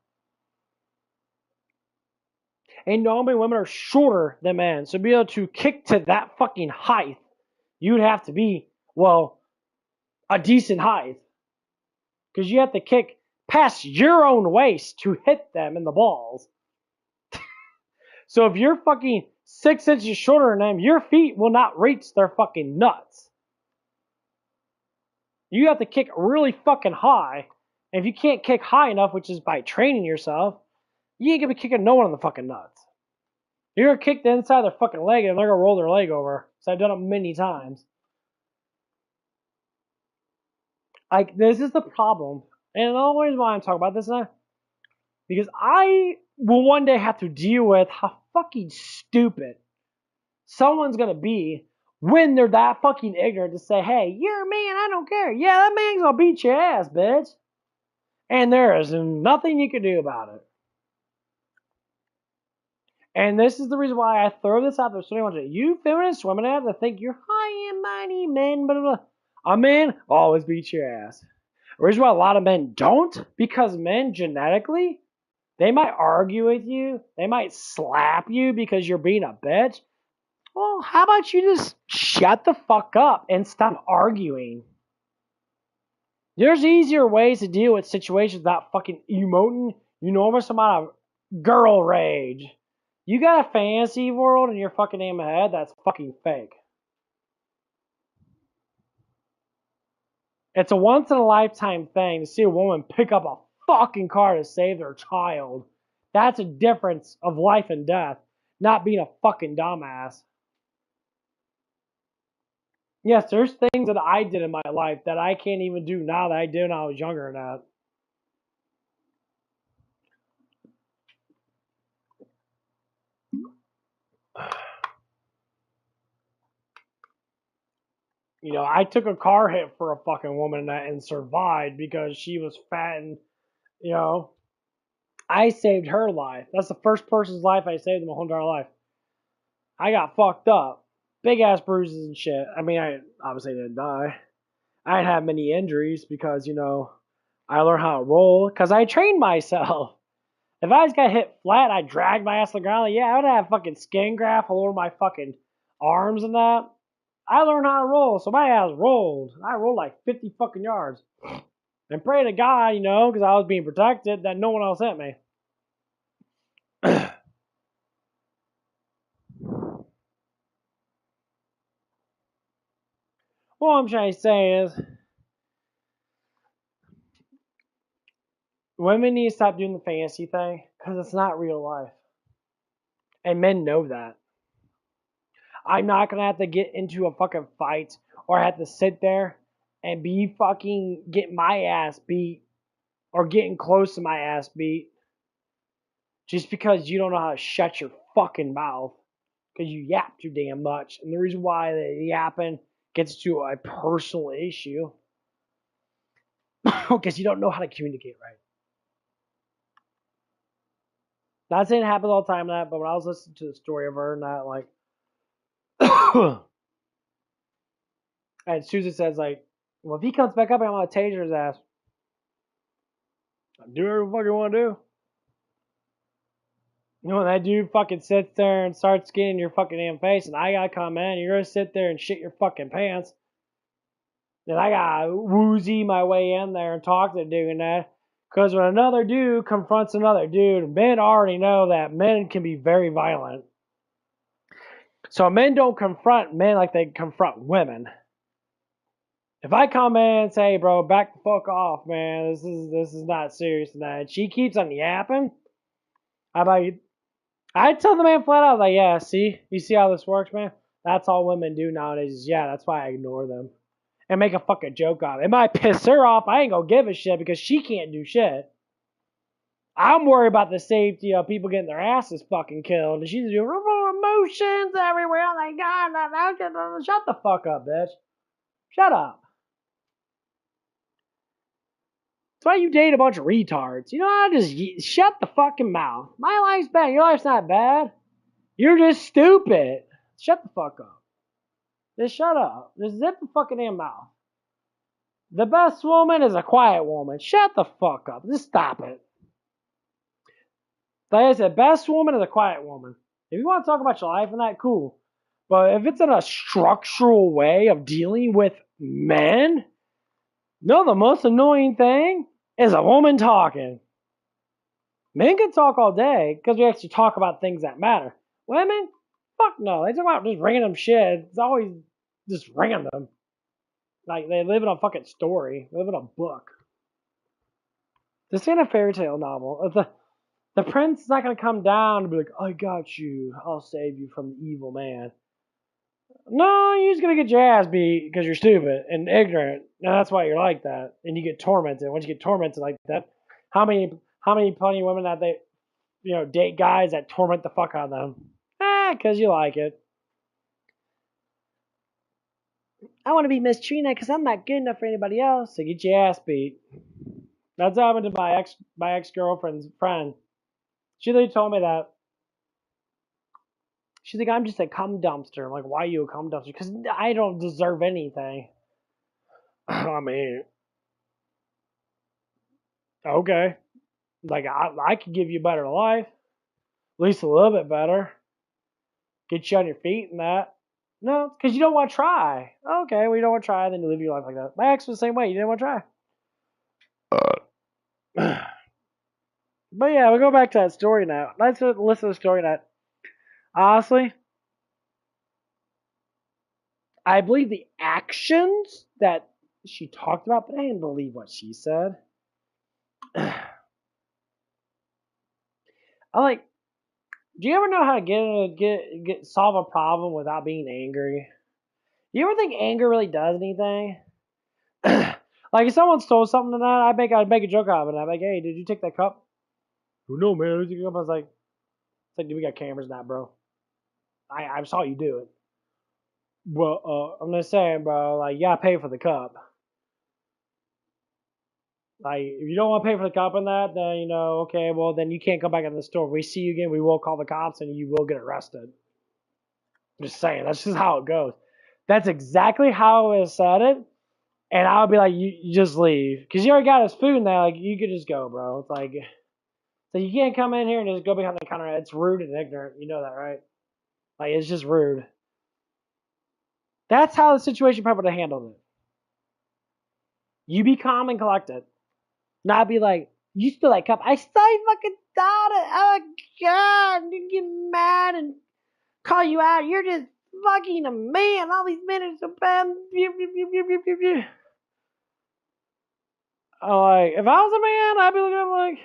And normally women are shorter than men. So to be able to kick to that fucking height, you would have to be, a decent height. Because you have to kick past your own waist to hit them in the balls. So if you're fucking 6 inches shorter than them, your feet will not reach their fucking nuts. You have to kick really fucking high. And if you can't kick high enough, which is by training yourself, you ain't gonna be kicking no one in the fucking nuts. You're gonna kick the inside of their fucking leg and they're gonna roll their leg over. So I've done it many times. Like, this is the problem. And the only reason why I'm talking about this now, because I will one day have to deal with how fucking stupid someone's gonna be when they're that fucking ignorant to say, hey, you're a man, I don't care. Yeah, that man's gonna beat your ass, bitch. And there is nothing you can do about it. And this is the reason why I throw this out there so much. You feminists, women out there think you're high and mighty men, blah, blah, blah. A man always beats your ass. The reason why a lot of men don't, because men genetically, they might argue with you, they might slap you because you're being a bitch. Well, how about you just shut the fuck up and stop arguing? There's easier ways to deal with situations without fucking emoting enormous amount of girl rage. You got a fantasy world in your fucking damn head that's fucking fake. It's a once in a lifetime thing to see a woman pick up a fucking car to save their child. That's a difference of life and death, not being a fucking dumbass. Yes, there's things that I did in my life that I can't even do now that I did when I was younger than that. You know, I took a car hit for a fucking woman and survived because she was fat and, you know, I saved her life. That's the first person's life I saved in my whole entire life. I got fucked up. Big ass bruises and shit. I mean, I obviously didn't die. I didn't have many injuries because, you know, I learned how to roll because I trained myself. If I just got hit flat, I dragged my ass to the ground. Like, yeah, I would have fucking skin graft all over my fucking arms and that. I learned how to roll, so my ass rolled. I rolled like 50 fucking yards. And pray to God, you know, because I was being protected, that no one else hit me. What I'm trying to say is, women need to stop doing the fantasy thing, because it's not real life. And men know that. I'm not going to have to get into a fucking fight, or have to sit there and be fucking get my ass beat, or getting close to my ass beat, just because you don't know how to shut your fucking mouth, because you yap too damn much. And the reason why the yapping gets to a personal issue, because you don't know how to communicate right. Not saying it happens all the time, that, but when I was listening to the story of her and that, like, and Susan says, like, well, if he comes back up, I'm gonna taser his ass. Do whatever the fuck you want to do. You know, when that dude fucking sits there and starts getting your fucking damn face, and I gotta come in, you're gonna sit there and shit your fucking pants. Then I gotta woozy my way in there and talk to the dude and that. Because when another dude confronts another dude, men already know that men can be very violent. So men don't confront men like they confront women. If I come in and say, hey, bro, back the fuck off, man, this is not serious tonight, and she keeps on yapping, I tell the man flat out, like, yeah, you see how this works, man? That's all women do nowadays. Yeah, that's why I ignore them. And make a fucking joke of it. It might piss her off. I ain't gonna give a shit because she can't do shit. I'm worried about the safety of people getting their asses fucking killed. And she's doing emotions everywhere. Oh my God, shut the fuck up, bitch. Shut up. That's why you date a bunch of retards. You know how to just shut the fucking mouth. My life's bad. Your life's not bad. You're just stupid. Shut the fuck up. Just shut up. Just zip the fucking damn mouth. The best woman is a quiet woman. Shut the fuck up. Just stop it. Like I said, best woman is a quiet woman. If you want to talk about your life and that, cool. But if it's in a structural way of dealing with men, no, the most annoying thing is a woman talking. Men can talk all day because we actually talk about things that matter. Women, Fuck no. They talk about just random shit. It's always just random. Like, they live in a fucking story. They live in a book. This ain't a fairy tale novel. The prince is not going to come down and be like, I got you. I'll save you from the evil man. No, you're just going to get your ass beat because you're stupid and ignorant. And that's why you're like that. And you get tormented. Once you get tormented like that, how many plenty of women that they, date guys that torment the fuck out of them? Because you like it. I want to be Miss Trina because I'm not good enough for anybody else. So get your ass beat. That's what happened to my ex-girlfriend's friend. She literally told me that. She's like, I'm just a cum dumpster. I'm like, why are you a cum dumpster? Because I don't deserve anything. I mean, okay. Like, I could give you a better life. At least a little bit better. Get you on your feet and that. No, because you don't want to try. Okay, well, you don't want to try, then you live your life like that. My ex was the same way. You didn't want to try. But yeah, we'll go back to that story now. Let's listen to the story now. Honestly, I believe the actions that she talked about, but I didn't believe what she said. Do you ever know how to get solve a problem without being angry? You ever think anger really does anything? Like, if someone stole something tonight, I'd make a joke out of it. I'd be like, hey, did you take that cup? Oh, no, man. I was like, dude, we got cameras now, bro. I saw you do it. Well, I'm just saying, bro, like, you gotta pay for the cup. Like, if you don't want to pay for the cup and that, then, okay, well, then you can't come back in the store. If we see you again, we will call the cops and you will get arrested. I'm just saying, that's just how it goes. That's exactly how I said it. And I would be like, you just leave. Because you already got his food now. Like, you could just go, bro. It's like, so you can't come in here and just go behind the counter. It's rude and ignorant. You know that, right? Like, it's just rude. That's how the situation probably would have handled it. You be calm and collected. Not be like, you still that cup. I still fucking thought it. Oh, God. You get mad and call you out. You're just fucking a man. All these men are so bad. Like, if I was a man, I'd be looking at him like,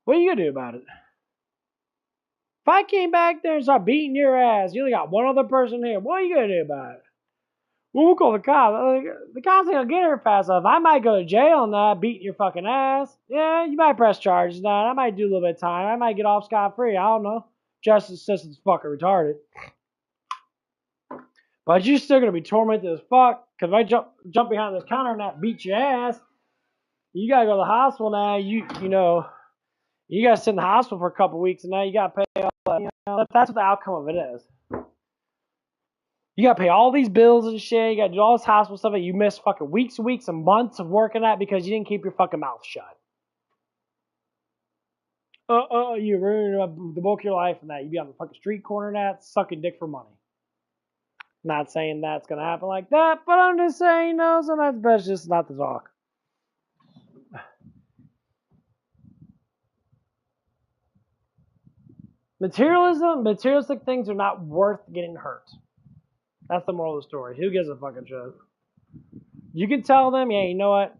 what are you going to do about it? If I came back there and started beating your ass, you only got one other person here, what are you going to do about it? Well, we'll call the cops. The cops ain't going to get here fast enough. I might go to jail and that, beating your fucking ass. Yeah, you might press charges now. I might do a little bit of time. I might get off scot-free. I don't know. Justice system's fucking retarded. But you're still going to be tormented as fuck. Because if I jump behind this counter and that beat your ass, you got to go to the hospital now. You got to sit in the hospital for a couple weeks and now you got to pay all that. That's what the outcome of it is. You got to pay all these bills and shit. You got to do all this hospital stuff that you missed fucking weeks and months of working at because you didn't keep your fucking mouth shut. You ruined the bulk of your life and that. You be on the fucking street corner and that, sucking dick for money. Not saying that's going to happen like that, but I'm just saying, sometimes best just not to talk. Materialistic things are not worth getting hurt. That's the moral of the story. Who gives a fucking shit? You can tell them, yeah, you know what?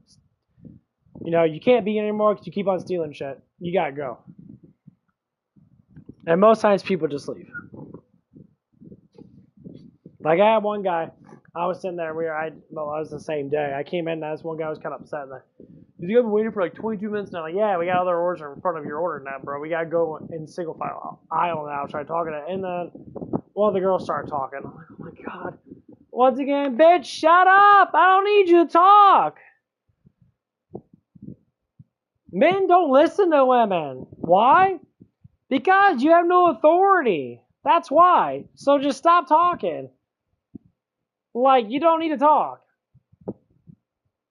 You can't be anymore because you keep on stealing shit. You gotta go. And most times people just leave. Like, I had one guy, I was sitting there, it was the same day. I came in, and this one guy was kind of upset. He's like, I've been waiting for like 22 minutes now. Like, yeah, we got other orders in front of your order now, bro. We gotta go in single file aisle now. Try talking to it. And then one of the girls started talking. I'm like, oh my God. Once again, bitch, shut up. I don't need you to talk. Men don't listen to women. Why? Because you have no authority. That's why. So just stop talking. Like, you don't need to talk.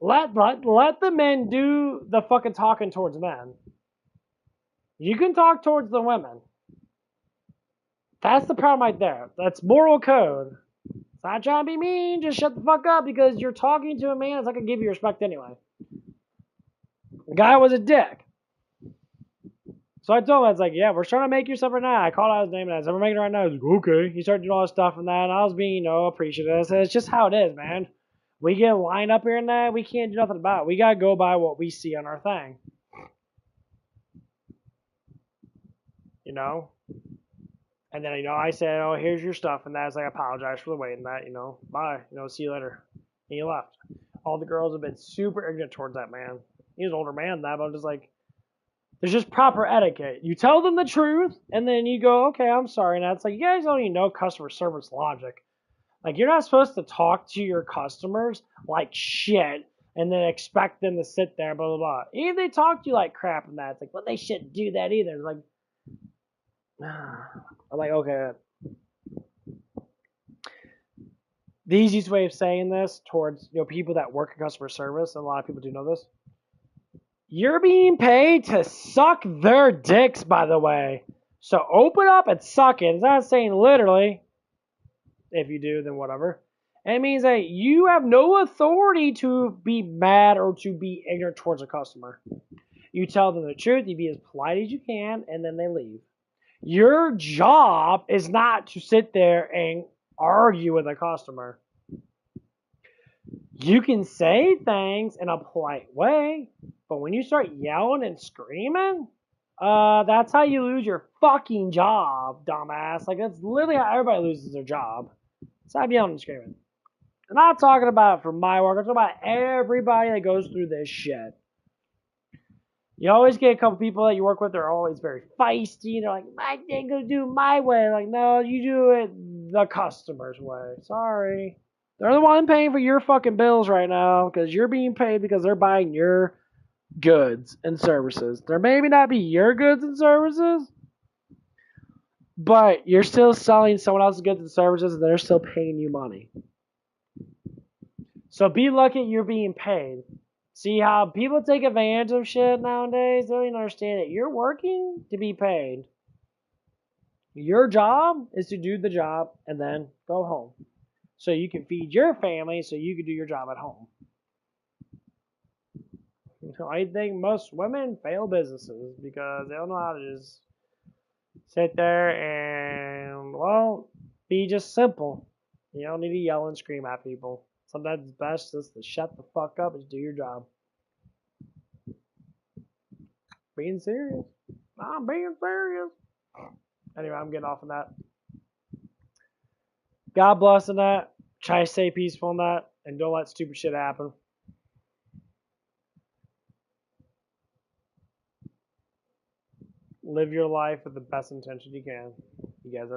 Let the men do the fucking talking towards men. You can talk towards the women. That's the problem right there. That's moral code. It's not trying to be mean. Just shut the fuck up because you're talking to a man. It's not going to give you respect anyway. The guy was a dick. So I told him, I was like, yeah, we're trying to make your stuff right now. I called out his name and I said, we're making it right now. He's like, okay. He started doing all this stuff and that, and I was being, appreciative. I said, it's just how it is, man. We get lined up here and that, we can't do nothing about it. We got to go by what we see on our thing. And then, I said, oh, here's your stuff. And that's like, I apologize for the wait and that, bye. See you later. And he left. All the girls have been super ignorant towards that man. He was an older man than that, but I'm just like, there's just proper etiquette. You tell them the truth, and then you go, okay, I'm sorry. And that's like, you guys don't even know customer service logic. Like, you're not supposed to talk to your customers like shit and then expect them to sit there, blah, blah, blah. Even if they talk to you like crap and that, it's like, well, they shouldn't do that either. It's like, I'm like, okay. The easiest way of saying this towards people that work in customer service, and a lot of people do know this, you're being paid to suck their dicks, by the way. So open up and suck it. It's not saying literally. If you do, then whatever. And it means that you have no authority to be mad or to be ignorant towards a customer. You tell them the truth, you be as polite as you can, and then they leave. Your job is not to sit there and argue with a customer. You can say things in a polite way, but when you start yelling and screaming, that's how you lose your fucking job, dumbass. Like, that's literally how everybody loses their job. Stop yelling and screaming. I'm not talking about for my work. I'm talking about everybody that goes through this shit. You always get a couple people that you work with that are always very feisty. They're like, I ain't gonna do it my way. Like, no, you do it the customer's way. Sorry. They're the one paying for your fucking bills right now because you're being paid because they're buying your goods and services. There maybe not be your goods and services, but you're still selling someone else's goods and services and they're still paying you money. So be lucky you're being paid. See how people take advantage of shit nowadays? They don't even understand it. You're working to be paid. Your job is to do the job and then go home. So you can feed your family so you can do your job at home. I think most women fail businesses because they don't know how to just sit there and, well, be just simple. You don't need to yell and scream at people. Sometimes it's best just to shut the fuck up and just do your job. Being serious. I'm being serious. Anyway, I'm getting off on that. God bless in that. Try to stay peaceful in that. And don't let stupid shit happen. Live your life with the best intention you can. You guys have